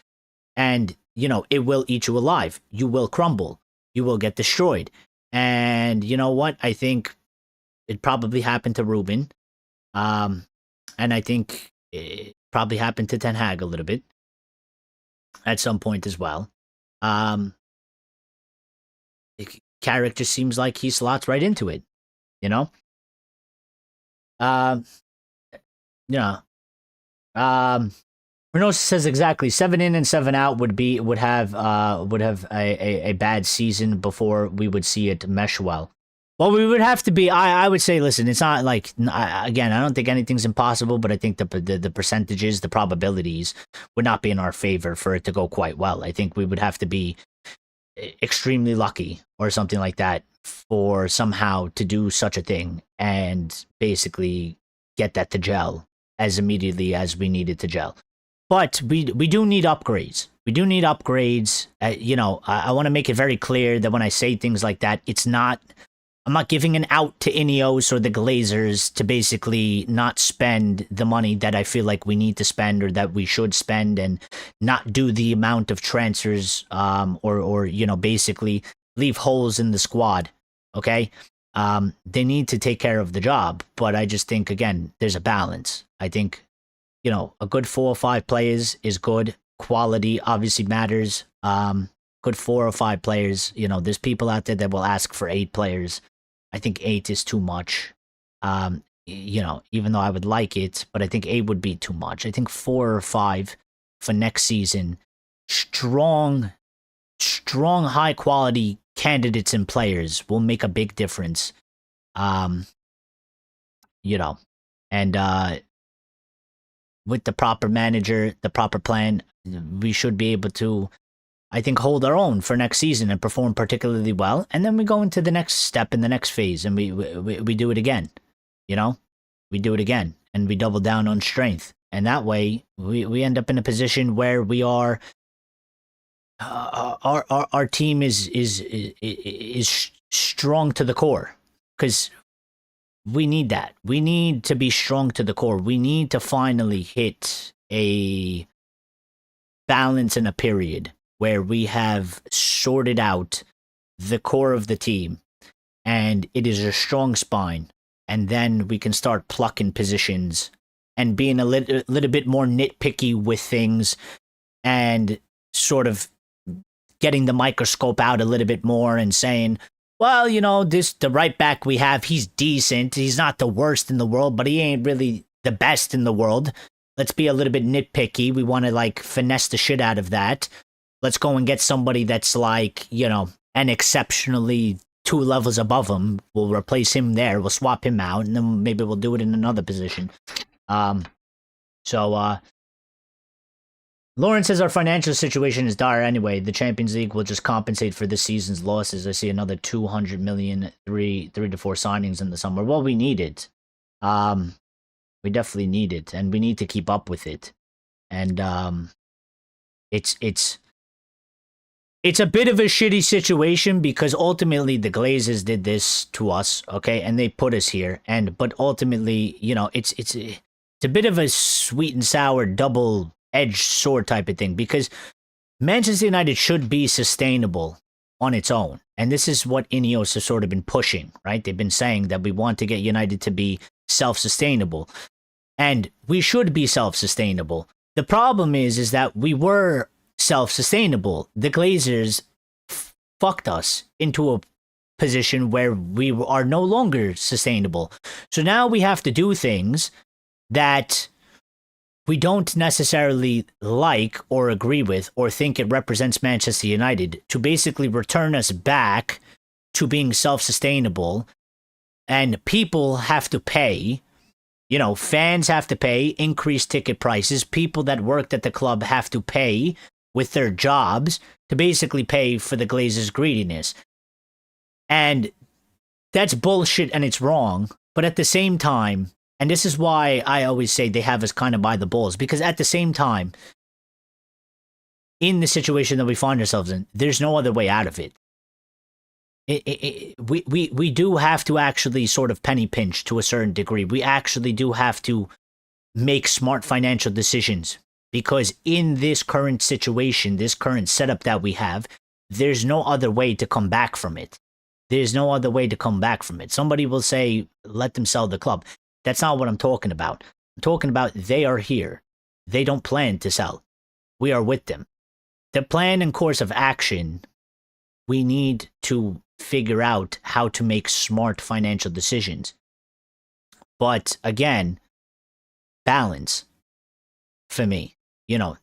and it will eat you alive. You will crumble. You will get destroyed. And you know what? I think it probably happened to Ruben. And I think it probably happened to Ten Hag a little bit at some point as well. Carrick just seems like he slots right into it, Bruno says exactly 7 in and 7 out would have a bad season before we would see it mesh well. Well, we would have to be. I would say, listen, it's not like, again, I don't think anything's impossible, but I think the percentages, the probabilities would not be in our favor for it to go quite well. I think we would have to be extremely lucky or something like that for somehow to do such a thing and basically get that to gel as immediately as we need it to gel. But we do need upgrades. We do need upgrades. I want to make it very clear that when I say things like that, I'm not giving an out to Ineos or the Glazers to basically not spend the money that I feel like we need to spend or that we should spend, and not do the amount of transfers or basically leave holes in the squad. Okay? They need to take care of the job, but I just think, again, there's a balance. I think, a good 4 or 5 players is good. Quality obviously matters. Good 4 or 5 players. There's people out there that will ask for 8 players. I think 8 is too much. Even though I would like it, but I think 8 would be too much. I think 4 or 5 for next season. Strong, high quality candidates and players will make a big difference. And with the proper manager, the proper plan, we should be able to, I think, hold our own for next season and perform particularly well. And then we go into the next step in the next phase, and we do it again. We do it again, and we double down on strength. And that way, we end up in a position where we are our team is strong to the core, because we need that. We need to be strong to the core. We need to finally hit a balance in a period where we have sorted out the core of the team and it is a strong spine, and then we can start plucking positions and being a little bit more nitpicky with things and sort of getting the microscope out a little bit more and saying, well, the right back we have, he's decent. He's not the worst in the world, but he ain't really the best in the world. Let's be a little bit nitpicky. We want to finesse the shit out of that. Let's go and get somebody that's an exceptionally 2 levels above him. We'll replace him there. We'll swap him out, and then maybe we'll do it in another position. Lauren says our financial situation is dire anyway. The Champions League will just compensate for this season's losses. I see another 200 million, 3 to 4 signings in the summer. Well, we need it. We definitely need it, and we need to keep up with it. And it's a bit of a shitty situation because ultimately the Glazers did this to us, okay, and they put us here. But ultimately, it's a bit of a sweet and sour double-edged sword type of thing, because Manchester United should be sustainable on its own. And this is what Ineos has sort of been pushing, right? They've been saying that we want to get United to be self-sustainable. And we should be self-sustainable. The problem is that we were self-sustainable. The Glazers fucked us into a position where we are no longer sustainable. So now we have to do things that we don't necessarily like or agree with or think it represents Manchester United to basically return us back to being self-sustainable. And people have to pay, fans have to pay increased ticket prices. People that worked at the club have to pay with their jobs to basically pay for the Glazers' greediness. And that's bullshit and it's wrong. But at the same time, and this is why I always say they have us kind of by the balls, because at the same time, in the situation that we find ourselves in, there's no other way out of it. We do have to actually sort of penny pinch to a certain degree. We actually do have to make smart financial decisions, because in this current situation, this current setup that we have, there's no other way to come back from it. There's no other way to come back from it. Somebody will say, let them sell the club. That's not what I'm talking about. I'm talking about they are here. They don't plan to sell. We are with them. The plan and course of action, we need to figure out how to make smart financial decisions. But again, balance for me.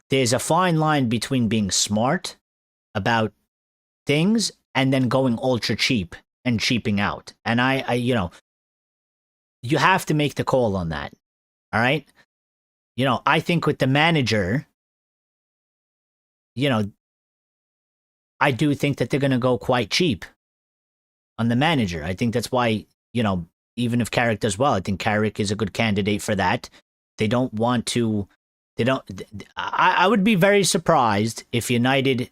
There's a fine line between being smart about things and then going ultra cheap and cheaping out. And I you have to make the call on that. All right? I think with the manager, I do think that they're going to go quite cheap on the manager. I think that's why, even if Carrick does well, I think Carrick is a good candidate for that. They don't want to, I would be very surprised if United,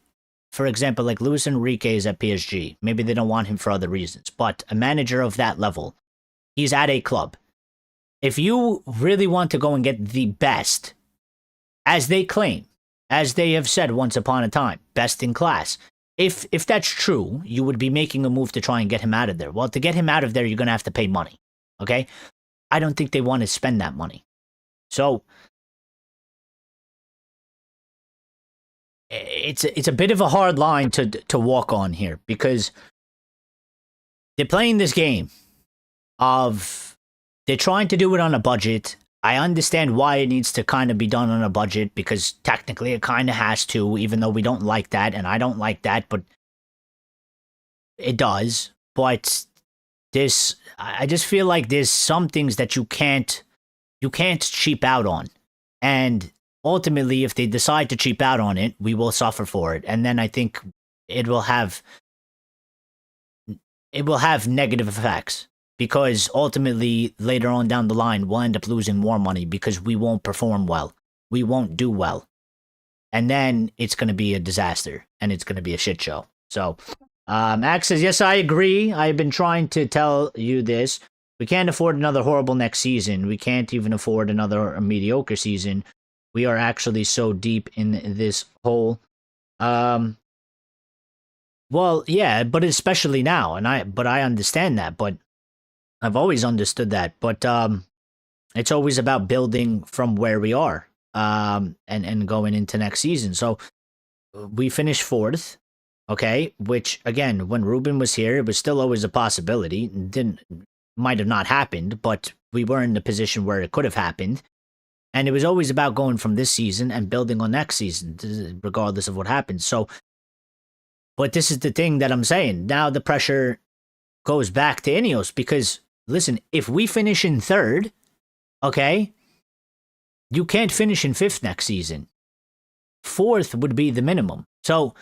for example, like Luis Enrique is at PSG. Maybe they don't want him for other reasons, but a manager of that level, he's at a club. If you really want to go and get the best, as they claim, as they have said once upon a time, best in class, if that's true, you would be making a move to try and get him out of there. Well, to get him out of there, you're going to have to pay money, okay? I don't think they want to spend that money. So it's a bit of a hard line to walk on here, because they're playing this game of they're trying to do it on a budget. I understand why it needs to kind of be done on a budget, because technically it kind of has to, even though we don't like that, and I don't like that, but it does. But I just feel like there's some things that you can't cheap out on. And ultimately, if they decide to cheap out on it, we will suffer for it. And then I think it will have negative effects. Because ultimately, later on down the line, we'll end up losing more money because we won't perform well. We won't do well. and then it's going to be a disaster and it's going to be a shit show. So, Max says, yes, I agree. I've been trying to tell you this. We can't afford another horrible next season. We can't even afford another mediocre season. We are actually so deep in this hole. Well, yeah, but especially now, but I understand that, but I've always understood that. But it's always about building from where we are, and going into next season. So we finished 4th, okay, which again, when Ruben was here, it was still always a possibility. Might have not happened, but we were in the position where it could have happened. And it was always about going from this season and building on next season, regardless of what happens. So, but this is the thing that I'm saying. Now the pressure goes back to Ineos because, listen, if we finish in 3rd, okay, you can't finish in 5th next season. 4th would be the minimum. So,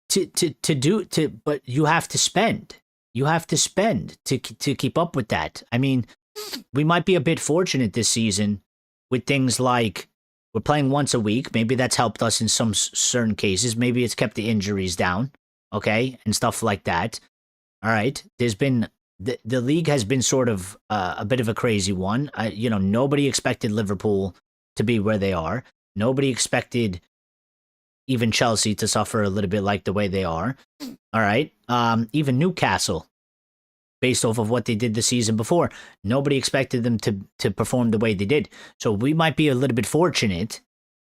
but you have to spend. You have to spend to keep up with that. I mean, we might be a bit fortunate this season with things like we're playing once a week. Maybe that's helped us in some certain cases. Maybe it's kept the injuries down, okay, and stuff like that. All right. There's been the league has been sort of a bit of a crazy one. Nobody expected Liverpool to be where they are. Nobody expected even Chelsea to suffer a little bit like the way they are. All right. Even Newcastle, based off of what they did the season before, nobody expected them to perform the way they did. So we might be a little bit fortunate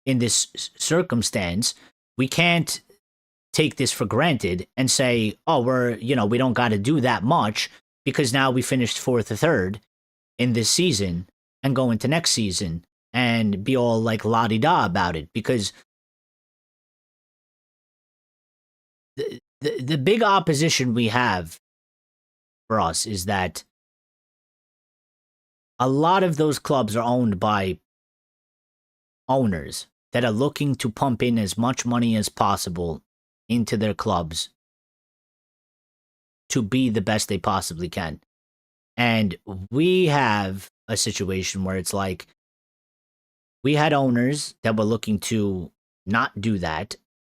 in this circumstance. We can't take this for granted and say, oh, we don't got to do that much because now we finished 4th or 3rd in this season and go into next season and be all like la-di-da about it, because the big opposition we have for us is that a lot of those clubs are owned by owners that are looking to pump in as much money as possible into their clubs to be the best they possibly can. And we have a situation where it's like we had owners that were looking to not do that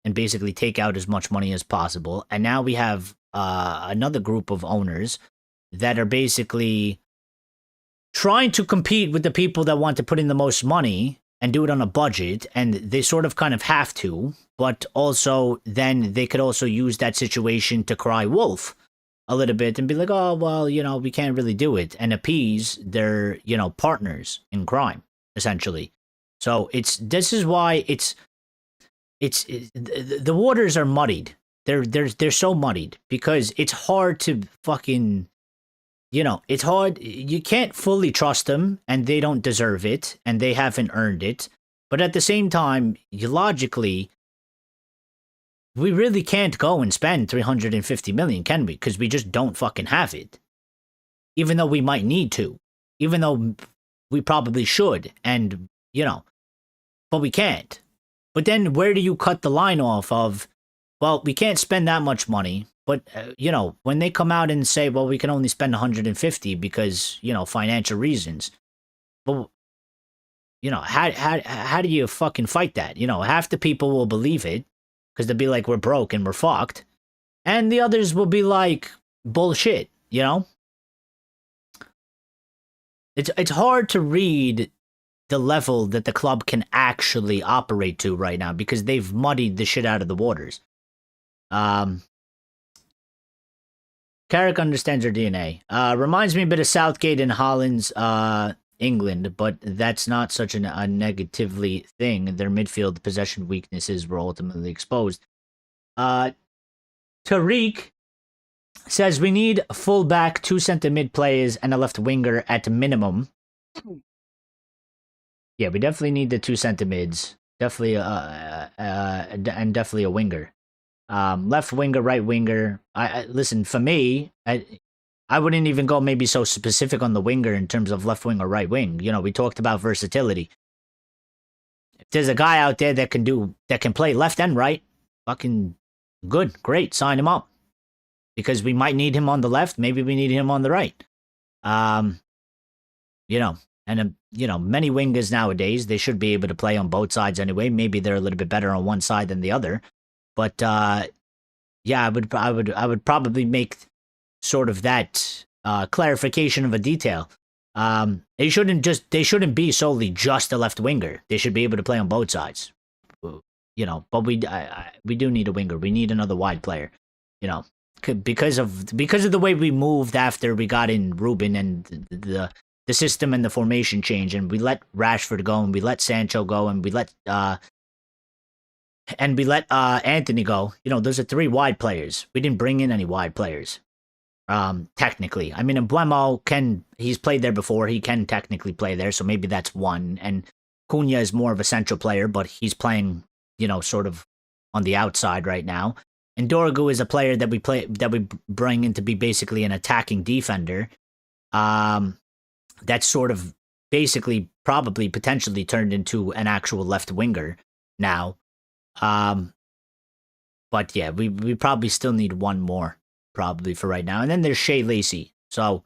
and basically take out as much money as possible. And now we have another group of owners that are basically trying to compete with the people that want to put in the most money and do it on a budget. And they sort of kind of have to, but also then they could also use that situation to cry wolf a little bit and be like, oh, well, we can't really do it, and appease their, partners in crime, essentially. So this is why the waters are muddied. They're so muddied because it's hard to fucking, it's hard. You can't fully trust them, and they don't deserve it, and they haven't earned it. But at the same time, logically, we really can't go and spend 350 million, can we? Because we just don't fucking have it. Even though we might need to, even though we probably should, and but we can't. But then where do you cut the line off of, well, we can't spend that much money, but, when they come out and say, well, we can only spend 150 because, financial reasons. Well, how do you fucking fight that? Half the people will believe it because they'll be like, we're broke and we're fucked. And the others will be like, bullshit, It's hard to read the level that the club can actually operate to right now because they've muddied the shit out of the waters. Carrick understands our DNA. Reminds me a bit of Southgate in Holland's England, but that's not such a negatively thing. Their midfield possession weaknesses were ultimately exposed. Tariq says we need a fullback, 2 center mid players, and a left winger at minimum. Yeah, we definitely need the 2 center mids. Definitely, and definitely a winger. Left winger, right winger. Listen, for me, I wouldn't even go maybe so specific on the winger in terms of left wing or right wing. We talked about versatility. If there's a guy out there that can play left and right, fucking good, great, sign him up. Because we might need him on the left, maybe we need him on the right. And, many wingers nowadays, they should be able to play on both sides anyway. Maybe they're a little bit better on one side than the other. But, yeah, I would probably make sort of that clarification of a detail. They shouldn't be solely just a left winger. They should be able to play on both sides. But we do need a winger. We need another wide player. Because of the way we moved after we got in Ruben and the system and the formation change, and we let Rashford go, and we let Sancho go, and we let Anthony go. Those are 3 wide players. We didn't bring in any wide players. Technically, I mean, Mbeumo he's played there before. He can technically play there, so maybe that's one. And Cunha is more of a central player, but he's playing, sort of on the outside right now. And Dorgu is a player that we bring in to be basically an attacking defender. That's sort of basically probably potentially turned into an actual left winger now. But yeah, we probably still need one more probably for right now. And then there's Shea Lacey. So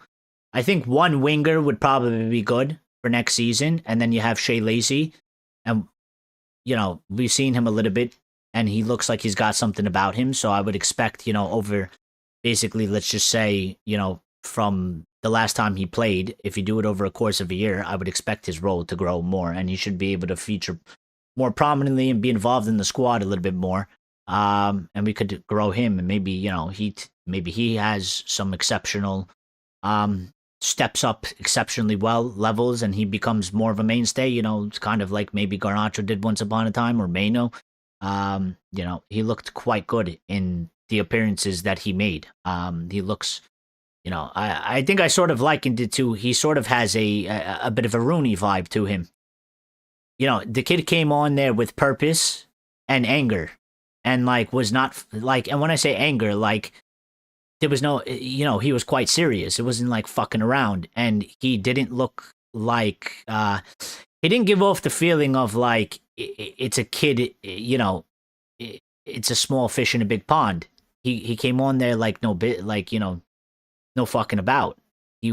I think one winger would probably be good for next season. And then you have Shea Lacey. And, we've seen him a little bit, and he looks like he's got something about him. So I would expect, over basically, let's just say, from the last time he played, if you do it over a course of a year, I would expect his role to grow more, and he should be able to feature more prominently and be involved in the squad a little bit more. And we could grow him, and maybe, he has some exceptional, steps up exceptionally well levels, and he becomes more of a mainstay. It's kind of like maybe Garnacho did once upon a time, or Mainoo. He looked quite good in the appearances that he made. He looks, I think I sort of likened it to, he sort of has a bit of a Rooney vibe to him. The kid came on there with purpose and anger, and was not and when I say anger, there was no, he was quite serious. It wasn't fucking around, and he didn't look like, he didn't give off the feeling of it's a kid, it's a small fish in a big pond. He came on there no fucking about. He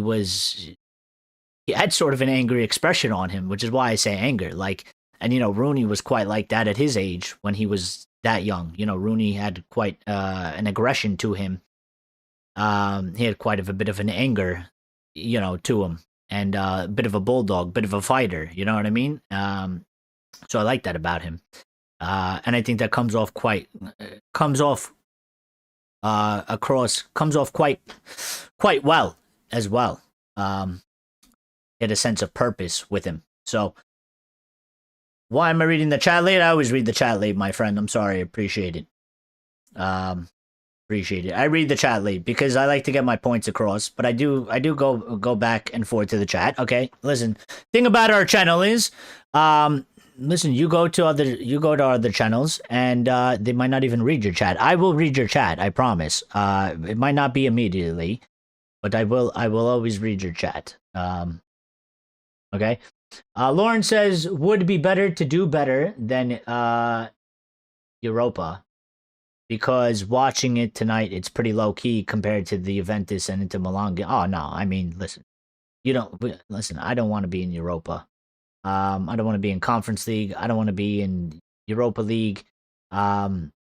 had sort of an angry expression on him, which is why I say anger. And Rooney was quite like that at his age when he was that young. Rooney had quite an aggression to him. He had quite a bit of an anger, to him, and a bit of a bulldog, bit of a fighter. You know what I mean? So I like that about him, and I think that comes off quite well as well. He had a sense of purpose with him. So why am I reading the chat late? I always read the chat late, my friend. I'm sorry. I appreciate it. Appreciate it. I read the chat late because I like to get my points across, but I do go back and forth to the chat. Okay, listen. Thing about our channel is, listen. You go to other channels, and they might not even read your chat. I will read your chat. I promise. It might not be immediately, but I will always read your chat. Okay. Lauren says, would be better to do better than Europa, because watching it tonight, it's pretty low key compared to the Juventus and Inter Milan. Oh no, I mean, listen, I don't want to be in Europa. I don't want to be in Conference League. I don't want to be in Europa League. Listen,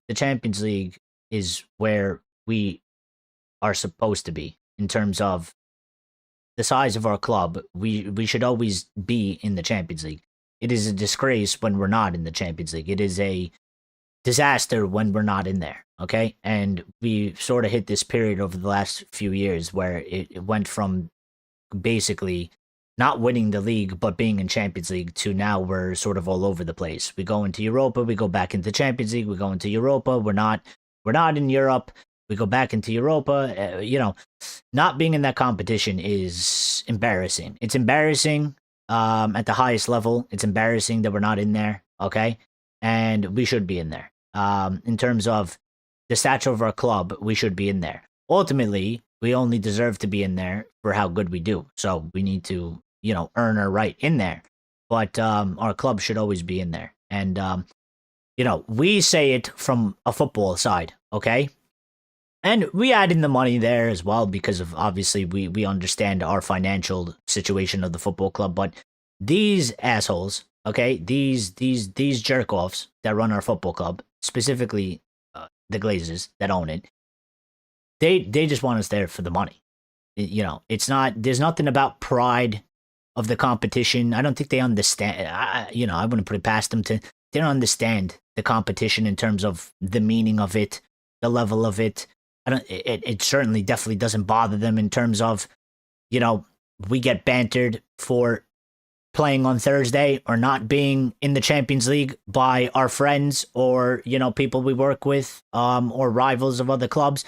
the Champions League is where we are supposed to be in terms of the size of our club. We should always be in the Champions League. It is a disgrace when we're not in the Champions League. It is a disaster when we're not in there, okay? And we sort of hit this period over the last few years where it went from basically not winning the league but being in Champions League to now we're sort of all over the place. We go into Europa, we go back into Champions League, we go into Europa, we're not in Europe, we go back into Europa. Not being in that competition is embarrassing. It's embarrassing at the highest level. It's embarrassing that we're not in there, okay? And we should be in there. In terms of the stature of our club, we should be in there. Ultimately, we only deserve to be in there for how good we do. So we need to, earn our right in there. But our club should always be in there. And, we say it from a football side, okay? And we add in the money there as well because of obviously we understand our financial situation of the football club. But these assholes, okay, these jerk offs that run our football club, specifically the Glazers that own it, they just want us there for the money. You know, it's not. There's nothing about pride of the competition. I don't think they understand. I wouldn't put it past them to. They don't understand the competition in terms of the meaning of it, the level of it. It certainly definitely doesn't bother them in terms of, you know, we get bantered for playing on Thursday or not being in the Champions League by our friends or, you know, people we work with, or rivals of other clubs.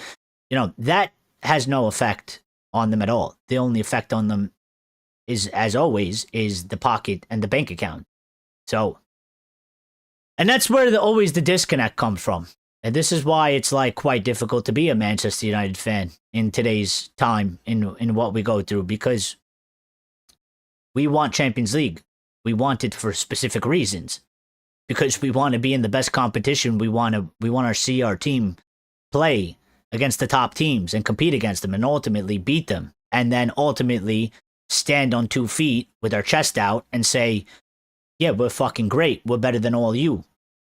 You know, that has no effect on them at all. The only effect on them is, as always, is the pocket and the bank account. So, and that's where always the disconnect comes from. And this is why it's like quite difficult to be a Manchester United fan in today's time in what we go through, because we want Champions League. We want it for specific reasons, because we want to be in the best competition. We want to see our team play against the top teams and compete against them and ultimately beat them, and then ultimately stand on 2 feet with our chest out and say, yeah, we're fucking great. We're better than all you.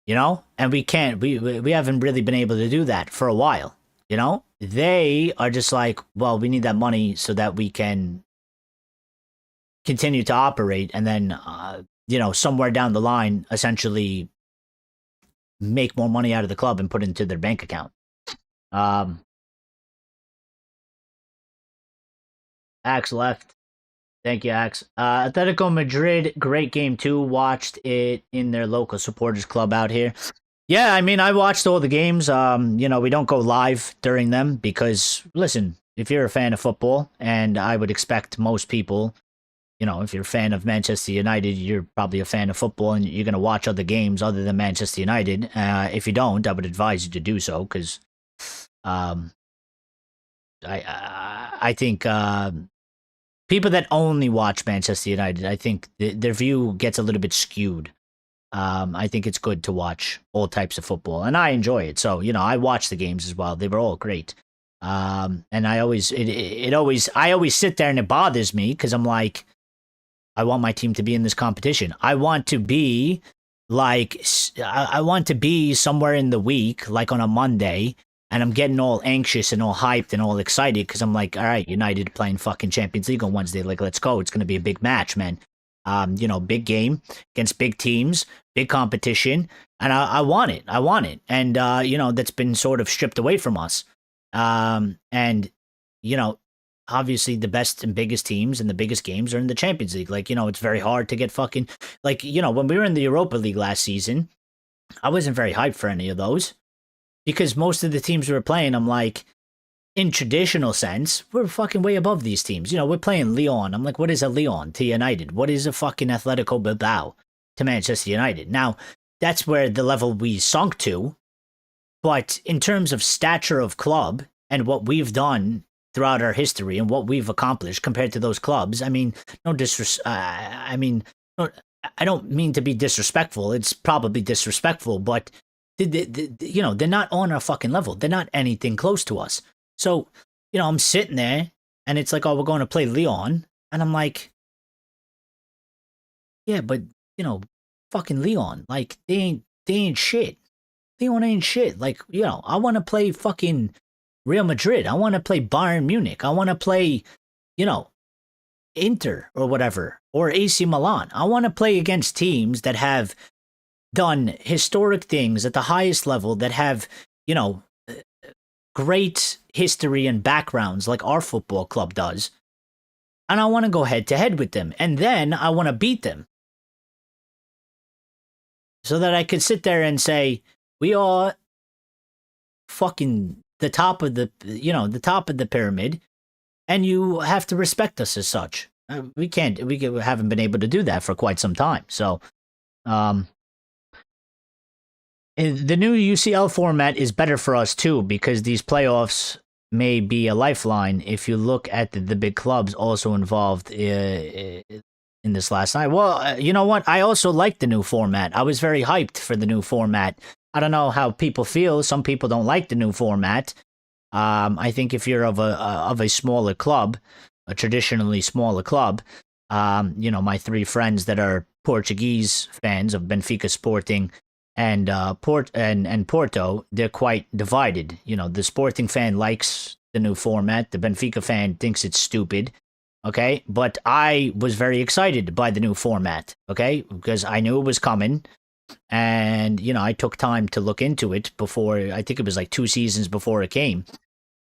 You know, and we can't, we haven't really been able to do that for a while. You know, they are just like, well, we need that money so that we can continue to operate, and then, you know, somewhere down the line, essentially make more money out of the club and put it into their bank account. Axe left. Thank you, Axe. Atletico Madrid, great game too. Watched it in their local supporters club out here. Yeah, I mean, I watched all the games. You know, we don't go live during them because, listen, if you're a fan of football, and I would expect most people, you know, if you're a fan of Manchester United, you're probably a fan of football, and you're going to watch other games other than Manchester United. If you don't, I would advise you to do so, because I think people that only watch Manchester United, I think their view gets a little bit skewed. I think it's good to watch all types of football, and I enjoy it. So, you know, I watch the games as well. They were all great. And I always sit there and it bothers me because I'm like, I want my team to be in this competition. I want to be somewhere in the week, like on a Monday, and I'm getting all anxious and all hyped and all excited because I'm like, all right, United playing fucking Champions League on Wednesday. Like, let's go. It's going to be a big match, man. You know, big game against big teams, big competition. And I want it. I want it. And, you know, that's been sort of stripped away from us. And, you know, obviously the best and biggest teams and the biggest games are in the Champions League. Like, you know, it's very hard to get fucking, like, you know, when we were in the Europa League last season, I wasn't very hyped for any of those. Because most of the teams we were playing, I'm like, in traditional sense, we're fucking way above these teams. You know, we're playing Lyon. I'm like, what is a Lyon to United? What is a fucking Atletico Bilbao to Manchester United? Now, that's where the level we sunk to. But in terms of stature of club and what we've done throughout our history and what we've accomplished compared to those clubs, I mean, I don't mean to be disrespectful. It's probably disrespectful, but you know, they're not on our fucking level. They're not anything close to us. So, you know, I'm sitting there and it's like, oh, we're going to play Lyon. And I'm like, yeah, but, you know, fucking Lyon, like, they ain't shit. Lyon ain't shit. Like, you know, I want to play fucking Real Madrid. I want to play Bayern Munich. I want to play, you know, Inter or whatever, or AC Milan. I want to play against teams that have done historic things at the highest level, that have, you know, great history and backgrounds like our football club does. And I want to go head to head with them. And then I want to beat them. So that I could sit there and say, we are fucking the top of the, you know, the top of the pyramid. And you have to respect us as such. We haven't been able to do that for quite some time. So, the new UCL format is better for us too, because these playoffs may be a lifeline if you look at the big clubs also involved in this last night. Well, you know what? I also like the new format. I was very hyped for the new format. I don't know how people feel. Some people don't like the new format. I think if you're of a smaller club, a traditionally smaller club, my three friends that are Portuguese fans of Benfica Sporting and Porto, they're quite divided. The Sporting fan likes the new format. The Benfica fan thinks it's stupid. Okay, but I was very excited by the new format. Okay, because I knew it was coming, and I took time to look into it before. I think it was like 2 seasons before it came,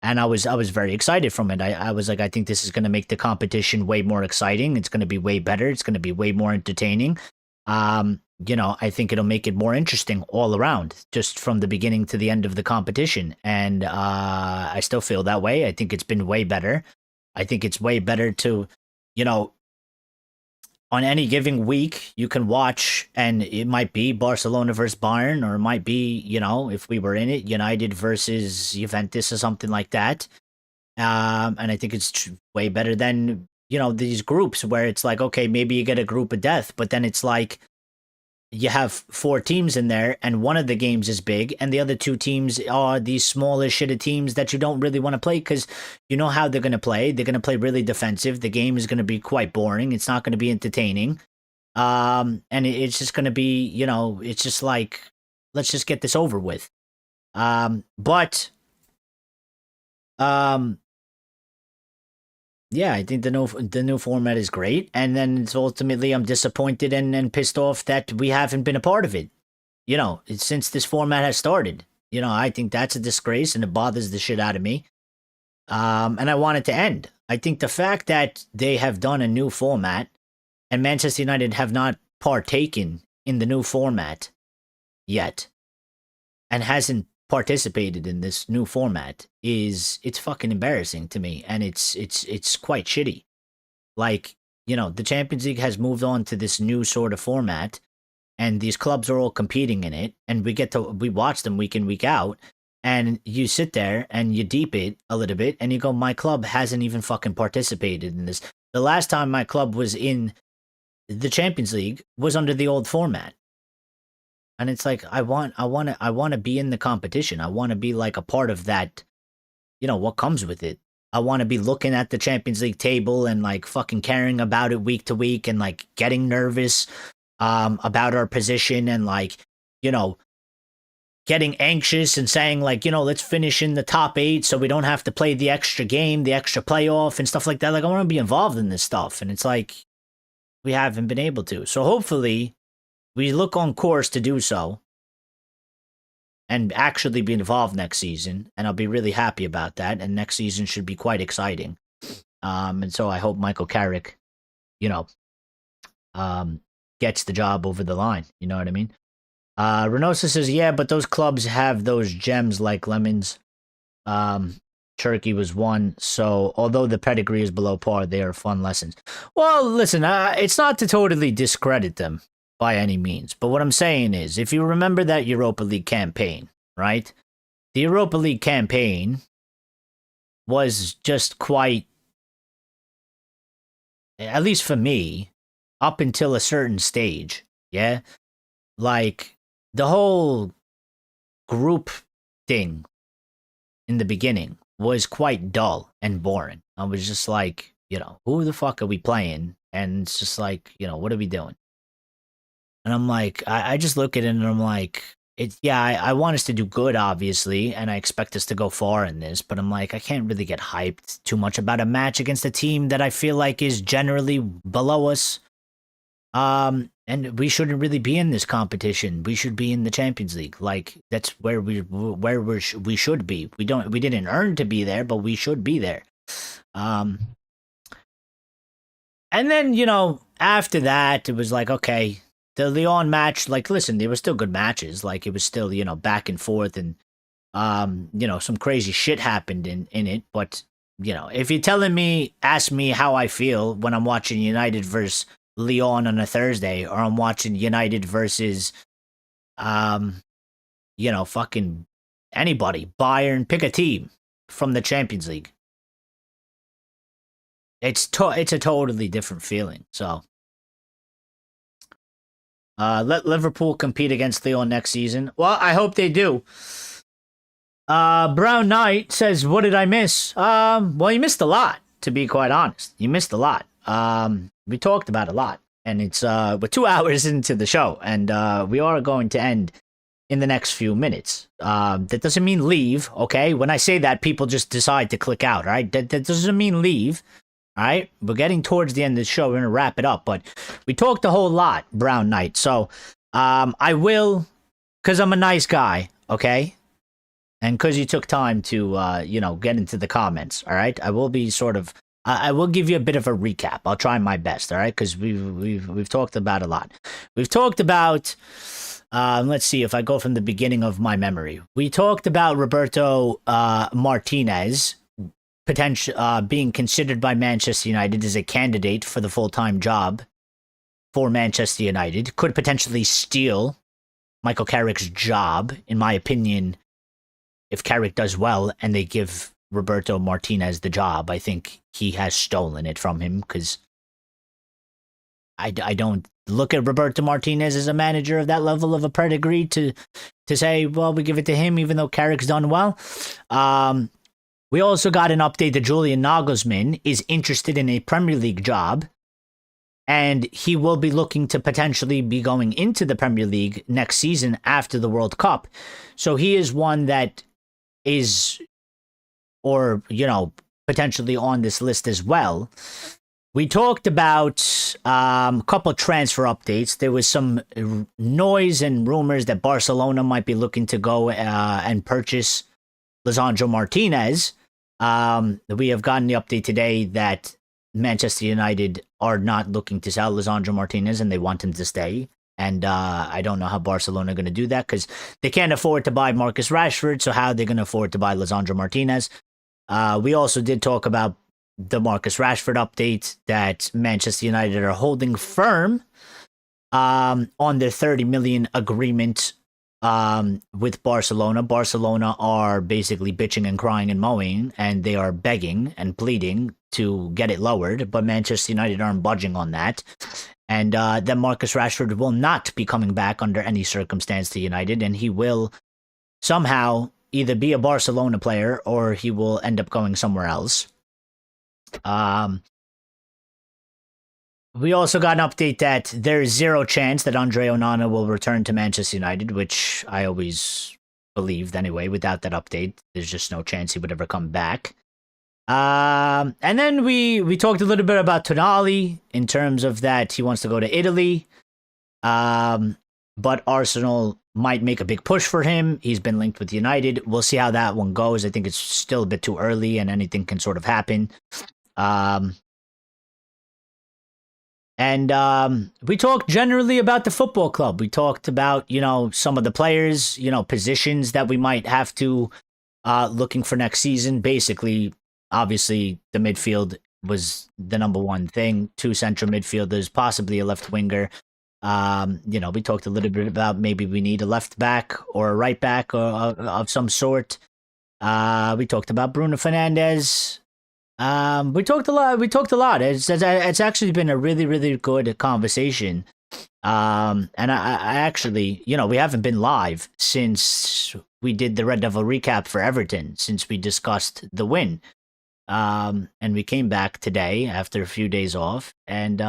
and I was very excited from it. I was like, I think this is going to make the competition way more exciting. It's going to be way better. It's going to be way more entertaining. I think it'll make it more interesting all around, just from the beginning to the end of the competition. And I still feel that way. I think it's been way better. I think it's way better to, you know, on any given week, you can watch, and it might be Barcelona versus Bayern, or it might be, if we were in it, United versus Juventus or something like that. And I think it's way better than, these groups where it's like, okay, maybe you get a group of death, but then it's like you have 4 teams in there, and one of the games is big, and the other 2 teams are these smaller shitty teams that you don't really want to play, because you know how they're going to play. They're going to play really defensive. The game is going to be quite boring. It's not going to be entertaining. And it's just going to be, it's just like, let's just get this over with. But yeah, I think the new format is great, and then it's ultimately I'm disappointed and pissed off that we haven't been a part of it. Since this format has started. I think that's a disgrace, and it bothers the shit out of me. And I want it to end. I think the fact that they have done a new format and Manchester United have not partaken in the new format yet, and hasn't participated in this new format, it's fucking embarrassing to me, and it's quite shitty. Like, the Champions League has moved on to this new sort of format, and these clubs are all competing in it, and we watch them week in, week out, and you sit there and you deep it a little bit, and you go, my club hasn't even fucking participated in this. The last time my club was in the Champions League was under the old format. And it's like, I want to be in the competition. I want to be like a part of that, what comes with it. I want to be looking at the Champions League table and like fucking caring about it week to week, and like getting nervous about our position, and like, getting anxious and saying like, let's finish in the top 8 so we don't have to play the extra game, the extra playoff and stuff like that. Like, I want to be involved in this stuff. And it's like, we haven't been able to. So hopefully we look on course to do so and actually be involved next season, and I'll be really happy about that, and next season should be quite exciting. And so I hope Michael Carrick, gets the job over the line. You know what I mean? Renosa says, yeah, but those clubs have those gems like Lemons. Turkey was one, so although the pedigree is below par, they are fun lessons. Well, listen, it's not to totally discredit them by any means, but what I'm saying is, if you remember that Europa League campaign, right? The Europa League campaign was just quite, at least for me, up until a certain stage, yeah? Like, the whole group thing in the beginning was quite dull and boring. I was just like, who the fuck are we playing? And it's just like, what are we doing? And I'm like, I just look at it and I'm like, I want us to do good, obviously, and I expect us to go far in this, but I'm like, I can't really get hyped too much about a match against a team that I feel like is generally below us. And we shouldn't really be in this competition. We should be in the Champions League. Like, that's where we should be. We didn't earn to be there, but we should be there. And then, after that, it was like, okay, the Lyon match, like, listen, they were still good matches. Like, it was still, back and forth, and, some crazy shit happened in it. But, if you're ask me how I feel when I'm watching United versus Lyon on a Thursday, or I'm watching United versus, fucking anybody, Bayern, pick a team from the Champions League. It's a totally different feeling. So, let Liverpool compete against Lyon next season. Well, I hope they do. Brown Knight says, what did I miss? Well, you missed a lot, to be quite honest. You missed a lot. We talked about a lot. And it's, we're 2 hours into the show. And we are going to end in the next few minutes. That doesn't mean leave, okay? When I say that, people just decide to click out, right? That doesn't mean leave, all right? We're getting towards the end of the show. We're going to wrap it up. But we talked a whole lot, Brown Knight. So I will, because I'm a nice guy, okay? And because you took time to, get into the comments, all right? I will be sort of, I will give you a bit of a recap. I'll try my best, all right? Because we've talked about a lot. We've talked about, let's see if I go from the beginning of my memory. We talked about Roberto Martínez being considered by Manchester United as a candidate for the full-time job for Manchester United. Could potentially steal Michael Carrick's job, in my opinion. If Carrick does well and they give Roberto Martínez the job, I think he has stolen it from him, because I don't look at Roberto Martínez as a manager of that level of a pedigree to say, well, we give it to him even though Carrick's done well. We also got an update that Julian Nagelsmann is interested in a Premier League job, and he will be looking to potentially be going into the Premier League next season after the World Cup. So he is one that is, or, potentially on this list as well. We talked about a couple transfer updates. There was some noise and rumors that Barcelona might be looking to go and purchase Lisandro Martinez. We have gotten the update today that Manchester United are not looking to sell Lisandro Martinez and they want him to stay. And I don't know how Barcelona are going to do that, because they can't afford to buy Marcus Rashford. So how are they going to afford to buy Lisandro Martinez? We also did talk about the Marcus Rashford update, that Manchester United are holding firm on their 30 million agreement with Barcelona. Barcelona are basically bitching and crying and moaning, and they are begging and pleading to get it lowered, but Manchester United aren't budging on that. And then Marcus Rashford will not be coming back under any circumstance to United, and he will somehow either be a Barcelona player or he will end up going somewhere else. We also got an update that there's zero chance that Andre Onana will return to Manchester United, which I always believed anyway. Without that update, there's just no chance he would ever come back. And then we talked a little bit about Tonali in terms of that he wants to go to Italy. But Arsenal might make a big push for him. He's been linked with United. We'll see how that one goes. I think it's still a bit too early and anything can sort of happen. And we talked generally about the football club. We talked about, some of the players, positions that we might have to looking for next season. Basically, obviously, the midfield was the number one thing. 2 central midfielders, possibly a left winger. We talked a little bit about maybe we need a left back or a right back or of some sort. We talked about Bruno Fernandes. We talked a lot. It's actually been a really, really good conversation. And I actually, we haven't been live since we did the Red Devil recap for Everton, since we discussed the win. And we came back today after a few days off, and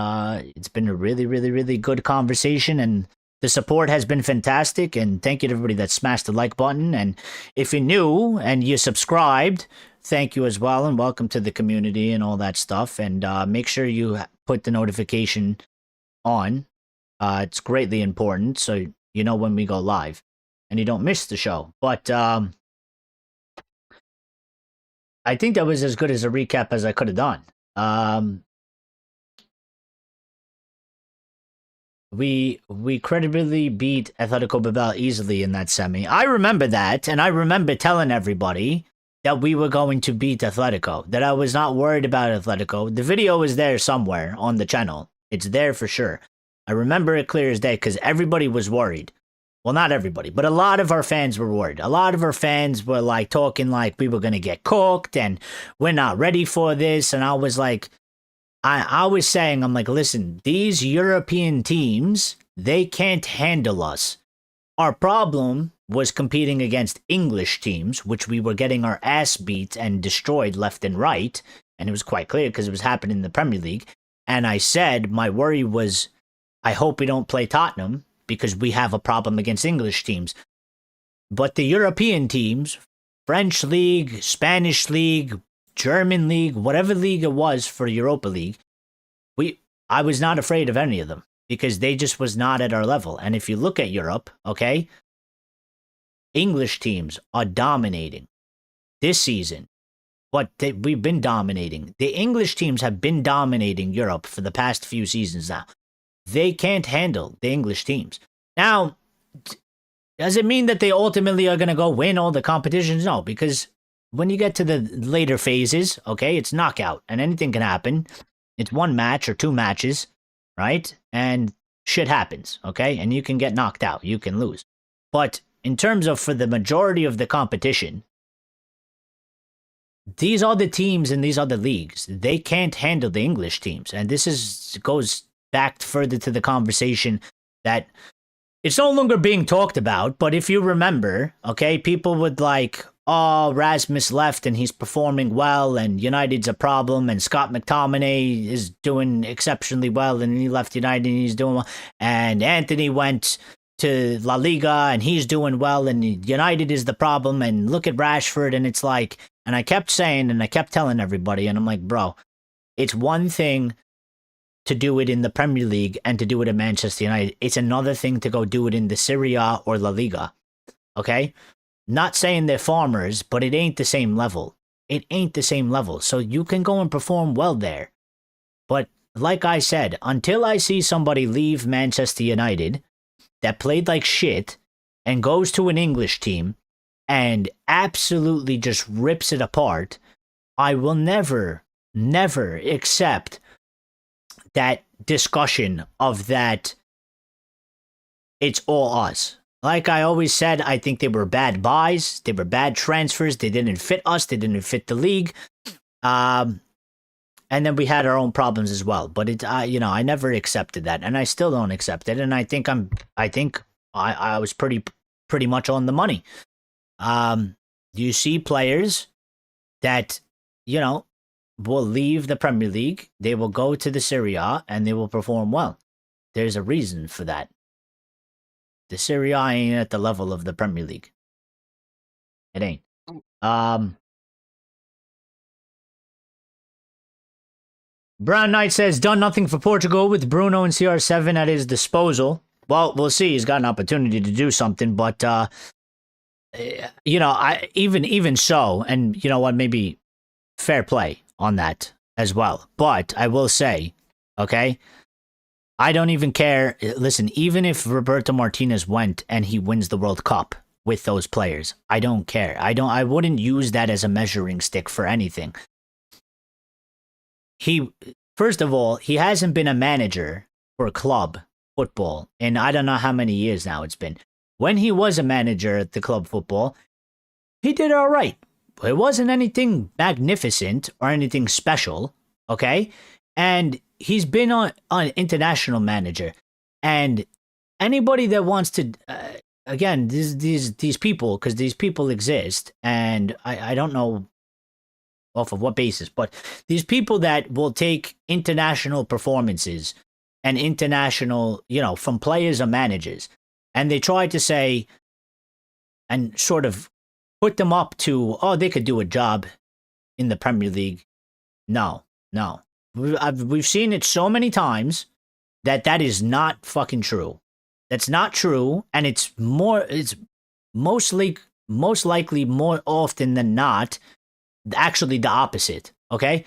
it's been a really, really, really good conversation, and the support has been fantastic. And thank you to everybody that smashed the like button. And if you're new and you subscribed, thank you as well, and welcome to the community and all that stuff. And make sure you put the notification on. It's greatly important, so you know when we go live and you don't miss the show. But I think that was as good as a recap as I could have done. We credibly beat Atletico Bilbao easily in that semi. I remember that, and I remember telling everybody that we were going to beat Atletico, that I was not worried about Atletico. The video is there somewhere on the channel. It's there for sure. I remember it clear as day because everybody was worried. Well, not everybody, but a lot of our fans were worried. A lot of our fans were like talking like we were going to get cooked and we're not ready for this. And I was like, I was saying, I'm like, listen, these European teams, they can't handle us. Our problem was competing against English teams, which we were getting our ass beat and destroyed left and right. And it was quite clear because it was happening in the Premier League. And I said my worry was, I hope we don't play Tottenham because we have a problem against English teams. But the European teams, French League, Spanish League, German League, whatever league it was for Europa League, I was not afraid of any of them because they just was not at our level. And if you look at Europe, okay, English teams are dominating this season. But we've been dominating. The English teams have been dominating Europe for the past few seasons now. They can't handle the English teams. Now, does it mean that they ultimately are going to go win all the competitions? No, because when you get to the later phases, okay, it's knockout and anything can happen. It's one match or two matches, right? And shit happens, okay? And you can get knocked out. You can lose. But in terms of for the majority of the competition, these are the teams in these other leagues. They can't handle the English teams. And this goes back further to the conversation that it's no longer being talked about. But if you remember, okay, people would like, oh, Rasmus left and he's performing well and United's a problem and Scott McTominay is doing exceptionally well and he left United and he's doing well. And Anthony went to La Liga and he's doing well and United is the problem and look at Rashford. And it's like, and I kept saying and I kept telling everybody and I'm like, bro, it's one thing to do it in the Premier League and to do it at Manchester United. It's another thing to go do it in the Serie A or La Liga. Okay? Not saying they're farmers, but it ain't the same level. It ain't the same level. So you can go and perform well there. But like I said, until I see somebody leave Manchester United that played like shit and goes to an English team and absolutely just rips it apart, I will never accept that discussion of that it's all us. Like I always said, I think they were bad buys. They were bad transfers. They didn't fit us. They didn't fit the league. And then we had our own problems as well. But I never accepted that, and I still don't accept it. And I think I was pretty much on the money. You see players that will leave the Premier League. They will go to the Serie A and they will perform well. There's a reason for that. The Serie A ain't at the level of the Premier League. It ain't. Brown Knight says, done nothing for Portugal with Bruno and CR7 at his disposal. Well, we'll see. He's got an opportunity to do something, but even so, and you know what, maybe fair play on that as well. But I will say, okay, I don't even care. Listen, even if Roberto Martinez went and he wins the World Cup with those players, I don't care. I wouldn't use that as a measuring stick for anything. First of all, he hasn't been a manager for club football in I don't know how many years now it's been. When he was a manager at the club football, he did all right. It wasn't anything magnificent or anything special, okay? And he's been on international manager. And anybody that wants to, again, these people, because these people exist, and I don't know off of what basis, but these people that will take international performances and international, from players or managers, and they try to say and sort of put them up to, oh, they could do a job in the Premier League. No. We've seen it so many times that is not fucking true. That's not true, and it's most likely more often than not actually the opposite. Okay,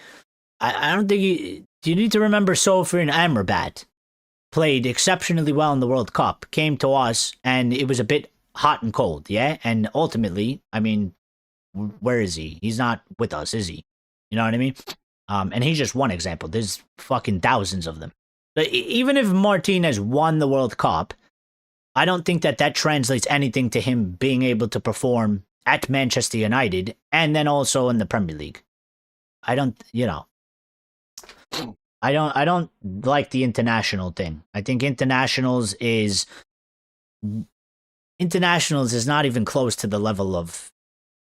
I don't think you need to remember Sofer and Amrabat played exceptionally well in the World Cup, came to us, and it was a bit hot and cold, yeah? And ultimately, I mean, where is he? He's not with us, is he? You know what I mean? And he's just one example. There's fucking thousands of them. But even if Martinez won the World Cup, I don't think that translates anything to him being able to perform at Manchester United and then also in the Premier League. I don't like the international thing. I think internationals internationals is not even close to the level of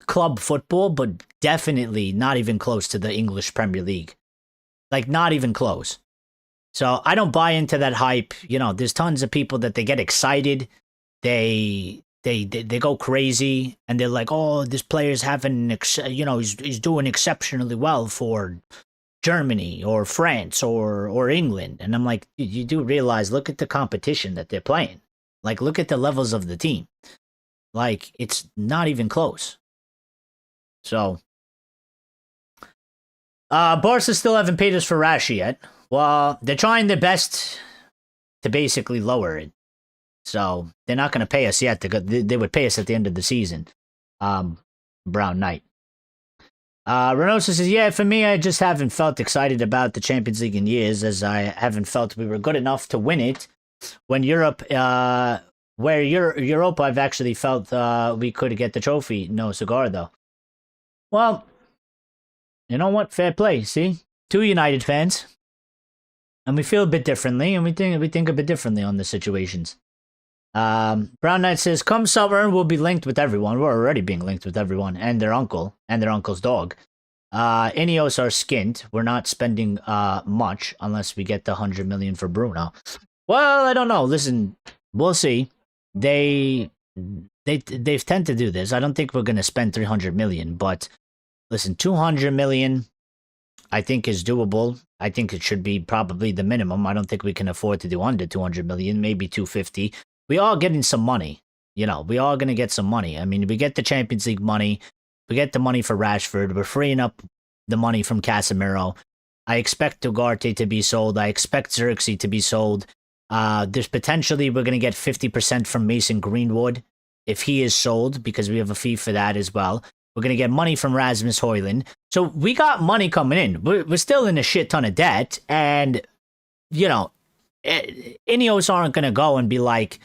club football, but definitely not even close to the English Premier League. Like, not even close. So I don't buy into that hype. You know, there's tons of people that they get excited. They go crazy, and they're like, "Oh, this player's having, he's doing exceptionally well for Germany or France or England." And I'm like, you do realize, look at the competition that they're playing. Like, look at the levels of the team. Like, it's not even close. So, Barca still haven't paid us for Rashi yet. Well, they're trying their best to basically lower it. So they're not going to pay us yet. They would pay us at the end of the season. Brown Knight. Renosa says, yeah, for me, I just haven't felt excited about the Champions League in years, as I haven't felt we were good enough to win it. When Europe, Europa, I've actually felt we could get the trophy. No cigar, though. Well, you know what? Fair play. See? 2 United fans. And we feel a bit differently, and we think a bit differently on the situations. Brown Knight says, come summer, we'll be linked with everyone. We're already being linked with everyone, and their uncle, and their uncle's dog. Ineos are skint. We're not spending much unless we get the 100 million for Bruno. Well, I don't know. Listen, we'll see. They tend to do this. I don't think we're going to spend 300 million, but listen, 200 million I think is doable. I think it should be probably the minimum. I don't think we can afford to do under 200 million, maybe 250. We are getting some money. You know, we are going to get some money. I mean, we get the Champions League money. We get the money for Rashford. We're freeing up the money from Casemiro. I expect Ugarte to be sold. I expect Xerxes to be sold. There's potentially we're going to get 50% from Mason Greenwood if he is sold, because we have a fee for that as well. We're going to get money from Rasmus Højlund. So we got money coming in. We're still in a shit ton of debt. And, you know, Ineos aren't going to go and be like,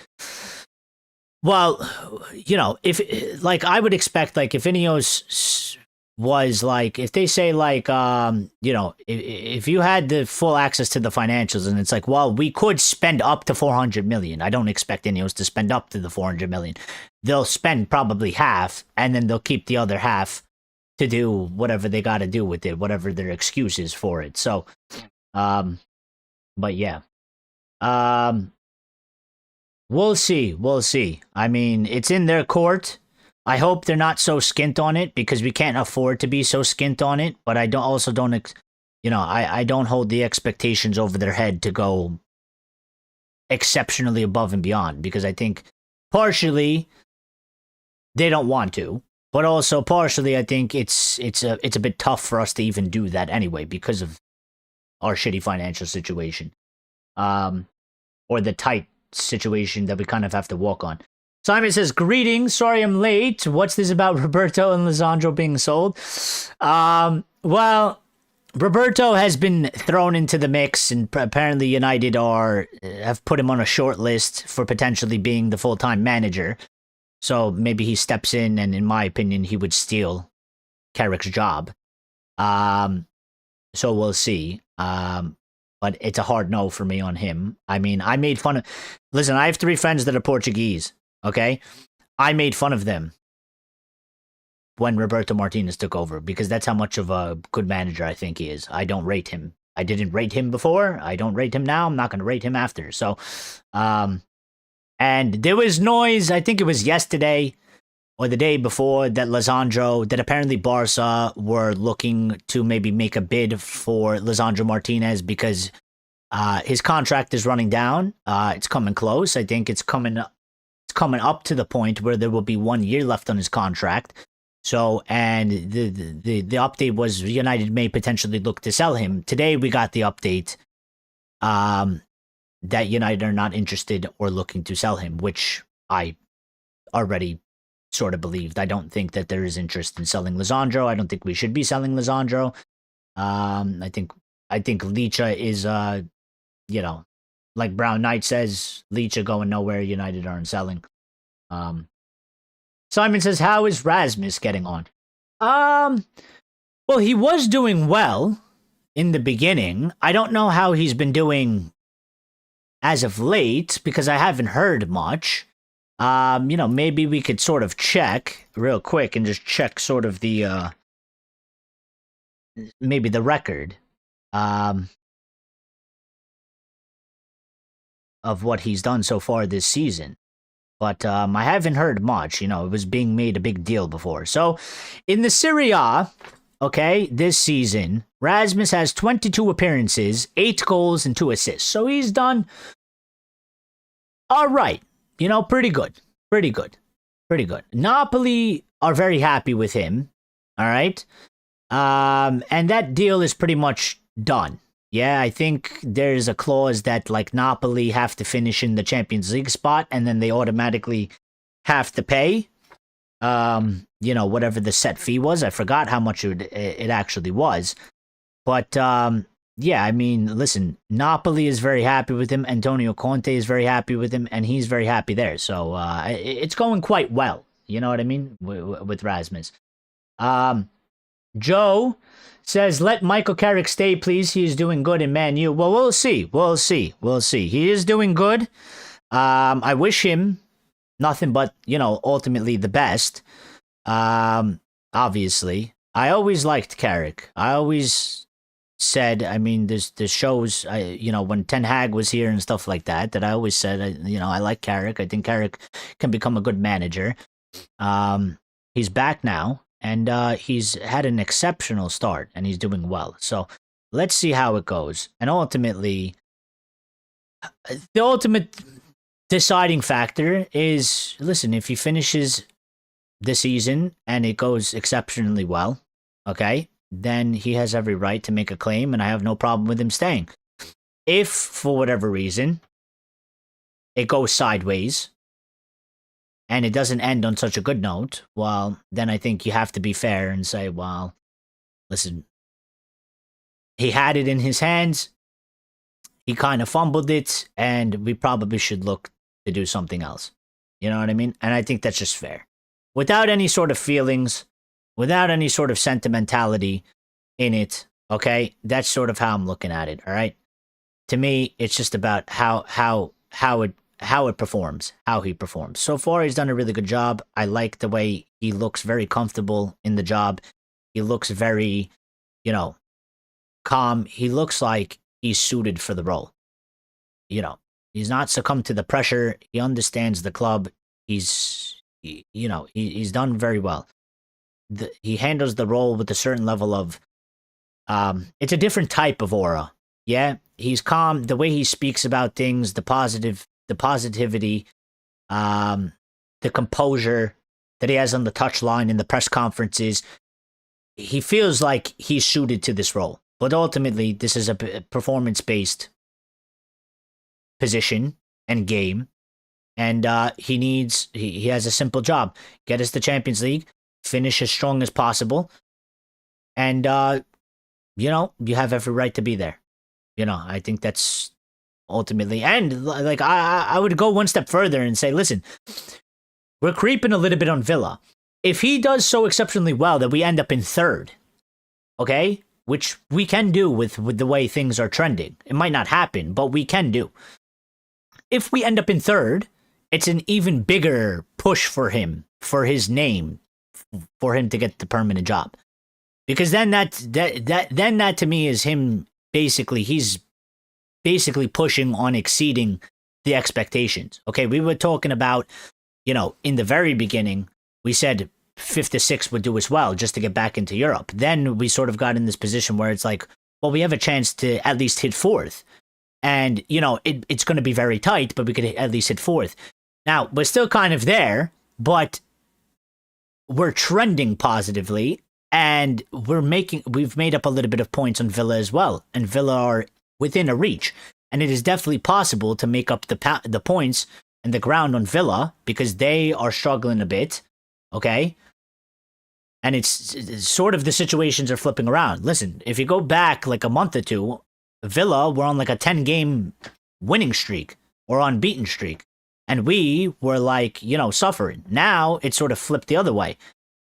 well, you know, if, like, I would expect, like, if Ineos was like, if they say, like, you know, if you had the full access to the financials and it's like, well, we could spend up to 400 million. I don't expect Ineos to spend up to the 400 million. They'll spend probably half, and then they'll keep the other half to do whatever they got to do with it, whatever their excuse is for it. So, but yeah. We'll see. We'll see. I mean, it's in their court. I hope they're not so skint on it, because we can't afford to be so skint on it. But I don't I don't hold the expectations over their head to go exceptionally above and beyond, because I think partially they don't want to, but also partially I think it's a bit tough for us to even do that anyway because of our shitty financial situation, or the tight situation that we kind of have to walk on. Simon says, greetings, sorry I'm late. What's this about Roberto and Lisandro being sold? Well, Roberto has been thrown into the mix, and apparently United have put him on a short list for potentially being the full-time manager. So maybe he steps in, and in my opinion, he would steal Carrick's job. So we'll see. But it's a hard no for me on him. I mean, I made fun of... Listen, I have 3 friends that are Portuguese, okay? I made fun of them when Roberto Martínez took over, because that's how much of a good manager I think he is. I don't rate him. I didn't rate him before. I don't rate him now. I'm not going to rate him after. So, and there was noise, I think it was yesterday or the day before, that apparently Barca were looking to maybe make a bid for Lisandro Martinez, because his contract is running down. It's coming close. I think it's coming up to the point where there will be 1 year left on his contract. So, and the update was United may potentially look to sell him. Today we got the update that United are not interested or looking to sell him, which I already sort of believed. I don't think that there is interest in selling Lisandro. I don't think we should be selling Lisandro. I think Licha is, you know, like Brown Knight says, Licha going nowhere. United aren't selling. Simon says, how is Rasmus getting on? Well, he was doing well in the beginning. I don't know how he's been doing as of late, because I haven't heard much. Maybe we could sort of check real quick and just check sort of the maybe the record of what he's done so far this season. But I haven't heard much. It was being made a big deal before. So in the Serie A, okay, this season, Rasmus has 22 appearances, 8 goals, and 2 assists. So he's done all right. Pretty good. Pretty good. Pretty good. Napoli are very happy with him. All right. And that deal is pretty much done. Yeah, I think there's a clause that like Napoli have to finish in the Champions League spot and then they automatically have to pay whatever the set fee was. I forgot how much it actually was. But yeah, I mean, listen, Napoli is very happy with him. Antonio Conte is very happy with him, and he's very happy there. So it's going quite well. You know what I mean? With Rasmus. Joe says, let Michael Carrick stay, please. He is doing good in Man U. Well, we'll see. We'll see. We'll see. He is doing good. I wish him nothing but, ultimately the best. Obviously. I always liked Carrick. I always said, I mean, there's shows, when Ten Hag was here and stuff like that I always said, I like Carrick. I think Carrick can become a good manager. He's back now. And he's had an exceptional start, and he's doing well. So let's see how it goes. And ultimately, the ultimate deciding factor is, listen, if he finishes the season and it goes exceptionally well, okay, then he has every right to make a claim, and I have no problem with him staying. If, for whatever reason, it goes sideways, and it doesn't end on such a good note, well, then I think you have to be fair and say, well, listen, he had it in his hands, he kind of fumbled it, and we probably should look to do something else. You know what I mean? And I think that's just fair. Without any sort of feelings, without any sort of sentimentality in it, okay? That's sort of how I'm looking at it, all right? To me, it's just about how it performs, how he performs. So far, he's done a really good job. I like the way he looks very comfortable in the job. He looks very, calm. He looks like he's suited for the role. He's not succumbed to the pressure. He understands the club. He's done very well. He handles the role with a certain level of, it's a different type of aura. Yeah, he's calm. The way he speaks about things, the positivity, the composure that he has on the touchline in the press conferences. He feels like he's suited to this role. But ultimately, this is a performance-based position and game. And he has a simple job. Get us the Champions League, finish as strong as possible. And, you have every right to be there. I think that's ultimately, and like I would go one step further and say, listen, we're creeping a little bit on Villa. If he does so exceptionally well that we end up in third, okay, which we can do with the way things are trending. It might not happen, but we can do. If we end up in third, it's an even bigger push for him, for his name, for him to get the permanent job. Because then that to me is him he's basically pushing on exceeding the expectations. Okay, we were talking about, in the very beginning, we said 5th to 6th would do as well just to get back into Europe. Then we sort of got in this position where it's like, well, we have a chance to at least hit 4th. And, it's going to be very tight, but we could at least hit 4th. Now, we're still kind of there, but we're trending positively, and we've made up a little bit of points on Villa as well. And Villa are within a reach. And it is definitely possible to make up the points and the ground on Villa because they are struggling a bit, okay? And it's sort of the situations are flipping around. Listen, if you go back like a month or two, Villa were on like a 10-game winning streak or unbeaten streak. And we were like, suffering. Now it's sort of flipped the other way.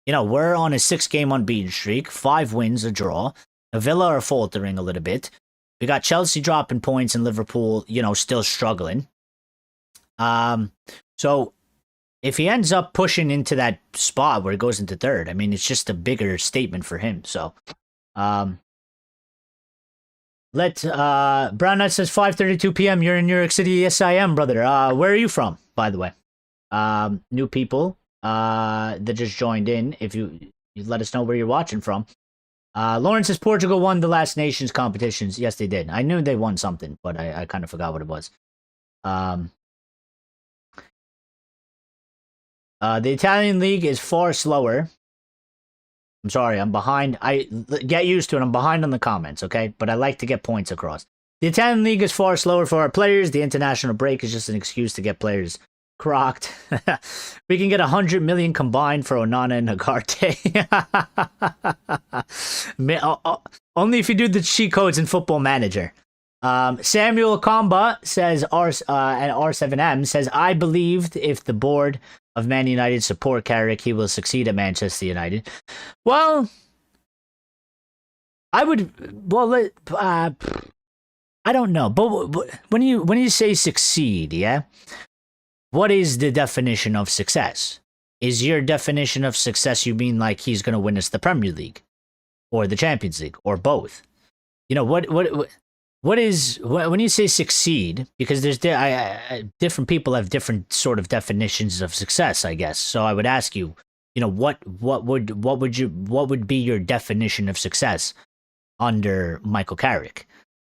We're on a 6-game unbeaten streak, 5 wins, a draw. Villa are faltering a little bit. We got Chelsea dropping points and Liverpool, still struggling. So if he ends up pushing into that spot where he goes into third, I mean, it's just a bigger statement for him. So, Brown Knight says 5:32 p.m. You're in New York City. Yes, I am, brother. Where are you from, by the way? New people that just joined in. If you let us know where you're watching from. Lawrence says Portugal won the last nations competitions. Yes, they did. I knew they won something, but I kind of forgot what it was. The Italian league is far slower. I'm sorry, I'm behind. I get used to it. I'm behind on the comments, okay? But I like to get points across. The Italian league is far slower for our players. The international break is just an excuse to get players crocked. We can get 100 million combined for Onana and Ugarte. Only if you do the cheat codes in Football Manager. Samuel Kamba says, and R7M says, I believed if the board of Man United support Carrick, he will succeed at Manchester United. Well, I would. Well, I don't know. But when you say succeed, yeah, what is the definition of success? Is your definition of success you mean like he's going to win us the Premier League, or the Champions League, or both? You know what is when you say succeed? Because there's different people have different sort of definitions of success, I guess. So I would ask you, you know, what would be your definition of success under Michael Carrick?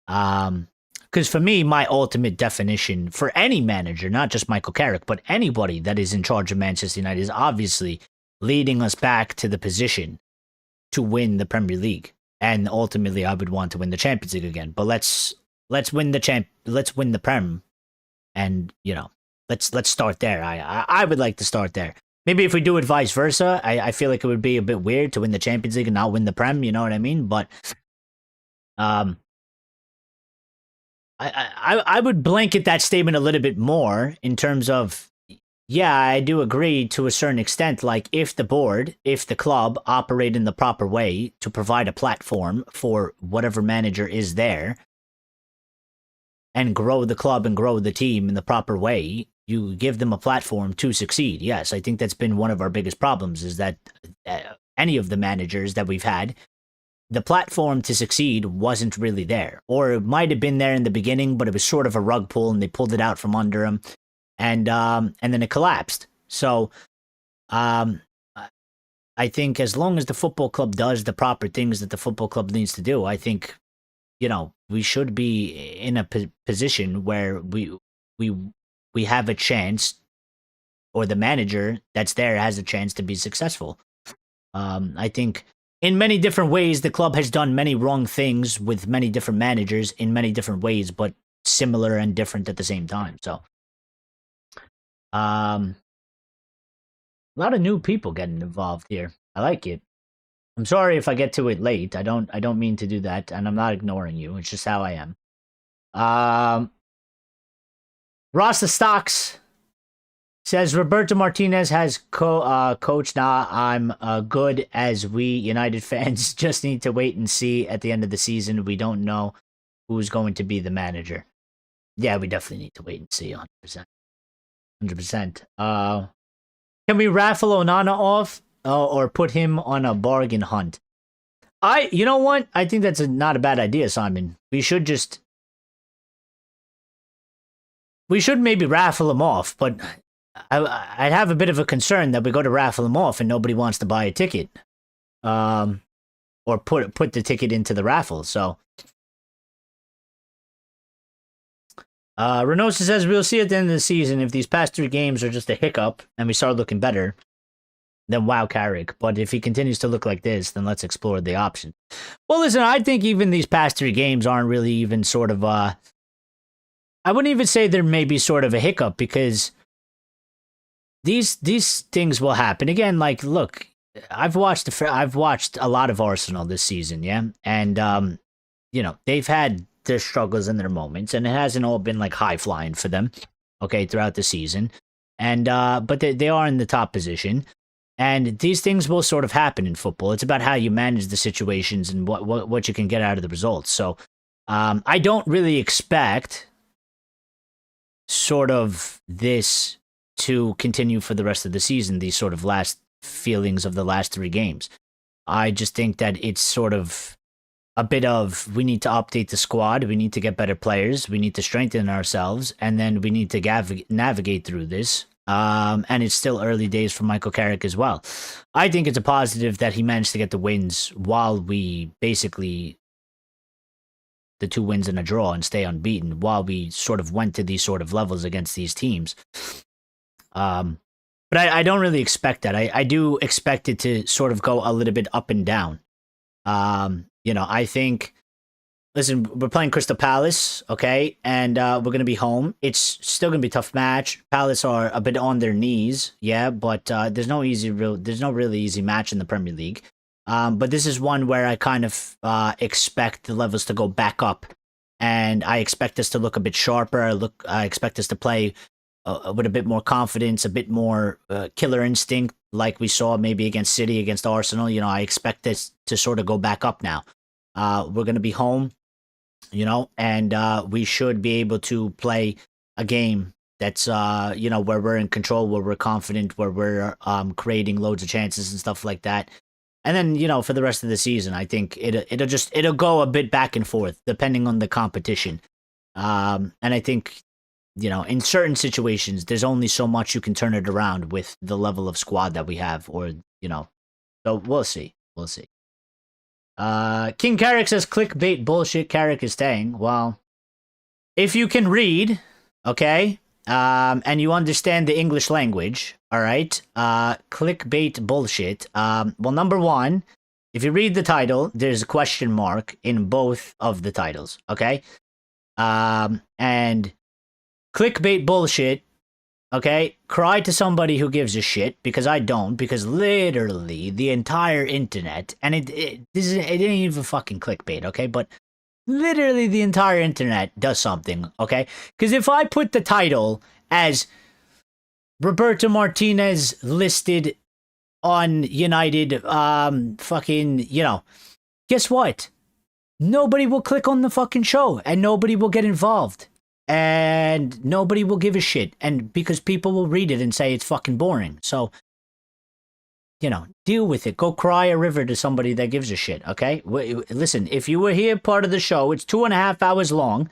Because for me, my ultimate definition for any manager, not just Michael Carrick, but anybody that is in charge of Manchester United, is obviously leading us back to the position to win the Premier League. And ultimately, I would want to win the Champions League again. But let's win the Prem, and you know, let's start there. I would like to start there. Maybe if we do it vice versa, I feel like it would be a bit weird to win the Champions League and not win the Prem. You know what I mean? But I would blanket that statement a little bit more in terms of, yeah, I do agree to a certain extent. Like, if the club operate in the proper way to provide a platform for whatever manager is there and grow the club and grow the team in the proper way, you give them a platform to succeed. Yes, I think that's been one of our biggest problems, is that any of the managers that we've had, the platform to succeed wasn't really there. Or it might have been there in the beginning, but it was sort of a rug pull and they pulled it out from under them. And then it collapsed. So, I think as long as the football club does the proper things that the football club needs to do, I think, you know, we should be in a position where we have a chance, or the manager that's there has a chance to be successful. I think in many different ways, the club has done many wrong things with many different managers in many different ways, but similar and different at the same time. So. A lot of new people getting involved here. I like it. I'm sorry if I get to it late. I don't mean to do that, and I'm not ignoring you. It's just how I am. Rasta Stocks says Roberto Martinez has coached. Nah, I'm good, as we United fans just need to wait and see at the end of the season. We don't know who's going to be the manager. Yeah, we definitely need to wait and see 100%. 100%. Can we raffle Onana off or put him on a bargain hunt? You know what? I think that's not a bad idea, Simon. We should maybe raffle him off, but I'd have a bit of a concern that we go to raffle him off and nobody wants to buy a ticket, or put the ticket into the raffle. So. Renosa says, we'll see at the end of the season if these past 3 games are just a hiccup and we start looking better, then wow, Carrick. But if he continues to look like this, then let's explore the option. Well, listen, I think even these past 3 games aren't really even sort of, I wouldn't even say there may be sort of a hiccup, because these things will happen. Again, like, look, I've watched a lot of Arsenal this season, yeah? And, you know, they've had their struggles and their moments, and it hasn't all been like high flying for them, okay, throughout the season. And but they are in the top position, and these things will sort of happen in football. It's about how you manage the situations and what you can get out of the results. So I don't really expect sort of this to continue for the rest of the season, these sort of last feelings of the last 3 games. I just think that it's sort of a bit of, we need to update the squad, we need to get better players, we need to strengthen ourselves, and then we need to navigate through this. And it's still early days for Michael Carrick as well. I think it's a positive that he managed to get the wins while we basically, the 2 wins and a draw, and stay unbeaten while we sort of went to these sort of levels against these teams. But I don't really expect that. I do expect it to sort of go a little bit up and down. I think, listen, we're playing Crystal Palace, okay? And we're going to be home. It's still going to be a tough match. Palace are a bit on their knees, yeah, but there's no really easy match in the Premier League. But this is one where I kind of expect the levels to go back up. And I expect us to look a bit sharper. I expect us to play with a bit more confidence, a bit more killer instinct, like we saw maybe against City, against Arsenal. I expect this to sort of go back up now. We're going to be home, and we should be able to play a game that's, where we're in control, where we're confident, where we're creating loads of chances and stuff like that. And then, for the rest of the season, I think it'll go a bit back and forth depending on the competition. And I think, in certain situations, there's only so much you can turn it around with the level of squad that we have, or, so we'll see. We'll see. King Carrick says clickbait bullshit. Carrick is staying. Well, if you can read, okay, and you understand the English language, all right, clickbait bullshit. Well, number one, if you read the title, there's a question mark in both of the titles, okay? And clickbait bullshit, okay? Cry to somebody who gives a shit, because I don't, because literally the entire internet, and it ain't even fucking clickbait, okay? But literally the entire internet does something, okay? Because if I put the title as Roberto Martínez listed on United, guess what? Nobody will click on the fucking show, and nobody will get involved. And nobody will give a shit. And because people will read it and say it's fucking boring. So, deal with it. Go cry a river to somebody that gives a shit, okay? Listen, if you were here part of the show, it's 2.5 hours long.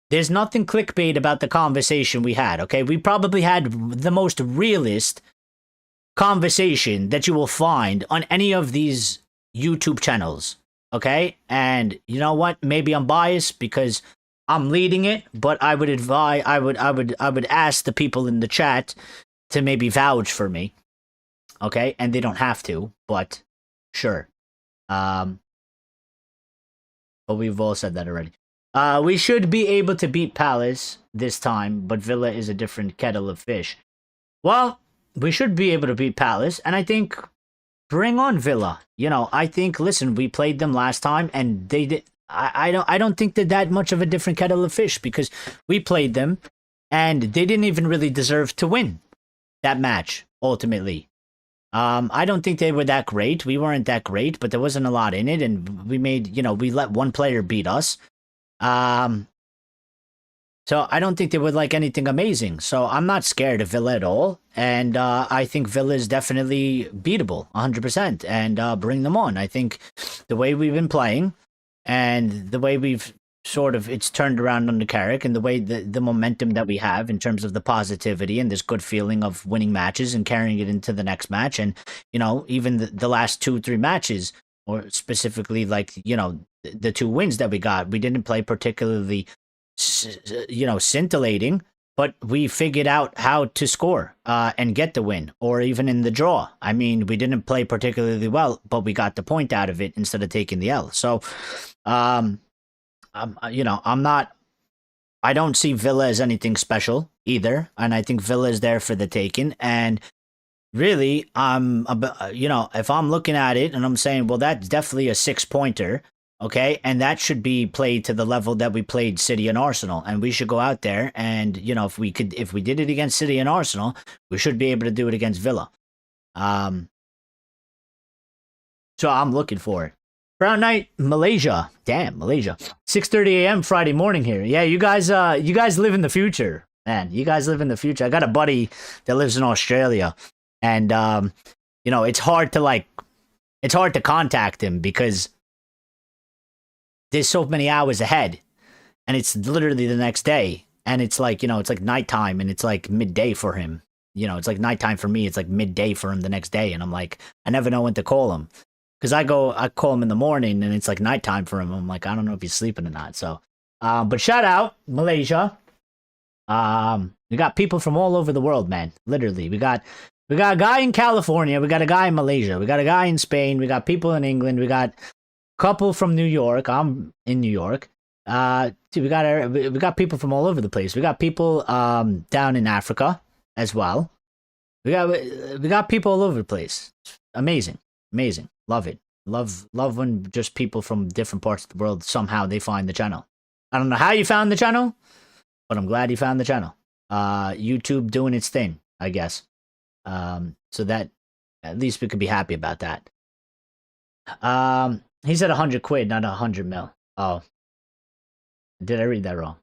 There's nothing clickbait about the conversation we had, okay? We probably had the most realist conversation that you will find on any of these YouTube channels, okay? And you know what? Maybe I'm biased because I'm leading it, but I would advise, I would ask the people in the chat to maybe vouch for me, okay? And they don't have to, but sure. But we've all said that already. We should be able to beat Palace this time, but Villa is a different kettle of fish. Well, we should be able to beat Palace, and I think bring on Villa. I think, listen, we played them last time, and they did. I don't think they're that much of a different kettle of fish, because we played them and they didn't even really deserve to win that match ultimately. I don't think they were that great. We weren't that great, but there wasn't a lot in it, and we made, we let one player beat us. So I don't think they were like anything amazing. So I'm not scared of Villa at all, and I think Villa is definitely beatable 100%, and bring them on. I think the way we've been playing, and the way we've it's turned around under Carrick, and the way the momentum that we have in terms of the positivity and this good feeling of winning matches and carrying it into the next match. And, even the last 2-3 matches, or specifically the 2 wins that we got, we didn't play particularly, scintillating, but we figured out how to score and get the win, or even in the draw. I mean, we didn't play particularly well, but we got the point out of it instead of taking the L. So, I don't see Villa as anything special either, and I think Villa is there for the taking. And really, if I'm looking at it and I'm saying, well, that's definitely a 6-pointer. Okay, and that should be played to the level that we played City and Arsenal, and we should go out there and, if we did it against City and Arsenal, we should be able to do it against Villa. So I'm looking for it. Brown Night, Malaysia. Damn, Malaysia. 6:30 a.m. Friday morning here. Yeah, you guys live in the future. Man, you guys live in the future. I got a buddy that lives in Australia, and it's hard to contact him because there's so many hours ahead, and it's literally the next day, and it's like it's like nighttime, and it's like midday for him. It's like nighttime for me. It's like midday for him the next day, and I'm like, I never know when to call him because I call him in the morning, and it's like nighttime for him. I'm like, I don't know if he's sleeping or not. So, but shout out Malaysia. We got people from all over the world, man. Literally, we got a guy in California, we got a guy in Malaysia, we got a guy in Spain, we got people in England, we got a couple from New York. I'm in New York. We got people from all over the place. We got people down in Africa as well. We got people all over the place. Amazing. Love it. Love when just people from different parts of the world somehow they find the channel. I don't know how you found the channel, but I'm glad you found the channel. YouTube doing its thing, I guess. So that at least we could be happy about that. He said 100 quid, not 100 mil. Oh, did I read that wrong?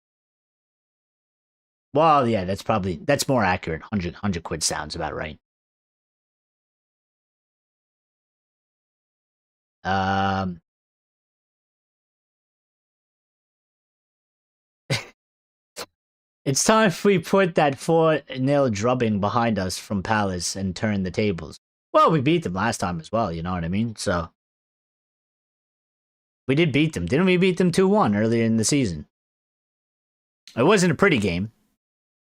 Well, yeah, that's more accurate. 100 quid sounds about right. It's time if we put that 4-0 drubbing behind us from Palace and turn the tables. Well, we beat them last time as well, you know what I mean? So, we did beat them. Didn't we beat them 2-1 earlier in the season? It wasn't a pretty game,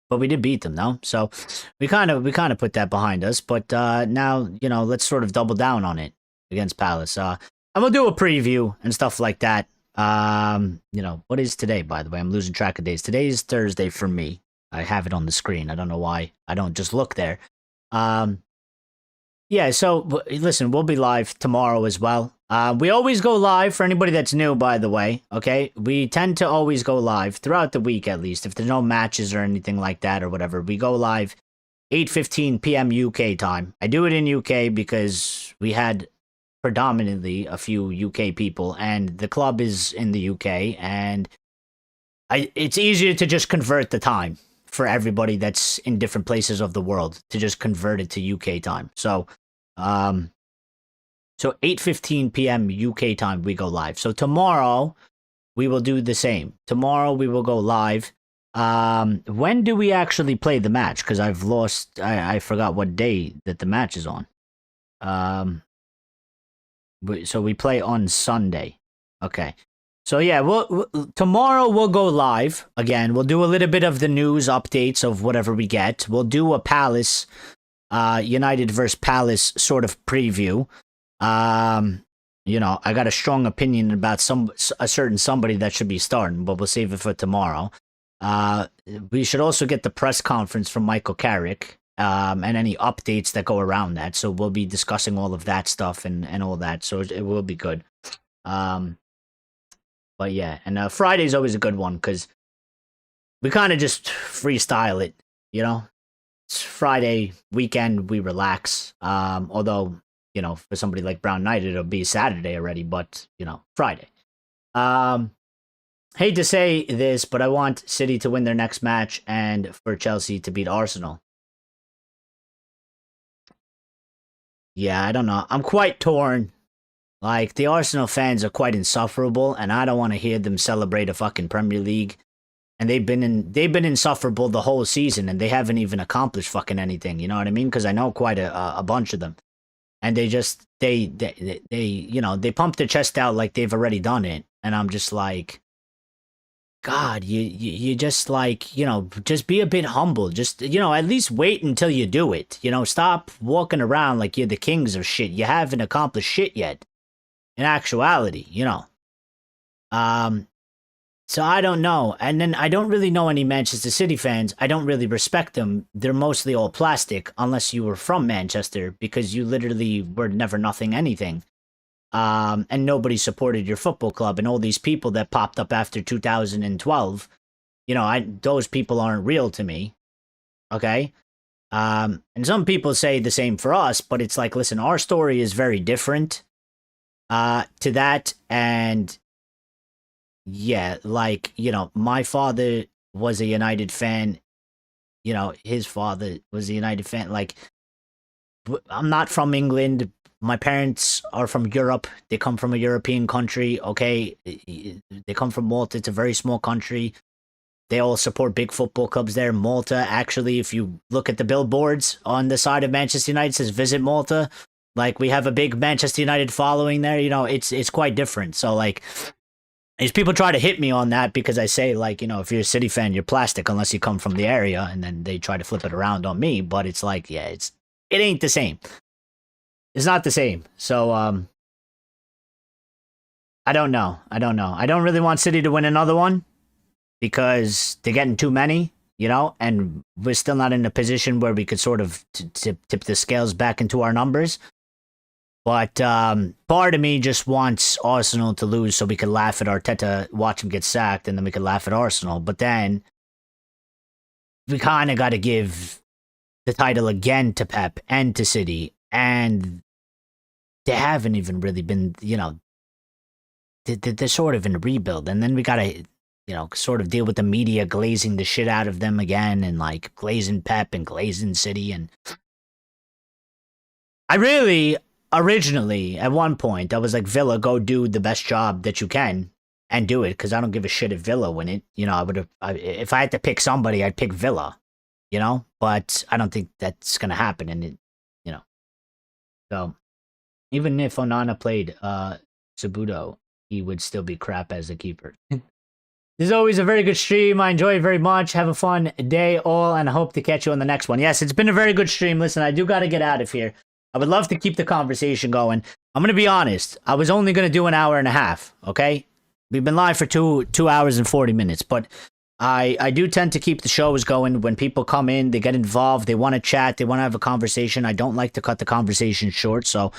but we did beat them, though. So, we kind of put that behind us, but now, let's sort of double down on it against Palace. And we'll do a preview and stuff like that. What is today, by the way? I'm losing track of days. Today is Thursday for me. I have it on the screen. I don't know why. I don't just look there. Yeah, so listen, we'll be live tomorrow as well. We always go live for anybody that's new, by the way. Okay, we tend to always go live throughout the week, at least. If there's no matches or anything like that or whatever, we go live 8:15 p.m. UK time. I do it in UK because we had predominantly a few UK people, and the club is in the UK, and it's easier to just convert the time for everybody that's in different places of the world to just convert it to UK time. So 8:15 p.m. UK time we go live. So tomorrow we will do the same. Tomorrow we will go live. When do we actually play the match? Because I forgot what day that the match is on. So we play on Sunday. Okay. So yeah, tomorrow we'll go live again. We'll do a little bit of the news updates of whatever we get. We'll do a Palace, United versus Palace sort of preview. I got a strong opinion about a certain somebody that should be starting, but we'll save it for tomorrow. We should also get the press conference from Michael Carrick. And any updates that go around that. So we'll be discussing all of that stuff and all that. So it will be good. But yeah, and Friday's always a good one because we kind of just freestyle it, It's Friday weekend, we relax. Although, for somebody like Brown Knight, it'll be Saturday already, but, Friday. Hate to say this, but I want City to win their next match and for Chelsea to beat Arsenal. Yeah, I don't know. I'm quite torn. Like, the Arsenal fans are quite insufferable, and I don't want to hear them celebrate a fucking Premier League. And they've been insufferable the whole season, and they haven't even accomplished fucking anything. You know what I mean? Because I know quite a bunch of them, and they pump their chest out like they've already done it, and I'm just like, God, you just like, just be a bit humble. Just, at least wait until you do it. Stop walking around like you're the kings of shit. You haven't accomplished shit yet. In actuality, So I don't know. And then I don't really know any Manchester City fans. I don't really respect them. They're mostly all plastic unless you were from Manchester because you literally were never nothing anything. And nobody supported your football club, and all these people that popped up after 2012, those people aren't real to me. Okay. And some people say the same for us, but it's like, listen, our story is very different, to that. And yeah, like, my father was a United fan you know, his father was a United fan. Like, I'm not from England. My parents are from Europe. They come from a European country. Okay, they come from Malta. It's a very small country. They all support big football clubs there. Malta, actually, if you look at the billboards on the side of Manchester United, it says "Visit Malta." Like, we have a big Manchester United following there. You know, it's quite different. So, like, these people try to hit me on that because I say, like, you know, if you're a City fan, you're plastic unless you come from the area, and then they try to flip it around on me. But it's like, yeah, it ain't the same. It's not the same. So, I don't know. I don't really want City to win another one because they're getting too many, you know, and we're still not in a position where we could sort of tip the scales back into our numbers. But part of me just wants Arsenal to lose so we could laugh at Arteta, watch him get sacked, and then we could laugh at Arsenal. But then we kind of got to give the title again to Pep and to City, and they haven't even really been, you know, they're sort of in a rebuild. And then we got to, you know, sort of deal with the media glazing the shit out of them again, and like glazing Pep and glazing City. And I really, originally, at one point, I was like, Villa, go do the best job that you can and do it, because I don't give a shit if Villa win it. You know, if I had to pick somebody, I'd pick Villa, you know, but I don't think that's going to happen. And, you know, so even if Onana played Sabudo, he would still be crap as a keeper. This is always a very good stream. I enjoy it very much. Have a fun day all, and I hope to catch you on the next one. Yes, it's been a very good stream. Listen, I do got to get out of here. I would love to keep the conversation going. I'm going to be honest. I was only going to do an hour and a half, okay? We've been live for 2 hours and 40 minutes, but I do tend to keep the shows going. When people come in, they get involved, they want to chat, they want to have a conversation. I don't like to cut the conversation short, so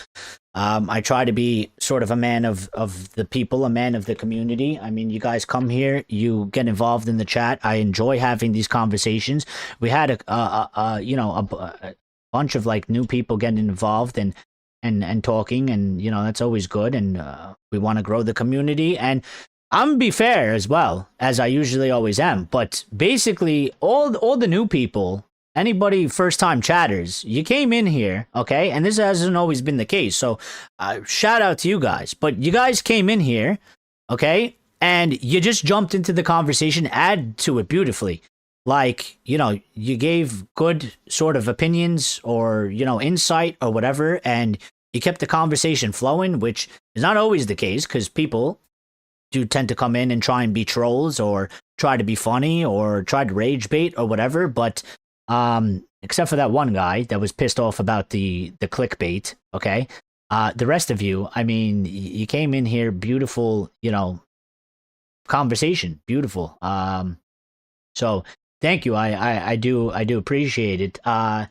I try to be sort of a man of the people, a man of the community. I mean, you guys come here, you get involved in the chat. I enjoy having these conversations. We had a bunch of like new people getting involved and talking, and you know, that's always good. And we want to grow the community, and I'm gonna be fair as well, as I usually always am. But basically, all the new people, anybody first-time chatters, you came in here, okay? And this hasn't always been the case. So shout out to you guys. But you guys came in here, okay? And you just jumped into the conversation, add to it beautifully. Like, you know, you gave good sort of opinions or, you know, insight or whatever. And you kept the conversation flowing, which is not always the case, because people do tend to come in and try and be trolls or try to be funny or try to rage bait or whatever. But except for that one guy that was pissed off about the clickbait, okay? The rest of you, I mean, you came in here, beautiful, you know, conversation, beautiful. So thank you. I do appreciate it. And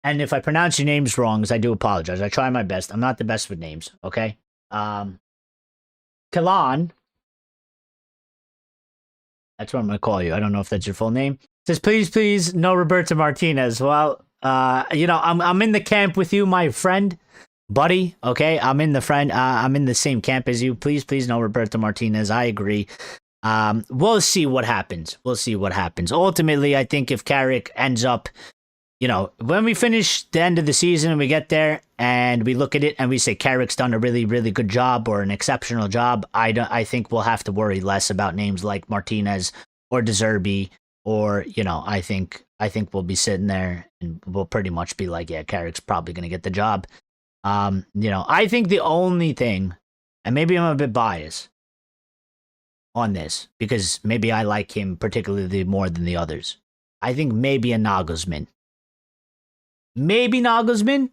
if I pronounce your names wrong, I do apologize. I try my best. I'm not the best with names, okay? Kalan, that's what I'm going to call you. I don't know if that's your full name. Says, please, no Roberto Martinez. Well, you know, I'm in the camp with you, my friend, buddy. Okay, I'm in the same camp as you. Please, no Roberto Martinez. I agree. We'll see what happens. Ultimately, I think if Carrick ends up, you know, when we finish the end of the season and we get there and we look at it and we say Carrick's done a really, really good job or an exceptional job, I think we'll have to worry less about names like Martinez or De Zerbi, or, you know, I think we'll be sitting there and we'll pretty much be like, yeah, Carrick's probably going to get the job. You know, I think the only thing, and maybe I'm a bit biased on this because maybe I like him particularly more than the others. I think maybe a Nagelsmann. Maybe Nagelsmann.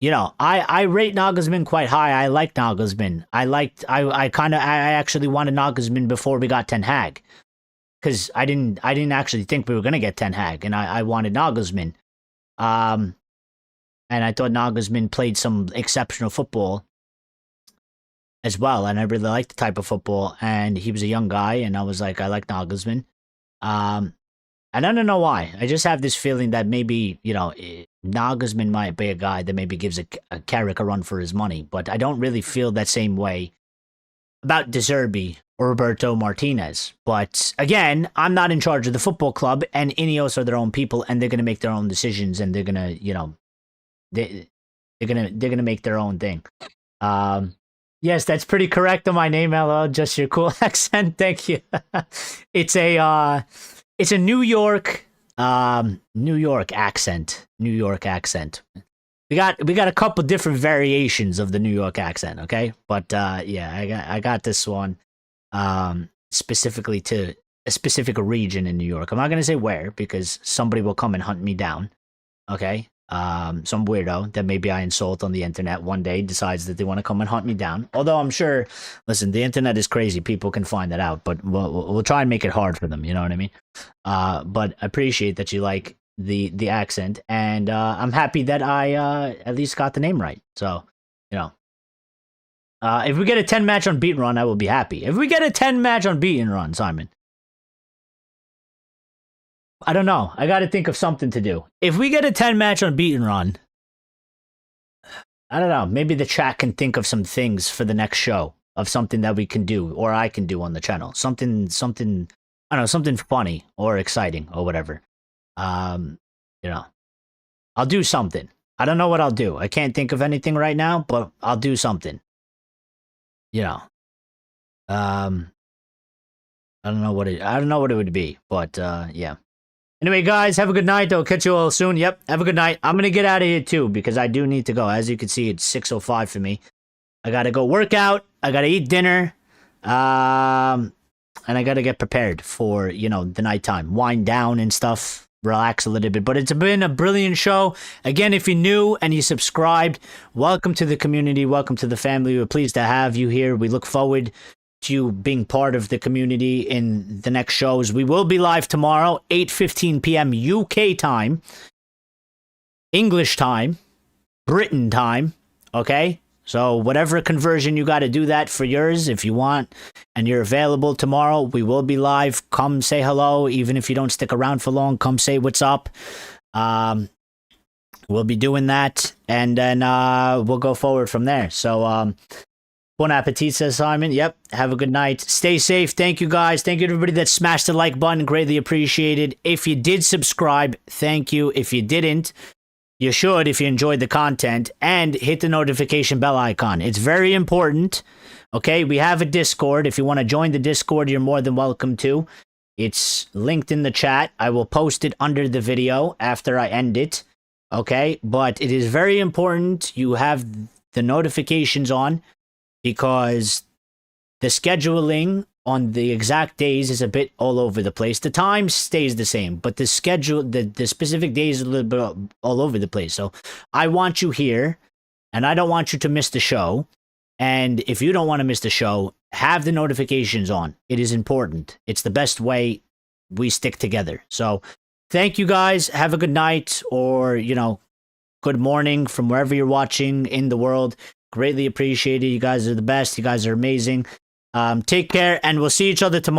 You know, I rate Nagelsmann quite high. I like Nagelsmann. I actually wanted Nagelsmann before we got Ten Hag, because I didn't actually think we were gonna get Ten Hag, and I wanted Nagelsmann. And I thought Nagelsmann played some exceptional football as well, and I really liked the type of football. And he was a young guy, and I was like, I like Nagelsmann. And I don't know why. I just have this feeling that maybe, you know, Nagelsmann might be a guy that maybe gives a Carrick a run for his money. But I don't really feel that same way about De Zerbi Roberto Martinez. But again, I'm not in charge of the football club, and Ineos are their own people, and they're going to make their own decisions, and they're going to, you know, they're gonna make their own thing. Yes, that's pretty correct on my name, LL. Just your cool accent. Thank you. It's a New York accent. New York accent. We got a couple different variations of the New York accent, okay? But yeah, I got this one specifically to a specific region in New York. I'm not gonna say where because somebody will come and hunt me down, okay? Some weirdo that maybe I insult on the internet one day decides that they want to come and hunt me down. Although I'm sure, listen, the internet is crazy. People can find that out, but we'll try and make it hard for them. You know what I mean? But I appreciate that you like the accent, and I'm happy that I at least got the name right. So, you know, if we get a 10 match unbeaten run, I will be happy. If we get a 10 match unbeaten run, Simon, I don't know. I got to think of something to do. If we get a 10 match unbeaten run, I don't know. Maybe the chat can think of some things for the next show of something that we can do or I can do on the channel. Something, I don't know, something funny or exciting or whatever. You know, I'll do something. I don't know what I'll do. I can't think of anything right now, but I'll do something. You know, I don't know what it would be, but yeah. Anyway, guys, have a good night. I'll catch you all soon. Yep, have a good night. I'm going to get out of here, too, because I do need to go. As you can see, it's 6:05 for me. I got to go work out. I got to eat dinner. And I got to get prepared for, you know, the nighttime. Wind down and stuff. Relax a little bit. But it's been a brilliant show. Again, if you're new and you subscribed, welcome to the community. Welcome to the family. We're pleased to have you here. We look forward to you being part of the community in the next shows. We will be live tomorrow, 8:15 p.m. UK time, English time, Britain time, okay? So whatever conversion you got to do that for yours if you want, and you're available tomorrow, we will be live. Come say hello, even if you don't stick around for long, come say what's up. We'll be doing that, and then we'll go forward from there. So, bon appetit, says Simon. Yep. Have a good night. Stay safe. Thank you, guys. Thank you to everybody that smashed the like button. Greatly appreciated. If you did subscribe, thank you. If you didn't, you should if you enjoyed the content. And hit the notification bell icon. It's very important. Okay? We have a Discord. If you want to join the Discord, you're more than welcome to. It's linked in the chat. I will post it under the video after I end it. Okay? But it is very important you have the notifications on, because the scheduling on the exact days is a bit all over the place. The time stays the same, but the schedule, the specific days are a little bit all over the place. So I want you here, and I don't want you to miss the show. And if you don't want to miss the show, have the notifications on. It is important. It's the best way we stick together. So thank you, guys. Have a good night, or, you know, good morning from wherever you're watching in the world. Greatly appreciated. You guys are the best. You guys are amazing. Take care, and we'll see each other tomorrow.